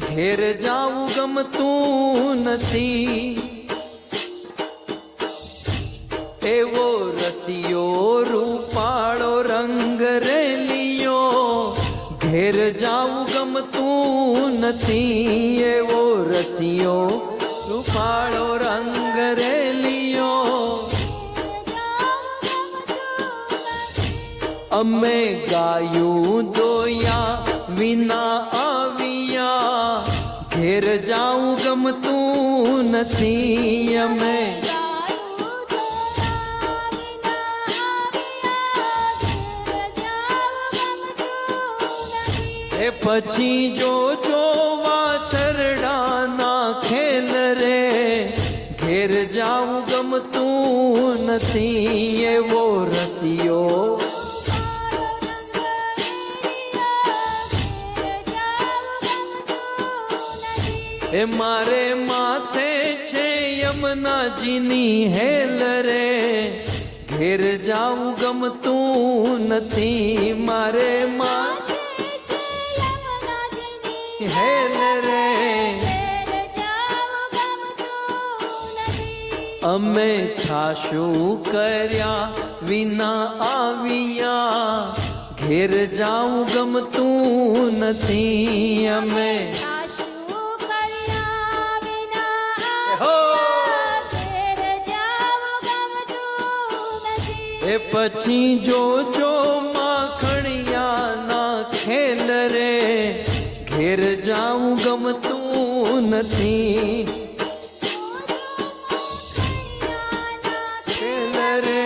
ઘેર જાઉં ગમતું નથી. એવો રસિયો રૂપાળો રંગ રેલિયો, ઘેર જાઉં ગમતું નથી. એવો રસિયો રૂપાળો રંગ રેલિયો, અમે ગાયું દોયા વિના આવ્યા, ઘેર જાઉં ગમતું નથી. અમે પછી જો વાછરડાના ખેલ રે, ઘેર જાઉં ગમતું નથી. એવો રસિયો એ મારે માથે છે યમુનાજીની હેલ રે, ઘેર જાઉં ગમતું નથી. મારે માથે હેલ રે, અમે છાશું કર્યા વિના આવ્યા, ઘેર જાઉં ગમતું નથી. અમે સાસુ કર્યા વિના હો એ પછી જોજો માખણિયા ના ખેલ રે ઘેર જાઉં ગમતું નથી ખેલ રે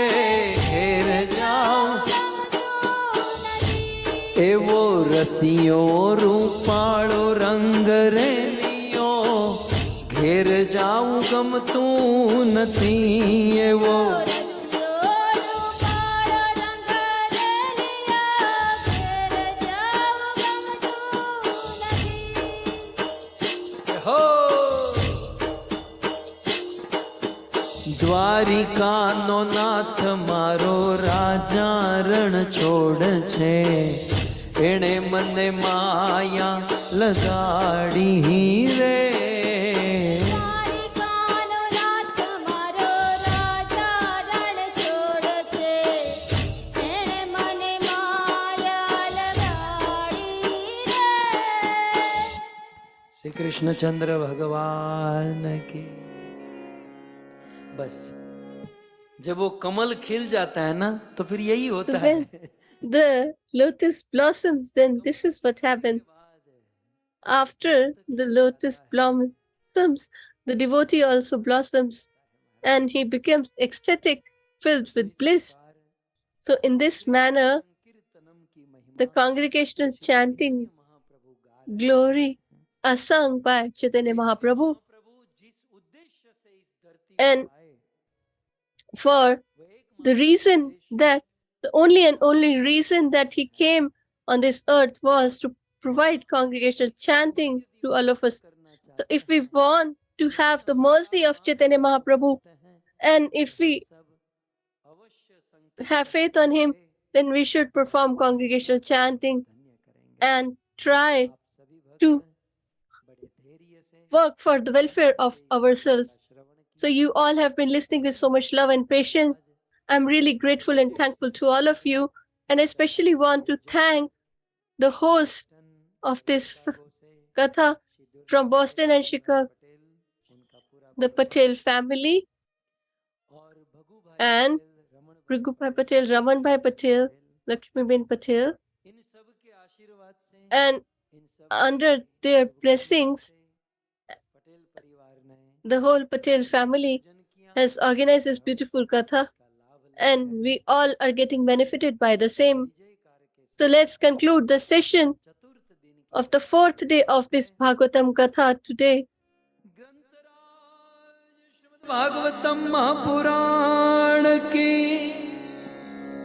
ઘેર જાઉં એવો રસિયો રૂપાળો રંગ રેલિયો ઘેર જાઉં ગમતું નથી એવો હો દ્વારિકાનો નાથ મારો રાજા રણ છોડ છે એણે મને માયા લગાડી રે દ્વારિકાનો નાથ મારો રાજા રણ છોડ છે એણે મને માયા લગાડી રે श्री कृष्णचंद्र भगवान की बस जब वो कमल खिल जाता है ना तो फिर यही होता है The lotus blossoms, then this is what happens. After the lotus blossoms, the devotee also blossoms and he becomes ecstatic, filled with bliss. So in this manner, the congregational chanting glory are sung by Chaitanya Mahaprabhu. And for the reason that the only and only reason that he came on this earth was to provide congregational chanting to all of us. So if we want to have the mercy of Chaitanya Mahaprabhu and if we have faith on him, then we should perform congregational chanting and try to work for the welfare of ourselves. So you all have been listening with so much love and patience. I'm really grateful and thankful to all of you, and I especially want to thank the host of this Katha from Boston and Chicago, the Patel family, and Rigubhai Patel, Ramanbhai Patel, Lakshmibin Patel, and under their blessings, the whole Patel family has organized this beautiful Katha, and we all are getting benefited by the same. So let's conclude the session of the 4th day of this Bhagavatam Katha today. Bhagavatam Mahapuran की